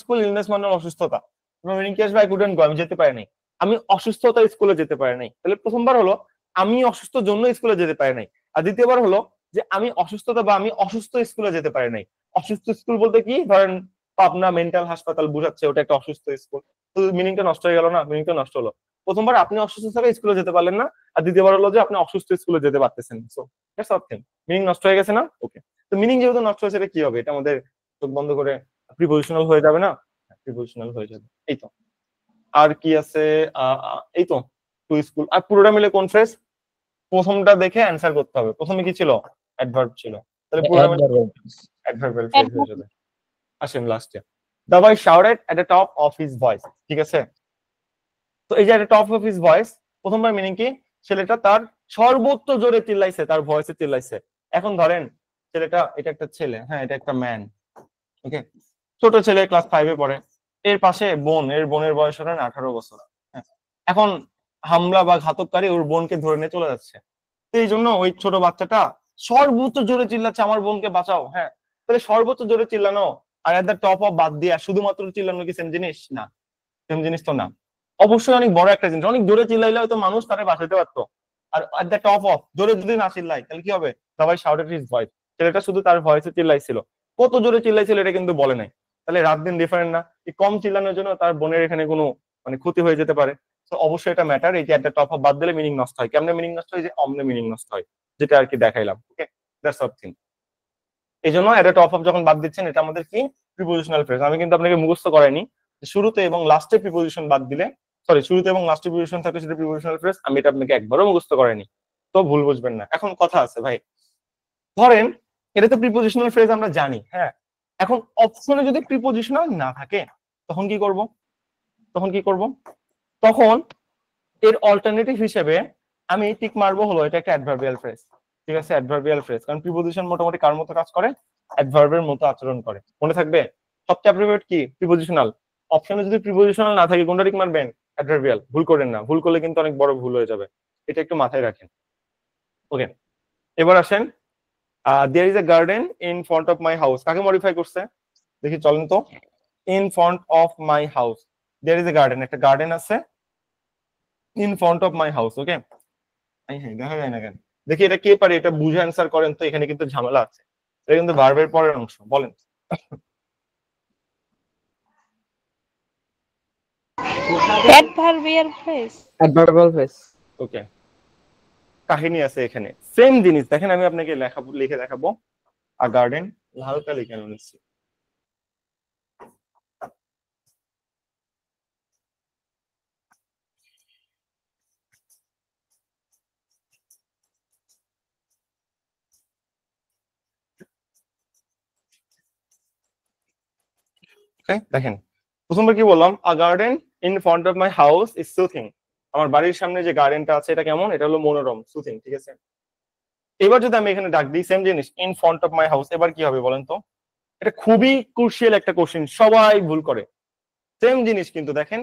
A: স্কুল, ইলনেস মানে অসুস্থতা। মিনিং কি আসবে? আই কুডন্ট গো, আমি যেতে পারি নাই, আমি অসুস্থতা স্কুলে যেতে পারি নাই। তাহলে প্রথমবার হলো আমি অসুস্থ জন্য স্কুলে যেতে পারি নাই, আর দ্বিতীয়বার হলো যে আমি অসুস্থতা বা আমি অসুস্থ স্কুলে যেতে পারি নাই। অসুস্থ স্কুল বলতে কি? ধরেন পাবনা মেন্টাল হাসপাতাল বুঝাচ্ছে, ওটা একটা অসুস্থ স্কুল। তো মিনিংটা নষ্ট হয়ে গেল না? মিনিংটা নষ্ট হলো। প্রথমবার আপনি অসুস্থ থাকা স্কুলে যেতে পারলেন না, আর দ্বিতীয়বার হলো যে আপনি অসুস্থ স্কুলে যেতে পারতেছেন। So that's all thing, meaning নষ্ট হয়ে গেছে না? ওকে, তো মিনিং যেহেতু নষ্ট হয়েছে এটা কি হবে? এটা আমাদের চোখ বন্ধ করে প্রিপোজিশনাল হয়ে যাবে না? প্রিপোজিশনাল হয়ে যাবে। এই তো। আর কি আছে? এই তো টু স্কুল। আর পুরোটা মিলে কোন ফ্রেজ? প্রথমটা দেখে অ্যান্সার করতে হবে। প্রথমে কি ছিল? অ্যাডভার্ব ছিল। তাহলে পুরোটা মিলে অ্যাডভার্বিয়াল ফ্রেজ হয়ে যাবে। আসেন লাস্টে, the boy shouted at the top of his voice. ঠিক আছে, তো এই যে at the top of his voice, প্রথমবার মিনিং কি? ছেলেটা তার সর্বোচ্চ জোরে চিল্লাইছে, তার ভয়েসে চিল্লাইছে। এখন ধরেন ছেলেটা, এটা একটা ছেলে, হ্যাঁ এটা একটা ম্যান, ওকে, ছোট ছেলে, ক্লাস 5-এ পড়ে। এর পাশে বোন, এর বোনের বয়স ধরেন 18 বছর। হ্যাঁ, এখন হামলা বা ঘাতককারী ওর বোনকে ধরে নিয়ে চলে যাচ্ছে। তো এই জন্য ওই ছোট বাচ্চাটা সর্বোচ্চ জোরে চিল্লাচ্ছে, আমার বোনকে বাঁচাও। হ্যাঁ, তাহলে সর্বোচ্চ জোরে চিল্লানো আর এট দ্য টপ অফ বাদ দিয়া শুধুমাত্র চিল্লানো কি সেম জিনিস? না, সেম জিনিস তো না। অবশ্যই অনেক বড় একটা জিনিস, অনেক জোরে চিল্লাইলে হয়তো মানুষ তারে বাঁচাতে পারতো। আর এট দ্য টপ অফ জোরে যদি না চিল্লাই তাহলে কি হবে? সবাই শাউটেড হিজ ভয়েস, ছেলেটা শুধু তার ভয়েসে চিল্লাইছিল, কত জোরে চিল্লাইছিল এটা কিন্তু বলে নাই। তাহলে রাত দিন ডিফারেন্ট না? এই কম চিল্লানোর জন্য তার বোনের এখানে কোনো মানে ক্ষতি হয়ে যেতে পারে। তো অবশ্যই এটা ম্যাটার। এই যে এট দ্য টপ অফ বাদ দিলে মিনিং নষ্ট হয়। কেমনে মিনিং নষ্ট হয়? যে অমনে মিনিং নষ্ট হয়, যেটা আর কি দেখাইলাম। ওকে, দ্যাটস অল থিং। এই জন্য এট দ্য টপ অফ যখন বাদ দিচ্ছেন এটা আমাদের কি? Prepositional phrase. আমি কিন্তু আপনাকে মুখস্থ করাইনি শুরুতে এবং লাস্টে প্রিপোজিশন বাদ দিলে, সরি শুরুতে এবং লাস্টে প্রিপোজিশন থাকে সেটা প্রিপোজিশনাল ফ্রেজ। আমি এটা আপনাকে একবারও মুখস্থ করাইনি, তো ভুল বুঝবেন না। এখন কথা আছে ভাই, ধরেন এটা তো প্রিপোজিশনাল ফ্রেজ আমরা জানি, হ্যাঁ। এখন অপশনে যদি প্রিপোজিশনাল না থাকে তখন কি করব? তখন এর অল্টারনেটিভ হিসেবে আমি টিক মারবো হলো এটা একটা অ্যাডভার্বিয়াল ফ্রেজ। ঠিক আছে, অ্যাডভার্বিয়াল ফ্রেজ, কারণ প্রিপোজিশন মোটামুটি কার মতো কাজ করে? অ্যাডভার্বের মতো আচরণ করে। মনে থাকবে সবচেয়ে অ্যাপ্রোপ্রিয়েট কি? প্রিপোজিশনাল। অপশনে যদি প্রিপোজিশনাল না থাকে কোনটা টিক মারবেন? অ্যাডভার্বিয়াল। ভুল করেন না, ভুল করলে কিন্তু অনেক বড় ভুল হয়ে যাবে, এটা একটু মাথায় রাখেন। ওকে, এবার আসেন, there is a garden in front of my house. কাকে মডিফাই করছে দেখি চলেন তো। In front of my house, there is a garden, একটা গার্ডেন আছে in front of my house. Okay, হ্যাঁ দেখা যায় না কেন? দেখি এটা কে পারে এটা বুঝে অ্যান্সার করেন তো। এখানে কিন্তু ঝামেলা আছে, এটা কিন্তু ভার্বের পরের অংশ। বলেন।
E: adverbial phrase.
C: Adverbial phrase.
A: Okay, কাহিনী আছে এখানে, সেম জিনিস দেখেন। আমি আপনাকে লিখে দেখাবো। আ গার্ডেন, হালকা লিখে নিচ্ছি। দেখেন প্রথমবার কি বললাম? আ garden in front of my house is soothing. আমার বাড়ির সামনে যে গার্ডেনটা আছে এটা কেমন? এটা হলো মনোরম, সুথিং। ঠিক আছে, এবার যদি আমি এখানে ডাক দিই সেম জিনিস, in front of my house, এবার কি হবে বলেন তো? এটা খুবই ক্রুশিয়াল একটা কোশ্চেন, সবাই ভুল করে। সেম জিনিস কিন্তু দেখেন,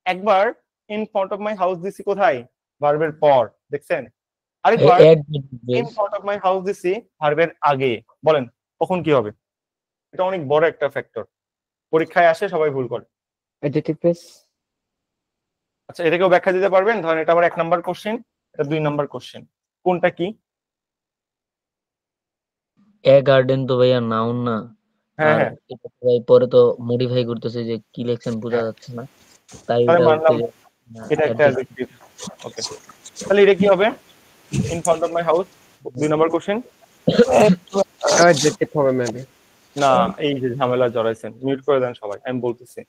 A: একবার in front of my house দিছি কোথায়? ভার্বের পর, দেখছেন? আরেকবার in front of my house দিছি ভার্বের আগে। বলেন কখন কি হবে? এটা অনেক বড় একটা ফ্যাক্টর, পরীক্ষায় আসে সবাই ভুল করে।
C: Adjective phrase.
A: আচ্ছা, এটাকেও ব্যাখ্যা দিতে পারবেন? ধরেন এটা আমার 1 নাম্বার কোশ্চেন, এটা 2 নাম্বার কোশ্চেন, কোনটা কি?
B: এ গার্ডেন তো ভাইয়া নাউন না,
A: হ্যাঁ
B: আর
A: হ্যাঁ,
B: এটা তো ভাই পরে তো মডিফাই করতেছে, যে কি লেখছেন বোঝা যাচ্ছে না, তাই
A: তাহলে
B: এটা হচ্ছে
A: মানলাম
B: যে
A: এটা একটা অ্যাডজেক্টিভ। ওকে, তাহলে এটা কি হবে? In front of my house, 2 number question.
C: Adjective হবে মেবি।
A: না, এই যে ঝামেলা জড়াইছেন, মিউট করে দেন সবাই, আমি বলতেছি।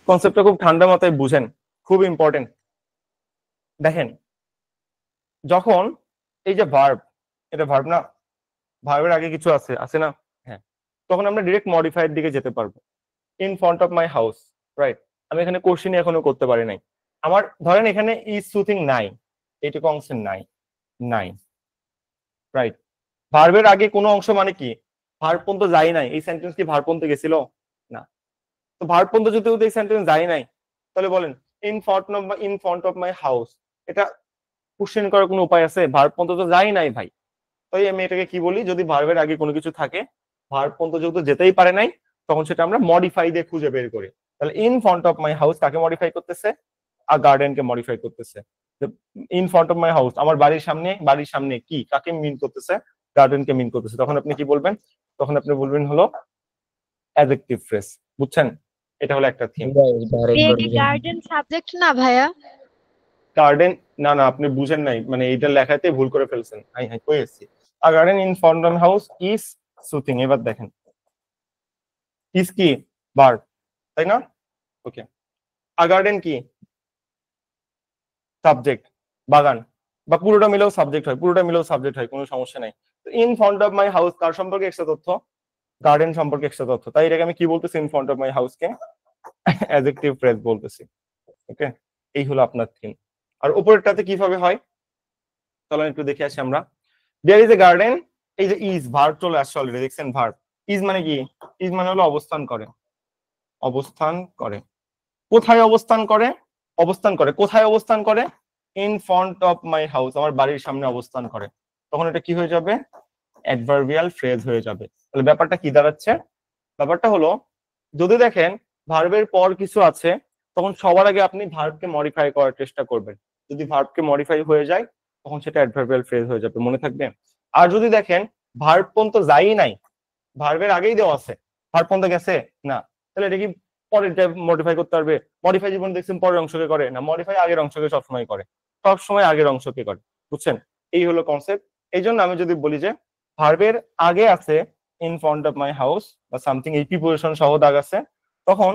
A: কনসেপ্টটা খুব ঠান্ডা মাথায় বুঝেন, খুব ইম্পর্টেন্ট। দেখেন, যখন এই যে ভার্ব, এটা ভার্ব না? ভার্বের আগে কিছু আছে, আছে না? হ্যাঁ, তখন আমরা ডিরেক্ট মডিফাইড দিকে যেতে পারবো। In front of my house, right? আমি এখানে কোশ্চেন এখনো করতে পারি নাই। আমার ধরেন এখানে ইজ সুথিং নাই, এইটুকু অংশ নাই, নাই, রাইট? ভার্বের আগে কোনো অংশ মানে কি? ভার্ব পর্যন্ত যাই নাই, এই সেন্টেন্স কি ভার্ব পর্যন্ত গেছিল? না। তো ভার্ব পর্যন্ত যদি এই সেন্টেন্স যাই নাই, তাহলে বলেন in front of my house, এটা কোশ্চেন করার কোনো উপায় আছে? ভার্ব পর্যন্ত তো যাই নাই ভাই। তাই আমি এটাকে কি বলি? যদি ভার্বের আগে কোনো কিছু থাকে, ভার্ব পর্যন্ত যেহেতু যেতেই পারে নাই, তখন সেটা আমরা মডিফাই দিয়ে খুঁজে বের করি। তাহলে in front of my house কাকে মডিফাই করতেছে? আ গার্ডেনকে মডিফাই করতেছে। In front of my house, আমার বাড়ির সামনে কি কাকে মিন করতেছে? গার্ডেনকে মিন করতেছে। তখন আপনি কি বলবেন? তখন আপনি বলবেন হলো অ্যাডজেক্টিভ ফ্রেজ। বুঝছেন? এটা হলো একটা থিম।
G: গার্ডেন সাবজেক্ট না ভাইয়া?
A: গার্ডেন, না না, আপনি বুঝেন নাই, মানে এইটা লেখাতে ভুল করে ফেলছেন। হাই হাই, কই এসেছি? আ garden in front of house is soothing. এবার দেখেন, ইজ কি? ভার্ব, তাই না? ওকে, আ গার্ডেন কি? সাবজেক্ট, বাগান, বা পুরোটা মিলেও সাবজেক্ট হয়, কোনো সমস্যা নাই। তো in front of my house কার সম্পর্কে এক্সট্রা তথ্য? গার্ডেন সম্পর্কে এক্সট্রা তথ্য। তাই এটাকে আমি কি বলতেছি? In front of my house K adjective phrase বলতেছি। ওকে, এই হলো আপনার থিম। আর উপরেরটাতে কিভাবে হয় চলেন একটু দেখে আসি আমরা। দেয়ার ইজ এ গার্ডেন, এই যে ইজ ভার্ব চলে আসছে অলরেডি, দেখছেন? ভার্ব ইজ মানে কি? ইজ মানে হলো অবস্থান করে, অবস্থান করে। কোথায় অবস্থান করে? কোথায় অবস্থান করে? In front of my house, আমার বাড়ির সামনে অবস্থান করে। তখন এটা কি হয়ে যাবে? অ্যাডভার্বিয়াল ফ্রেজ হয়ে যাবে। তাহলে ব্যাপারটা কি দাঁড়াচ্ছে? ব্যাপারটা হলো যদি দেখেন ভার্বের পর কিছু আছে তখন সবার আগে আপনি ভার্বকে মডিফাই করার চেষ্টা করবেন। যদি ভার্বকে মডিফাই হয়ে যায় তখন সেটা অ্যাডভার্বিয়াল ফ্রেজ হয়ে যাবে, মনে থাকবে। আর যদি দেখেন ভার্ব পর্যন্ত যাই নাই, ভার্বের আগেই দেওয়া আছে, ভার্ব পর্যন্ত গেছে না, তাহলে এটা কি পরের মডিফাই করতে পারবে? মডিফাই জীবন দেখছেন পরের অংশকে করে না, মডিফাই আগের অংশকে সবসময় করে, সবসময় আগের অংশকে করে, বুঝছেন? এই হলো কনসেপ্ট। এই জন্য আমি যদি বলি যে ভার্বের আগে আছে in front of my house বা সামথিং, এই প্রিপোজিশন সহ দাগ আছে, তখন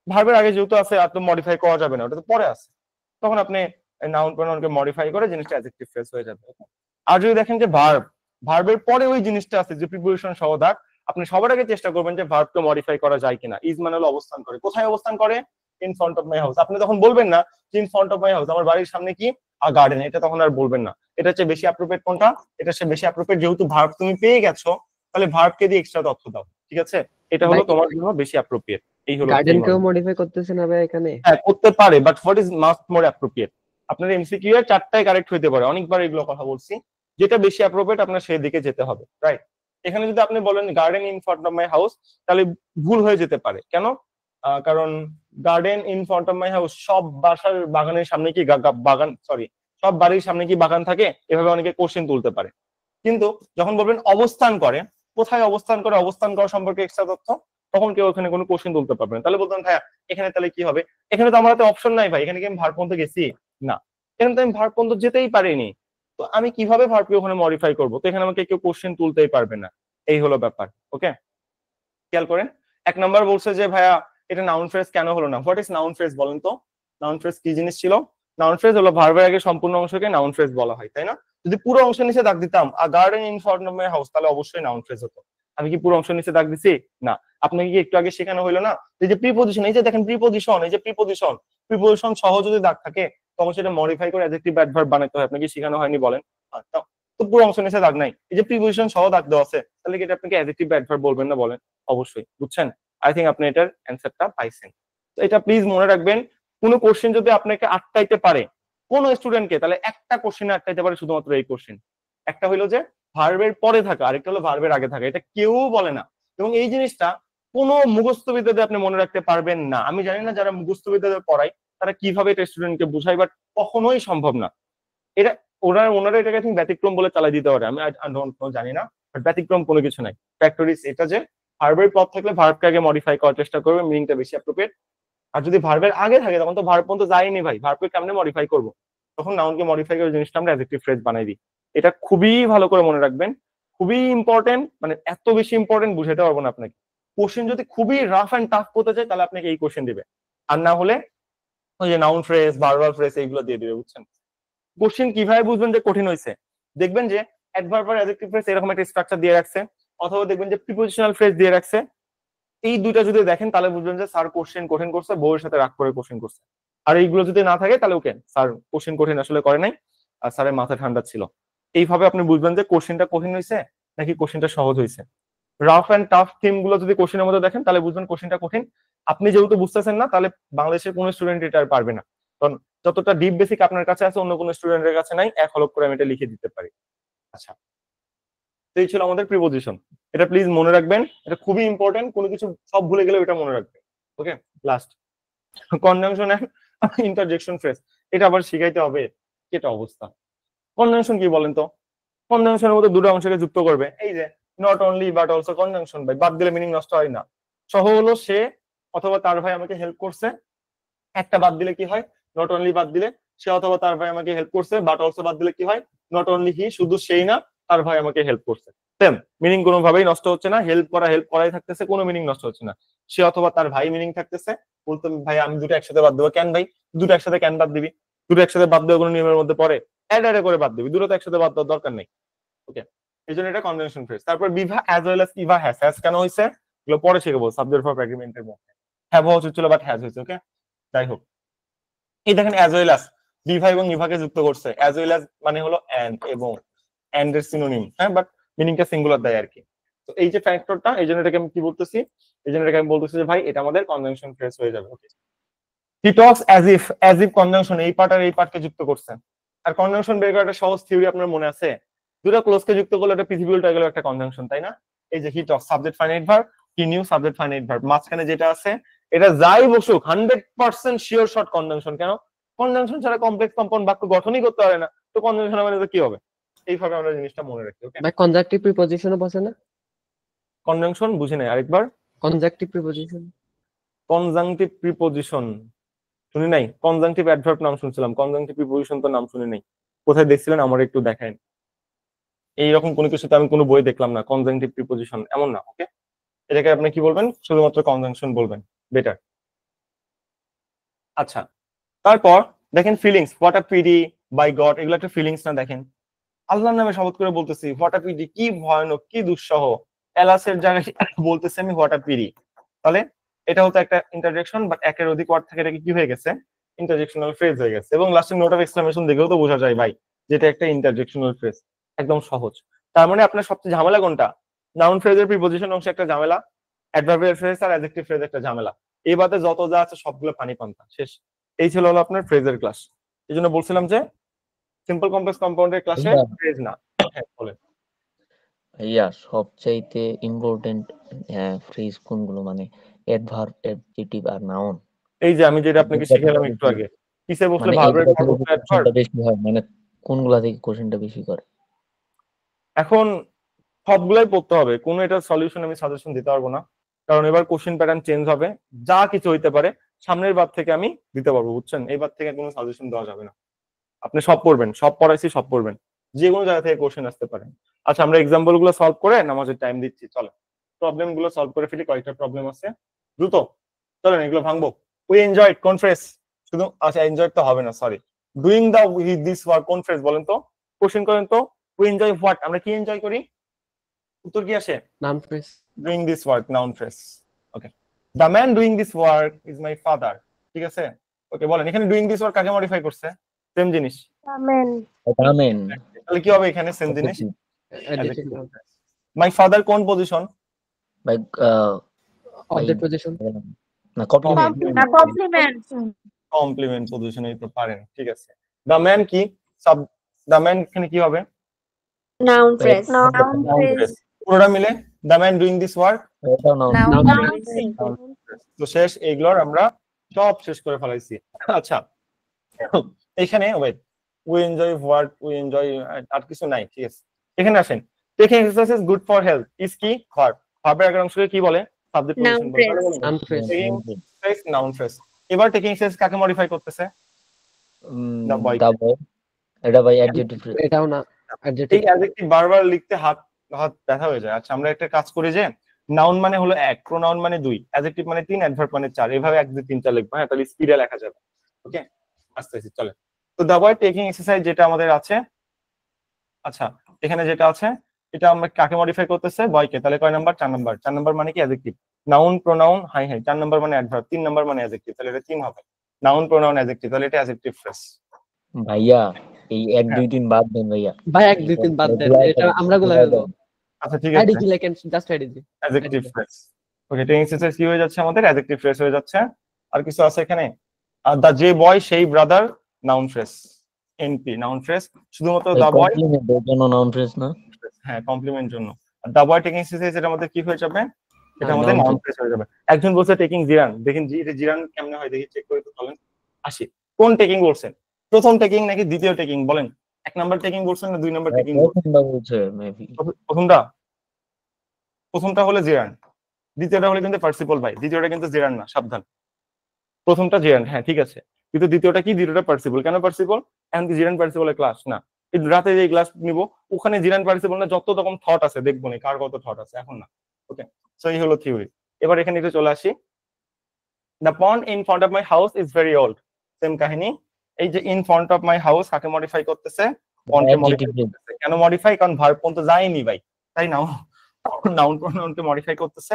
A: ভার্বের আগে যেহেতু আছে আর তো মডিফাই করা যাবে না, ওটা তো পরে আছে, তখন আপনি নাউন প্রোনাউনকে মডিফাই করে জিনিসটা অ্যাডজেক্টিভ ফ্রেজ হয়ে যাবে। আর যদি দেখেন যে ভার্বের পরে ওই জিনিসটা আছে যে প্রিপোজিশন সহ দাগ, আপনি সবার আগে চেষ্টা করবেন যে ভার্বকে মডিফাই করা যায় কিনা। ইজ মানে হলো অবস্থান করে, কোথায় অবস্থান করে? In front of my house. আপনি তখন বলবেন না যে in front of my house, আমার বাড়ির সামনে কি গার্ডেন, এটা তখন আর বলবেন না। এটা হচ্ছে বেশি অ্যাপ্রোপ্রিয়েট কোনটা? এটা হচ্ছে বেশি অ্যাপ্রোপ্রিয়েট, যেহেতু ভার্ব তুমি পেয়ে গেছো তাহলে ভার্বকে দিয়ে এক্সট্রা তথ্য দাও, ঠিক আছে? এটা হলো তোমার জন্য বেশি অ্যাপ্রোপ্রিয়েট। এই হলো
C: গার্ডেনকেও মডিফাই করতেছে না ভাই এখানে?
A: হ্যাঁ করতে পারে, but what is must more appropriate? আপনার এমসিকিউ এর 4টায় কারেক্ট হইতে পারে, অনেকবার এগুলো কথা বলছি, যেটা বেশি অ্যাপ্রোপ্রিয়েট আপনার সেই দিকে যেতে হবে, রাইট? এখানে যদি আপনি বলেন garden in front of my house, তাহলে ভুল হয়ে যেতে পারে। কেন? কারণ garden in front of my house, সব বাসার বাগানের সামনে কি বাগান, সরি, সব বাড়ির সামনে কি বাগান থাকে? এভাবে অনেকে কোশ্চেন তুলতে পারে। কিন্তু যখন বলবেন অবস্থান করে, কোথায় অবস্থান করে, অবস্থান করা সম্পর্কে এক্সট্রা তথ্য, তখন কেউ ওখানে কোনো কোশ্চেন তুলতে পারবে না। তাহলে বলতেন ভাইয়া এখানে তাহলে কি হবে? এখানে তো আমার হাতে অপশন নাই ভাই, এখানে কি আমি ভার্ব পর্যন্ত গেছি? না, এখানে তো আমি ভার্ব পর্যন্ত যেতেই পারিনি, তো আমি কিভাবে ভার্বকে ওখানে মডিফাই করবো? তো এখানে আমাকে কেউ কোশ্চেন তুলতেই পারবে না। এই হলো ব্যাপার, ওকে? খেয়াল করেন, 1 নাম্বার বলছে যে ভাইয়া এটা নাউন ফ্রেজ কেন হলো না? হোয়াট ইজ নাউন ফ্রেজ বলেন তো? নাউন ফ্রেজ কি জিনিস ছিল? নাউন ফ্রেজ হলো ভার্বের আগে সম্পূর্ণ অংশকে নাউন ফ্রেজ বলা হয়, তাই না? যদি পুরো অংশের নিচে দাগ দিতাম garden in front of my house, তাহলে অবশ্যই নাউন ফ্রেজ হতো। আমি কি পুরো অংশের নিচে দাগ দিছি? না। আপনাকে কি একটু আগে শেখানো হলো না এই যে প্রিপোজিশন, এই যে দেখেন প্রিপোজিশন, এই যে প্রিপোজিশন সহ যদি দাগ থাকে তখন সেটা মডিফাই করে অ্যাডজেক্টিভ অ্যাডভার্ব বানাতে হয়। আপনাকে শেখানো হয়নি বলেন? তো পুরো অংশের নিচে দাগ নাই, এই যে প্রিপোজিশন সহ দাগ দেওয়া আছে, তাহলে কি এটা আপনাকে অ্যাডজেক্টিভ অ্যাডভার্ব বলবেন না? বলেন। অবশ্যই, বুঝছেন? আই থিঙ্ক আপনি এটার অ্যান্সারটা পাইছেন। তো এটা প্লিজ মনে রাখবেন, কোন কোশ্চেন যদি আপনাকে আটকাইতে পারে কোন স্টুডেন্টকে, তাহলে একটা কোশ্চেনে আটকাইতে পারে শুধুমাত্র এই কোশ্চেন। একটা হলো যে ভার্বের পরে থাকা, আরেকটা হলো ভার্বের আগে থাকা, এটা কেউ বলে না। এবং এই জিনিসটা কোনো মুখস্থ বিদ্যাতে আপনি মনে রাখতে পারবেন না। আমি জানি না যারা মুখস্থ বিদ্যাতে পড়ায় তারা কিভাবে এটা স্টুডেন্টকে বুঝায়, বাট কখনোই সম্ভব না এটা। ওনারা এটাকে ব্যতিক্রম বলে চালাই দিতে পারে, আমি জানি না, বাট ব্যতিক্রম কোনো কিছু নাই। ফ্যাক্টরিজ এটা যে ভার্বের পর থাকলে ভার্বকে আগে মডিফাই করার চেষ্টা করবে, মিনিংটা বেশি অ্যাপ্রোপ্রিয়েট। আর যদি ভার্বের আগে থাকে তখন তো ভার্ব পর্যন্ত যায়নি ভাই, ভার্বকে কেমনে মডিফাই করবো? তখন নাউনকে মডিফাই করে জিনিসটা আমরা অ্যাডজেক্টিভ ফ্রেজ বানাই দিই। এটা খুবই ভালো করে মনে রাখবেন, খুবই ইম্পর্টেন্ট, মানে এত বেশি ইম্পর্টেন্ট বুঝাতে পারবো না আপনাকে। কোশ্চেন যদি খুবই রাফ এন্ড টাফ করতে চাই তাহলে আপনাকে এই কোশ্চেন দিবে, আর না হলে ওই যে নাউন ফ্রেজ, ভার্বাল ফ্রেজ এইগুলো দিয়ে দিবে, বুঝছেন? কোশ্চেন কিভাবে বুঝবেন যে কঠিন হয়েছে? দেখবেন যে অ্যাডভার্ব আর অ্যাডজেক্টিভ ফ্রেজ এরকম একটা স্ট্রাকচার দিয়ে রাখছে, অথবা দেখবেন যে প্রিপোজিশনাল ফ্রেজ দিয়ে রাখছে। এই দুইটা যদি দেখেন তাহলে বুঝবেন যে স্যার কোশ্চেন কঠিন করছে, বউয়ের সাথে রাগ করে কোশ্চেন করছে। আর এইগুলো যদি না থাকে তাহলে ওকে স্যার কোশ্চেন কঠিন আসলে করে নাই, আর স্যারের মাথা ঠান্ডা ছিল। এইভাবে আপনি বুঝবেন যে কোশ্চেনটা কঠিন হয়েছে নাকি কোশ্চেনটা সহজ হয়েছে। রাফ এন্ড টাফ থিম গুলো যদি কোশ্চেনের মধ্যে দেখেন তাহলে বুঝবেন কোশ্চেনটা কঠিন। আপনি যেহেতু বুঝতেছেন না, তাহলে বাংলাদেশের কোনো স্টুডেন্ট এটা আর পারবে না, কারণ যতটা ডিপ বেসিক আপনার কাছে আছে অন্য কোনো স্টুডেন্টের কাছে নাই। এক হলক করে আমি এটা লিখে দিতে পারি। আচ্ছা, তো এই ছিল আমাদের প্রিপোজিশন। এটা প্লিজ মনে রাখবেন, এটা খুবই ইম্পর্টেন্ট। কোনো কিছু সব ভুলে গেলে এটা মনে রাখবেন, okay? Last conjunction and interjection phrase, এটা আবার শিখাইতে হবে, এটা অবস্থা। কনজাংশন কি বলেন তো? কনজাংশনের মধ্যে দুটো অংশকে যুক্ত করবে, এই যে not only but also conjunction. ভাই বাদ দিলে মিনিং নষ্ট হয় না। সহ হলো সে অথবা তার ভাই আমাকে হেল্প করছে, একটা বাদ দিলে কি হয়? নট অনলি বাদ দিলে সে অথবা তার ভাই আমাকে হেল্প করছে, বাট অলসো বাদ দিলে কি হয়? নট অনলি হি, শুধু সেই না, তার ভাই আমাকে হেল্প করছে। সেম মিনিং কোনোভাবেই নষ্ট হচ্ছে না, হেল্প করাই থাকতেছে, কোনো মিনিং নষ্ট হচ্ছে না। সে অথবা তার ভাই মিনিং থাকতেছে। বলতো ভাই আমি দুটো একসাথে বাদ দেবো, কেন ভাই দুটো একসাথে কেন বাদ দিবি? দুটো একসাথে বাদ দেওয়া কোনো নিয়মের মধ্যে পড়ে? অ্যাড করে বাদ দিবি, দুটো তো একসাথে বাদ দেওয়ার দরকার নেই, ওকে? এই জন্য এটা কনজাংশন ফ্রেজ। তারপর Bibha as well as Eva has. Has কেন হয়েছে এগুলো পরে শিখবো, সাবজেক্ট ভার্ব এগ্রিমেন্টের মধ্যে। হ্যাভ হওয়া উচিত ছিল বাট হ্যাজ হয়েছে, ওকে? যাই হোক, এই দেখেন অ্যাজ ওয়েল অ্যাজ বিভা এবং ইভাকে যুক্ত করছে। অ্যাজ ওয়েল অ্যাজ মানে হলো এন্ড, এবং এন্ড এর সিনোনিম, হ্যাঁ, বাট মিনিংটা সিঙ্গুলার দেয় আর কি। তো এই যে ফ্যাক্টরটা, এই জন্য এটাকে আমি কি বলতেছি, এই জন্য এটাকে আমি বলতেছি যে ভাই এটা আমাদের কনজাংশন ফ্রেজ হয়ে যাবে, ওকে? হি টক্স অ্যাজ ইফ কনজাংশন এই পার্ট আর এই পার্টকে যুক্ত করছে। আর কনজাংশন বের করার একটা সহজ থিওরি আপনার মনে আছে? দুটো ক্লোজকে যুক্ত করলে একটা পৃথিবী উল্টা গেল একটা কনজাংশন, তাই না? এই যে হি টক্স, সাবজেক্ট ফাইনাইট ভার্ব, কি নিউ সাবজেক্ট ফাইনাইট ভার্ব, মাঝখানে যেটা আছে এটা যাই বসুক 100% শিওর শর্ট কনজাংশন। কেন? কনজাংশন ছাড়া কমপ্লেক্স কম্পাউন্ড বাক্য গঠনই করতে পারে না, তো কনজাংশন মানে তো কি হবে? এইভাবে আমরা জিনিসটা মনে রাখি। ওকে,
C: ভাই কনজাংটিভ প্রিপজিশনও বসে না?
A: কনজাংশন বুঝি নাই, আরেকবার।
C: কনজাংটিভ প্রিপজিশন
A: কনজাংটিভ প্রিপজিশন শুনি নাই, কনজাংটিভ অ্যাডভার্ব নাম শুনছিলাম, কনজাংটিভ প্রিপজিশন তো নাম শুনি নাই। কোথায় দেখছিলেন আমার একটু দেখান। এইরকম কোনো কিছুতে আমি কোনো বই দেখলাম না কনজাংটিভ প্রিপজিশন, এমন না। ওকে, এটাকে আপনি কি বলবেন? শুধুমাত্র কনজাংশন বলবেন, বেটার। আচ্ছা, তারপর দেখেন feelings, what a pity, by God, এগুলো একটা ফিলিংস না? দেখেন আল্লাহর নামে শপথ করে বলতেছি, হোয়াট আ পিডি, কি ভয়ানক, কি দুঃসহ। এলাসের জায়গায় বলতেছি আমি হোয়াট আ পিডি, তাহলে এটা হতো একটা ইন্টারজেকশন, বাট একের অধিক ওয়ার্ড থেকে এটা কি হয়ে গেছে? ইন্টারজেকশনাল ফ্রেজ হয়ে গেছে। এবং লাস্টে নোট অফ এক্সক্লামেশন দেখেও তো বোঝা যায় ভাই যেটা একটা ইন্টারজেকশনাল ফ্রেজ, একদম সহজ। তার মানে আপনার সবচেয়ে ঝামেলা কোনটা? নাউন ফ্রেজের প্রিপজিশন অংশে একটা ঝামেলা, অ্যাডভার্বিয়াল ফ্রেজ আর অ্যাডজেক্টিভ ফ্রেজ একটা ঝামেলা। এই বাদে যত যা আছে সবগুলো পানি পান্তা, শেষ। এই ছিল হলো আপনার ফ্রেজের ক্লাস। এই জন্য বলছিলাম যে সিম্পল কমপ্লেক্স কম্পাউন্ডের ক্লাসে ফ্রেজ না। হ্যাঁ বলেন
B: ভাইয়া সবচাইতে ইম্পর্টেন্ট ফ্রেজ কোনগুলো, মানে অ্যাডভার্ব, অ্যাডজেক্টিভ আর নাউন?
A: এই যে আমি যেটা আপনাকে শিখালাম একটু আগে, কিসে বসলে
B: মানে
A: ভার্বের
B: এইগুলা থেকে
A: ফর্ম অ্যাডভার্ব।
B: কোশ্চেনটা বেশি হয়, মানে কোনগুলা থেকে কোশ্চেনটা বেশি করে?
A: এখন সবগুলাই পড়তে হবে, কোনো এটা সলিউশন আমি সাজেশন দিতে পারবো না, কারণ এবার কোশ্চেন প্যাটার্ন চেঞ্জ হবে, যা কিছু হইতে পারে সামনের বার থেকে আমি দিতে পারবো, বুঝছেন? এইবার থেকে কোনো সাজেশন দেওয়া যাবে না। আপনি সব পড়বেন, সব পড়াইছি সব পড়বেন, যে কোনো জায়গা থেকে কোশ্চেন আসতে পারে। আচ্ছা, আমরা এক্সাম্পল গুলো সলভ করে নামাজের টাইম দিচ্ছি, চলো প্রবলেম গুলো সলভ করে ফেলি। কয়েকটা প্রবলেম আছে, দ্রুত চলেন এগুলো ভাঙবো। উই এনজয়েড কোন ফ্রেজ? শুধু আচ্ছা এনজয়েড তো হবে না, sorry. Doing the this work কোন ফ্রেজ বলেন তো? কোশ্চেন করেন তো। We enjoy what? আমরা কি এনজয় করি? উত্তর কি আসে?
C: Noun phrase.
A: Doing this work, noun phrase. Okay, the man doing this work is my father. ঠিক আছে, ওকে বলেন এখানে ডুইং দিস ওয়ার্ক কাকে মডিফাই করছে? সেম জিনিস,
E: আমেন।
B: আমেন।
A: তাহলে কি হবে এখানে? সেম জিনিস।
C: অ্যাডজেক্টিভ
A: মাই ফাদার কোন পজিশন?
B: ভাই
C: অবজেক্ট পজিশন
B: না, কমপ্লিমেন্ট।
E: না কমপ্লিমেন্ট।
A: কমপ্লিমেন্ট পজিশনে তো পারেন, ঠিক আছে। দ্য ম্যান কি? সাব, দ্য ম্যান এখানে কি হবে?
E: Noun phrase.
A: Noun phrase. পুরোটা মিলে the man doing this work,
B: এটাও নাউন।
A: তো শেষ। এইগুলোর আমরা সব শেষ করে ফেলাইছি। আচ্ছা, এখানে wait, we enjoy what, we enjoy, আর কিছু নাই, ঠিক আছে। এখানে আসেন, taking exercise is good for health is কি? ভার্ব। ভার্বের আগের অংশকে কি বলে? সাবজেক্ট পজিশন বলে।
C: Noun phrase.
A: Noun phrase. এবার টেকিং এক্সারসাইজ কাকে মডিফাই করতেছে?
B: দা বয়। এটা ভাই অ্যাডজেক্টিভ ফ্রেজ।
C: এটাও না
A: এই
C: অ্যাডজেক্টিভ।
A: অ্যাডজেক্টিভ বারবার লিখতে হাত হাত ব্যথা হয়ে যায়। আচ্ছা, আমরা একটা কাজ করি যে নাউন মানে হলো 1, প্রোনাউন মানে 2, অ্যাডজেক্টিভ মানে 3, অ্যাডভার্ব মানে 4, এভাবে 1 2 3 4 লিখবো। হ্যাঁ, তাহলে স্পিডে লেখা যাবে। ওকে, আস্তে আস্তে চলে। তো দা বয় টেকিং এক্সারসাইজ যেটা আমাদের আছে, আচ্ছা এখানে যেটা আছে এটা আমরা কাকে মডিফাই করতেছে? বয়কে। তাহলে কয় নাম্বার? 4 নাম্বার। 4 নাম্বার মানে কি? Adjective. Noun pronoun high high, 4 number মানে অ্যাডভার্ব, 3 নাম্বার মানে অ্যাডজেক্টিভ, তাহলে এটা 3 হবে। নাউন প্রোনাউন অ্যাডজেক্টিভ, তাহলে এটা অ্যাডজেক্টিভ ফ্রেজ।
B: ভাইয়া এই 1 2 3 বাদ দেন ভাইয়া।
C: ভাই 1 2 3 বাদ দেন, এটা আমরা গুলাই দেব।
A: আচ্ছা ঠিক আছে,
C: আইডিজি লেখেন, just IDG.
A: Adjective phrase. Okay, taking exercise কি হয়ে যাচ্ছে আমাদের? অ্যাডজেক্টিভ ফ্রেজ হয়ে যাচ্ছে। আর কিছু আছে এখানে? দা যে বয় সেই brother, noun phrase. NP, noun phrase. শুধুমাত্র দা বয়,
B: কমপ্লিমেন্টের জন্য নাউন ফ্রেজ না?
A: হ্যাঁ কমপ্লিমেন্ট জন্য। আর দা বয় টেকিং এক্সারসাইজ এটা আমাদের কি হয়ে যাবে? এটা আমাদের নাউন ফ্রেজ হয়ে যাবে। একজন বলছে টেকিং জিরান, দেখেন জিরান কেমনে হয় দেখি, চেক করে তো চলেন। আসি, কোন টেকিং বলছেন? প্রথম টেকিং নাকি দ্বিতীয় টেকিং বলেন? 1 নাম্বার টেকিং বলছেন না 2 নাম্বার টেকিং?
B: প্রথমটা বলছে মেবি।
A: প্রথমটা হলে জিরান, দ্বিতীয়টা হলে কিন্তু পার্টিসিপল ভাই, দ্বিতীয়টা কিন্তু জিরান না, সাবধান। প্রথমটা জিরান, হ্যাঁ ঠিক আছে, কিন্তু দ্বিতীয়টা কি? দ্বিতীয়টা পার্টিসিপল। কেন পার্টিসিপল? এখন কি জিরান পার্টিসিপলের ক্লাস না, এই রাতে যে ক্লাস নিব ওখানে জিরান পার্টিসিপল না, যত রকম থট আছে দেখবো না কার কত থট আছে, এখন না। ওকে, সো এই হলো থিওরি। এবার এখানে একটু চলে আসি। The pond in front of my house is very old, same কাহিনী। এই যে in front of my house কাকে মডিফাই করতেছে? পন্ডকে মডিফাই করতেছে। কেন মডিফাই? কারণ ভার্ব পর্যন্ত যায়নি ভাই, তাই না? নাউন প্রোনাউনকে মডিফাই করতেছে,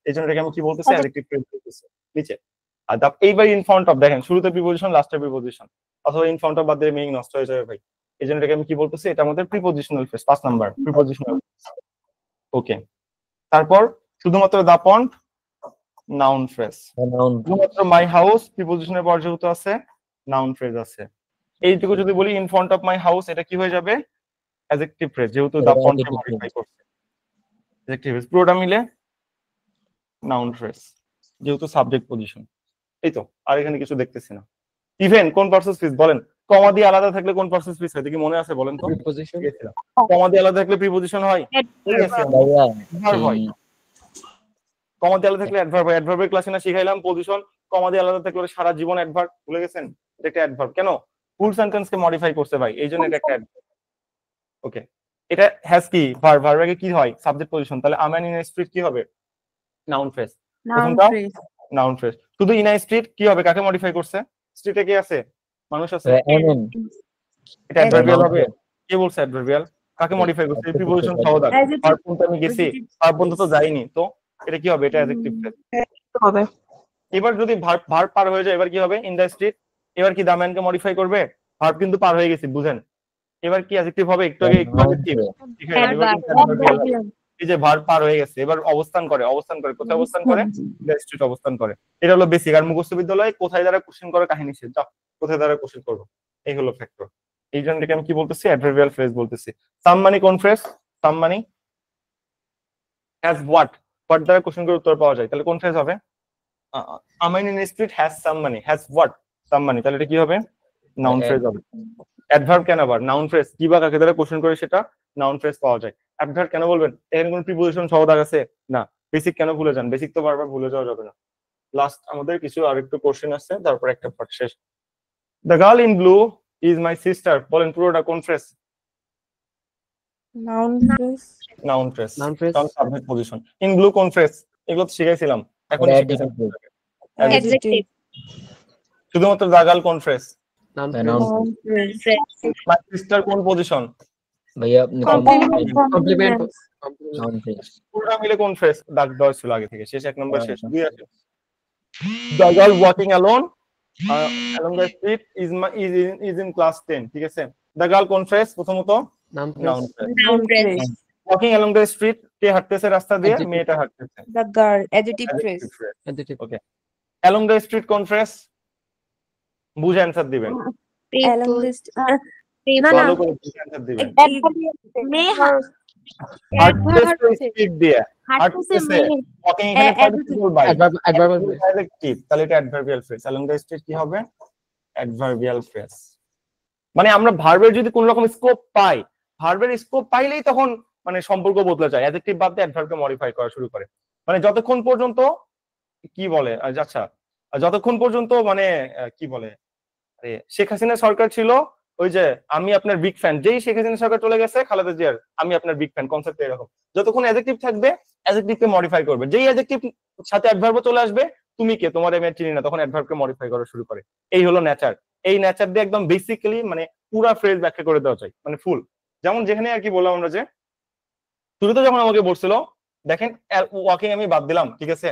A: এইজন্য এটাকে আমি কি বলতেছি? অ্যাডজেক্টিভ ফ্রেজ বলতেছি নিচে। আর এইবার ইন ফ্রন্ট অফ, দেখেন শুরুতে প্রিপজিশন, লাস্টে প্রিপজিশন, অথবা ইন ফ্রন্ট অফ বাদ দিয়ে মিনিং নষ্ট হয়ে যাবে ভাই। এইজন্য এটাকে আমি কি বলতেছি? এটা আমাদের প্রিপজিশনাল ফ্রেজ, 5 নাম্বার প্রিপজিশনাল। ওকে, তারপর শুধুমাত্র দা পন্ড, নাউন ফ্রেজ। শুধুমাত্র মাই হাউস প্রিপজিশনের পর যেহেতু আছে, নাউন ফ্রেজ আছে। এইটুকু যদি বলি in front of my house, এটা কি হয়ে যাবে? অ্যাডজেক্টিভ ফ্রেজ, যেহেতু দা পন্ডকে মডিফাই করছে। অ্যাডজেক্টিভ ফ্রেজ পুরোটা মিলে নাউন ফ্রেজ, যেহেতু সাবজেক্ট পজিশন। এই তো, আর এখানে কিছু দেখতেছি না। ইভেন কোন পার্সেস ফিস বলেন, কমা দিয়ে আলাদা থাকলে কোন পার্সেস ফিস হয় কি মনে আছে বলেন তো?
C: প্রিপোজিশন।
A: কমা দিয়ে আলাদা থাকলে প্রিপোজিশন হয়,
B: ভাইয়া
A: অ্যাডভার্ব হয়। কমা দিয়ে আলাদা থাকলে অ্যাডভার্ব হয়। অ্যাডভার্বের ক্লাসে না শিখাইলাম পজিশন, কমা দিয়ে আলাদা থাকলে সারা জীবন অ্যাডভার্ব, ভুলে গেছেন? এটা একটা অ্যাডভার্ব। কেন? ফুল সেন্টেন্সকে মডিফাই করতে ভাই, এই জন্য এটা একটা অ্যাডভার্ব। ওকে, এটা হ্যাজ কি ভার্ব, ভার্ব আগে কি হয়? Subject position. তাহলে a man in a street কি হবে? Noun phrase. প্রথমটা নাউন ফ্রেজ। শুধু ইন আ স্ট্রিট কি হবে? কাকে মডিফাই করছে? স্ট্রিটে কে আছে? মানুষ আছে, এটা অ্যাডভার্বিয়াল হবে। কে বলছে অ্যাডভার্বিয়াল? কাকে মডিফাই করছে? প্রিপোজিশন সহ দাগ। ভার্ব কোনটা আমি গেছি, ভার্ব পর্যন্ত যাইনি, তো এটা কি হবে? এটা অ্যাডজেক্টিভ ফ্রেজ
G: হবে।
A: এবার যদি ভার্ব পার হয়ে যায়, এবার কি হবে? In the street. এবার কি দা ম্যানকে মডিফাই করবে? ভার্ব কিন্তু পার হয়ে গেছে, বুঝেন? এবার কি অ্যাডজেক্টিভ হবে? একটু আগে অ্যাডজেক্টিভ, এই যে ভার্ব পার হয়ে গেছে, এবার অবস্থান করে কোথায় অবস্থান করে? দ্য স্ট্রিট অবস্থান করে। এটা হলো বেসিক। আর মুখস্থ বিদ্যালয়ে কোথায় দ্বারা কোশ্চেন করে কাহিনী শেষ, যাও কোথায় দ্বারা কোশ্চেন করবো, এই হলো ফ্যাক্টর। এই জন্যকে আমি কি বলতেছি? অ্যাডভার্বিয়াল ফ্রেজ বলতেছি। সাম মানে কোন ফ্রেজ? সাম মানে হ্যাজ হোয়াট, হোয়াট দ্বারা কোশ্চেন করে উত্তর পাওয়া যায়, তাহলে কোন ফ্রেজ হবে? A man in street has some money, has what? Some money, তাহলে এটা কি হবে? নাউন ফ্রেজ হবে। অ্যাডভার্ব কেন আবার? Noun phrase. কি বা কাকে দ্বারা কোশ্চেন করে সেটা নাউন ফ্রেজ পাওয়া যায়। অ্যাডভার্ব কেন বলবেন? এখানে কোন প্রিপোজিশন সহ দাগ আছে না। বেসিক কেন ভুলে যান? বেসিক তো বারবার ভুলে যাওয়া যাবে না। লাস্ট আমাদের কিছু আরেকটু কোশ্চেন আছে, তারপর একটা পার্ট শেষ। The girl in blue is my sister, বলেন পুরোটা কোন phrase?
G: Noun phrase.
A: Noun phrase.
C: Noun phrase.
A: কারণ সাবজেক্ট পজিশন। ইন ব্লু কোন ফ্রেজ? এগুলো তো শিখাইছিলাম, এখন শিখেছেন।
G: অ্যাডজেক্টিভ।
A: শুধুমাত্র দ্য গার্ল কোন phrase?
C: Noun
G: noun
C: phrase.
G: Phrase.
A: My sister কোন পজিশন?
B: ভাইয়া
C: কমপ্লিমেন্ট।
A: পুরোটা মিলে কোন ফ্রেজ? দাগ দেওয়া ছিল আগে থেকে, শেষ 1 নম্বর শেষ। 2 আছে। The girl walking alone along the street is in class 10, ঠিক আছে? দ্য গার্ল কোন ফ্রেজ? প্রথমত
C: noun
A: noun
C: phrase.
A: Phrase.
G: Noun phrase.
A: Walking along the street, কে হাঁটতেছে রাস্তা দিয়ে?
C: Adjective.
A: মেয়েটা হাঁটতেছে।
G: The girl adjective phrase.
A: Adjective phrase.
C: Adjective.
A: Okay. along the street কোন ফ্রেজ? বুঝে অ্যানসার দিবেন,
G: অ্যালং দিস না না
A: ভালো করে বুঝে অ্যানসার দিবেন।
G: মেয়ে
A: হাঁটতেছে স্ট্রিট দিয়ে, হাঁটতেছে। ওয়াকিং এখানে পার্টিসিপল বাই, অ্যাডজেক্টিভ, তাহলে এটা adverbial phrase. along the street কি হবে? Adverbial phrase. মানে আমরা ভার্বের যদি কোন রকম স্কোপ পাই, ভার্বের স্কোপ পাইলেই তখন মানে সম্পর্ক বদলে যায়। অ্যাডজেক্টিভ বাদ দিয়ে অ্যাডভার্বকে মডিফাই করা শুরু করে। মানে যতক্ষণ পর্যন্ত কি বলে, আচ্ছা যতক্ষণ পর্যন্ত মানে কি বলে, শেখ হাসিনা সরকার ছিল, ওই যে আমি আপনার বিগ ফ্যান, যেই শেখ হাসিনা সরকার চলে গেছে, খালেদা জিয়ার আমি আপনার বিগ ফ্যান, কনসেপ্ট এরকম। যতক্ষণ অ্যাডজেক্টিভ থাকবে অ্যাডজেক্টিভকে মডিফাই করবে, যেই অ্যাডজেক্টিভ সাথে অ্যাডভার্বও চলে আসবে, তুমি কে, তোমার আমি চিনি না, তখন অ্যাডভার্বকে মডিফাই করা শুরু করে। এই হলো নেচার। এই নেচার দিয়ে একদম বেসিক্যালি মানে পুরা ফ্রেজ ব্যাখ্যা করে দেওয়া যায়, মানে ফুল। যেমন যেখানে আর কি বললাম আমরা যে শুরুতে যখন আমাকে বলছিল, দেখেন ওয়াকিং আমি বাদ দিলাম, ঠিক আছে?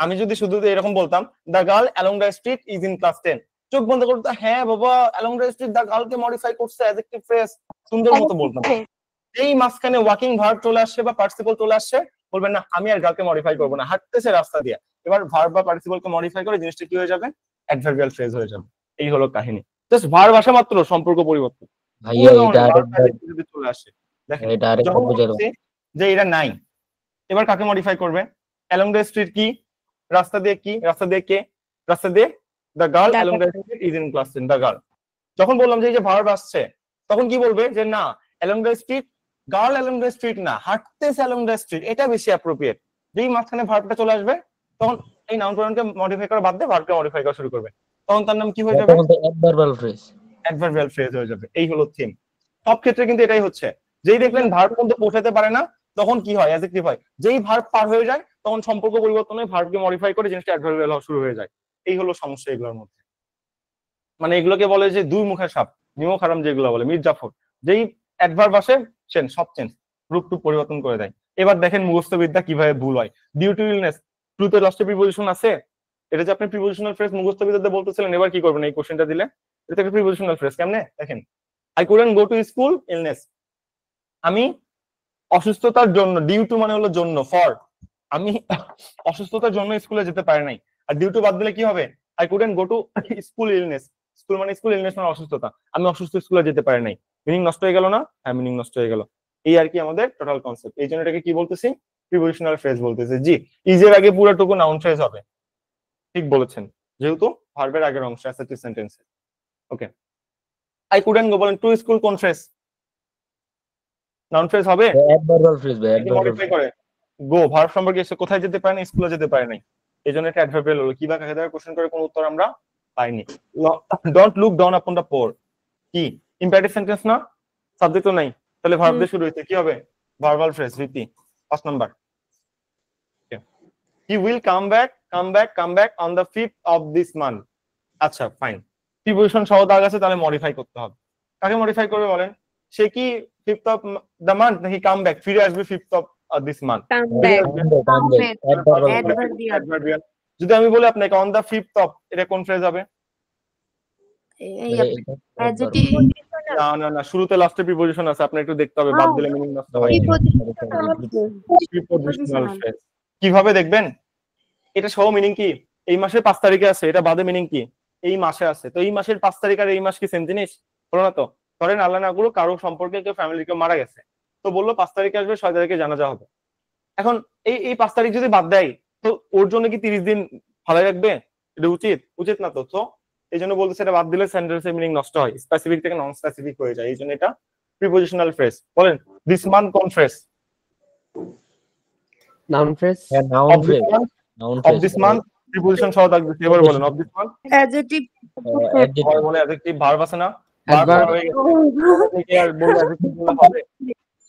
A: আমি যদি শুধু এরকম বলতাম the girl along the street is in class 10, চোখ বন্ধ করতে, হ্যাঁ বাবা অ্যালং দ্য স্ট্রিট দ্য গার্লকে মডিফাই করছে, অ্যাডজেক্টিভ ফ্রেজ, সুন্দর মতো বলতাম। এই মাঝখানে ওয়াকিং ভার্ব চলে আসছে বা পার্টিসিপল চলে আসছে, বলবেন না আমি আর গার্লকে মডিফাই করবো না, হাঁটতেছে রাস্তা দিয়ে। এবার ভার্ব বা পার্টিসিপলকে মডিফাই করে জিনিসটা কি হয়ে যাবে? অ্যাডভার্বিয়াল ফ্রেজ হয়ে যাবে। এই হলো কাহিনী। জাস্ট ভার্ব আসা মাত্র সম্পর্ক পরিবর্তন
B: ভাইয়া এটা আরেকবার
A: যদি চলে আসে। দেখেন
B: এটা আরেকবার
A: যখন
B: বুঝাবো।
A: বলছে যে এটা নাই, এবার কাকে মডিফাই করবে? অ্যালং দ্য স্ট্রিট কি? রাস্তা দিয়ে কি? রাস্তা দিয়ে কে? রাস্তা দিয়ে the girl along the street is in class 10, the girl. যখন বললাম যে এই যে ভার্ব আসছে, তখন কি বলবে? যে না, along the street, girl along the street না, হাঁটতেছে অ্যালং দ্য স্ট্রিট, এটা বেশি অ্যাপ্রোপ্রিয়েট। যেই মাঝখানে ভার্বটা চলে আসবে, তখন এই নাউন প্রোনাউনকে মডিফাই করা বাদ দিয়ে ভার্বকে মডিফাই করা শুরু করবে, তখন তার নাম কি হয়ে যাবে?
B: তখন তো অ্যাডভার্বাল ফ্রেজ।
A: অ্যাডভার্বিয়াল ফ্রেজ হয়ে যাবে। এই হলো থিম। সব ক্ষেত্রে কিন্তু এটাই হচ্ছে, যেই দেখলেন ভার্ব পর্যন্ত পৌঁছাতে পারে না, তখন কি হয়? অ্যাডজেক্টিভ হয়। যেই ভার্ব পার হয়ে যায়, তখন সম্পর্ক পরিবর্তন হয়ে ভার্বকে মডিফাই করে জিনিসটা অ্যাডভার্বিয়াল হওয়া শুরু হয়ে যায়। এই হলো সমস্যা এগুলোর মধ্যে। মানে এগুলোকে বলে যে দুই মুখের সাপ, নিমক হারাম যেগুলো বলে মীর জাফর, যেই অ্যাডভার্ব আসে সব চেঞ্জ, রূপ টুপ পরিবর্তন করে দেয়। এবার দেখেন মুখস্থবিদ্যা কিভাবে ভুল হয়। ডিউ টু ইলনেস, ট্রুতে লাস্টে প্রিপোজিশন আছে, এটা যে আপনি প্রিপোজিশনাল ফ্রেজ মুখস্থবিদ্যাতে বলতেছিলেন, এবার কি করবেন? এই কোশ্চেনটা দিলে এটা একটা প্রিপোজিশনাল ফ্রেজ। কেমনে দেখেন, I couldn't go to school illness, আমি অসুস্থতার জন্য, ডিউ টু মানে হলো জন্য, ফর, আমি অসুস্থতার জন্য স্কুলে যেতে পারি নাই। আর ডিউ টু বাদ দিলে কি হবে? I couldn't go to school illness, school মানে স্কুল, ইলনেস মানে অসুস্থতা, আমি অসুস্থ স্কুলে যেতে পারি নাই। মিনিং নষ্ট হয়ে গেল না? হ্যাঁ, মিনিং নষ্ট হয়ে গেল। এই আর কি আমাদের টোটাল কনসেপ্ট। এই জন্য এটাকে কি বলতেছি? প্রিপজিশনাল ফ্রেজ বলতেছে। জি, ইজ এর আগে পুরোটুকু নাউন ফ্রেজ হবে, ঠিক বলেছেন, যেহেতু ভার্বের আগের অংশ অ্যাসার্টিভ সেন্টেন্সে। ওকে, আই কুডেন্ট গো বলেন টু স্কুল কোন ফ্রেজ? নাউন ফ্রেজ হবে,
B: অ্যাডভার্বাল ফ্রেজ ভাই, অ্যাডভার্বাল
A: মডিফাই করে গো ভার্ব সম্পর্কে এসে কোথায় যেতে পারে না, স্কুলে যেতে পারে নাই, এই জন্য এটা অ্যাডভার্বিয়াল হলো। কি বা কাকে দ্বারা কোশ্চেন করে কোনো উত্তর আমরা পাইনি। Don't look down upon the poor কি ইম্পারেটিভ সেন্টেন্স না, সাবজেক্ট তো নাই, তাহলে ভার্ব দিয়ে শুরু হইছে, কি হবে? Verbal phrase. রীতি 5 number. He will come back on the 5th of this month. আচ্ছা ফাইন, প্রিপজিশন সহ দাগ আছে, তাহলে মডিফাই করতে হবে। কাকে মডিফাই করবে বলেন? সে কি 5th অফ দ্য মান্থ নাকি কাম ব্যাক ফিরে আসবে 5th of this month?
G: Come back.
A: Adverbial. যদি আমি বলি আপনাকে অন দ্য 5th অফ, এটা কোন ফ্রেজ হবে?
G: Adjective.
A: না না না, শুরুতে লাস্টে প্রিপজিশন আছে, আপনি একটু দেখতে হবে, বাদ দিলে মিনিং নষ্ট হয়। প্রিপজিশনাল ফ্রেজ কিভাবে দেখবেন? এটা সহ মিনিং কি? এই মাসের 5 তারিখে আছে, এটা বাদে মিনিং কি? এই মাসে আছে। তো এই মাসের 5 তারিখ আর এই মাস কি সেম জিনিস? হলো না তো। ধরেন আল্লাহ না করুক কারো সম্পর্কে কেউ ফ্যামিলি কেউ মারা গেছে, তো বললো 5 তারিখে আসবে, 6 তারিখে জানাজা হবে। এখন এই 5 তারিখ যদি বাদ দেয়, তো ওর জন্য কি 30 দিন ভালো রাখবে? এটা উচিত না তো। তো এই জন্য বলতেছে এটা বাদ দিলে সেন্টেন্সের মিনিং নষ্ট হয়, স্পেসিফিক থেকে নন স্পেসিফিক হয়ে যায়, এই জন্য এটা প্রিপজিশনাল ফ্রেজ। বলেন দিস মান্থ কোন phrase?
C: Noun phrase.
B: Noun
A: of this
B: phrase,
A: month,
B: noun
A: of
B: phrase,
A: this month preposition সহ থাকবে। এবার বলেন অফ দিস মান্থ।
G: Adjective.
A: আবার বলে অ্যাডজেক্টিভ ভার্ব আছে না,
C: Adverb.
A: ভার্ব হয়ে গেছে, থেকে আর বললে অ্যাডজেক্টিভ বললে হবে,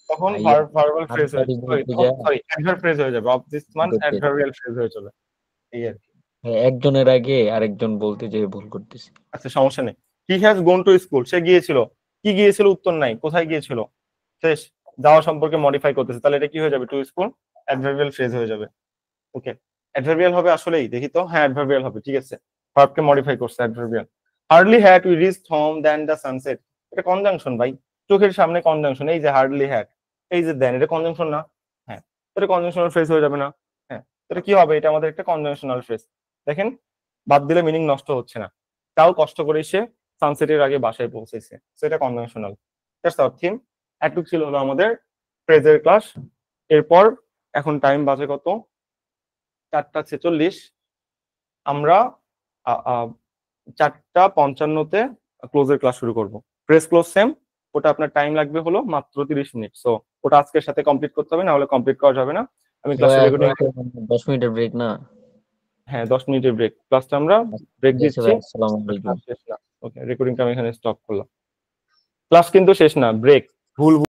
A: তখন ভার্বাল ফ্রেজ হয়ে যাবে, সরি অ্যাডভার্ব ফ্রেজ হয়ে যাবে। Of this month adverbial phrase হয়ে চলে, এই আর কি।
B: একজনের আগে আরেকজন বলতে যেয়ে ভুল করতেছি।
A: আচ্ছা সমস্যা নেই। He has gone to school, সে গিয়েছিল। কি গিয়েছিল? উত্তর নাই, কোথায় গিয়েছিল? শেষ। যাওয়া সম্পর্কে মডিফাই করতেছে, তাহলে এটা কি হয়ে যাবে? টু স্কুল অ্যাডভার্বিয়াল ফ্রেজ হয়ে যাবে। ওকে, অ্যাডভার্বিয়াল হবে আসলেই, দেখি তো। হ্যাঁ অ্যাডভার্বিয়াল হবে, ঠিক আছে, ভার্বকে মডিফাই করছে adverbial. Hardly had we reached home then the sunset, এটা কনজাংশন ভাই, চোখের সামনে কনজাংশন। এই যে হার্ডলি হ্যাড, এই যে দেন, এটা কনজাংশন না? হ্যাঁ, এটা কনজাংশনাল ফ্রেজ হয়ে যাবে না? হ্যাঁ, এটা কি হবে? এটা আমাদের একটা কনজাংশনাল ফ্রেজ। দেখেন বাদ দিলে মিনিং নষ্ট হচ্ছে না, তাও কষ্ট করে সে সানসেটের আগে বাসায় পৌঁছেছে, সেটা কনভেনশনাল। That's our theme. এটুক ছিল হলো আমাদের ফ্রেজের ক্লাস। এরপর এখন টাইম বাজে কত? 4:46। আমরা 4:55-তে ক্লোজের ক্লাস শুরু করব। ফ্রেজ ক্লোজ সেম, ওটা আপনার টাইম লাগবে হলো মাত্র 30 মিনিট। সো ওটা আজকের সাথে কমপ্লিট করতে হবে, না হলে কমপ্লিট করা যাবে না। আমি ক্লাসে রেকর্ডিং
B: 10 মিনিটের ব্রেক না?
A: হ্যাঁ 10 মিনিটের ব্রেক, ক্লাসটা আমরা ব্রেক
B: ঠিক আছে
A: দিচ্ছি।
B: ভাই, আসসালামু আলাইকুম।
A: শেষ না, ওকে রেকর্ডিংটা আমি এখানে স্টপ করলাম। ক্লাস কিন্তু শেষ না, ব্রেক। ভুল